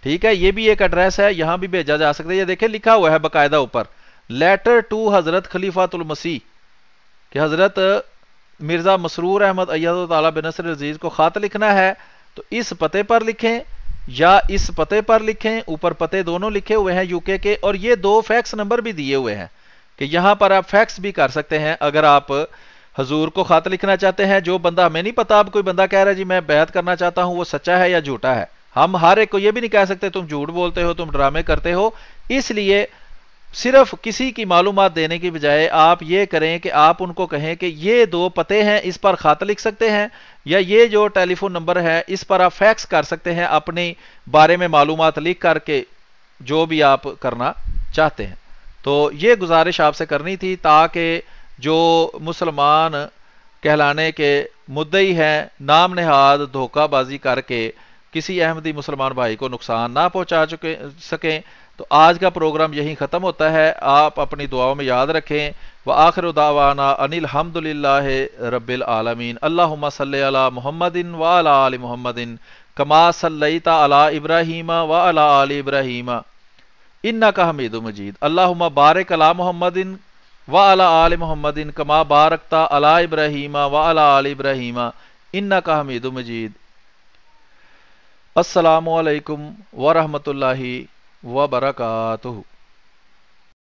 ٹھیک ہے، یہ بھی ایک ایڈریس ہے، یہاں بھی بھیجا جا سکتا ہے. یہ دیکھیں لکھا ہوا ہے باقاعدہ اوپر، لیٹر ٹو حضرت خلیفۃ المسیح، کہ حضرت مرزا مسرور احمد ایدہ تعالیٰ بنصر العزیز کو خط لکھنا ہے تو اس پتے پر لکھیں یا اس پتے پر لکھیں. اوپر پتے دونوں لکھے ہوئے ہیں UK کے، اور یہ 2 فیکس نمبر بھی دیے ہوئے ہیں کہ یہاں پر آپ فیکس بھی کر سکتے ہیں. اگر آپ حضور کو خط لکھنا چاہتے ہیں، جو بندہ ہمیں نہیں پتا، اب کوئی بندہ کہہ رہا ہے جی میں بیعت کرنا چاہتا ہوں، وہ سچا ہے یا جھوٹا ہے؟ ہم ہر ایک کو یہ بھی نہیں کہہ سکتے تم جھوٹ بولتے ہو، تم ڈرامے کرتے ہو۔ اس لیے صرف کسی کی معلومات دینے کی بجائے آپ یہ کریں کہ آپ ان کو کہیں کہ یہ دو پتے ہیں، اس پر خط لکھ سکتے ہیں، یا یہ جو ٹیلی فون نمبر ہے اس پر آپ فیکس کر سکتے ہیں اپنی بارے میں معلومات لکھ کر کے، جو بھی آپ کرنا چاہتے ہیں۔ تو یہ گزارش آپ سے کرنی تھی تاکہ جو مسلمان کہلانے کے مدعی ہیں نام نہاد دھوکہ بازی کر کے کسی احمدی مسلمان بھائی کو نقصان نہ پہنچا سکیں۔ تو آج کا پروگرام یہیں ختم ہوتا ہے، آپ اپنی دعاؤں میں یاد رکھیں۔ وآخر دعوانا ان الحمد للہ رب العالمین۔ اللہم صلی علی محمد وعلی آل محمد کما صلیت علی ابراہیم وعلی آل ابراہیم انکا حمید مجید۔ اللہم بارک علی محمد وعلی آل محمد کما بارکت علی ابراہیم وعلی آل ابراہیم انکا حمید مجید۔ السلام علیکم ورحمۃ اللہ وبرکاتہ۔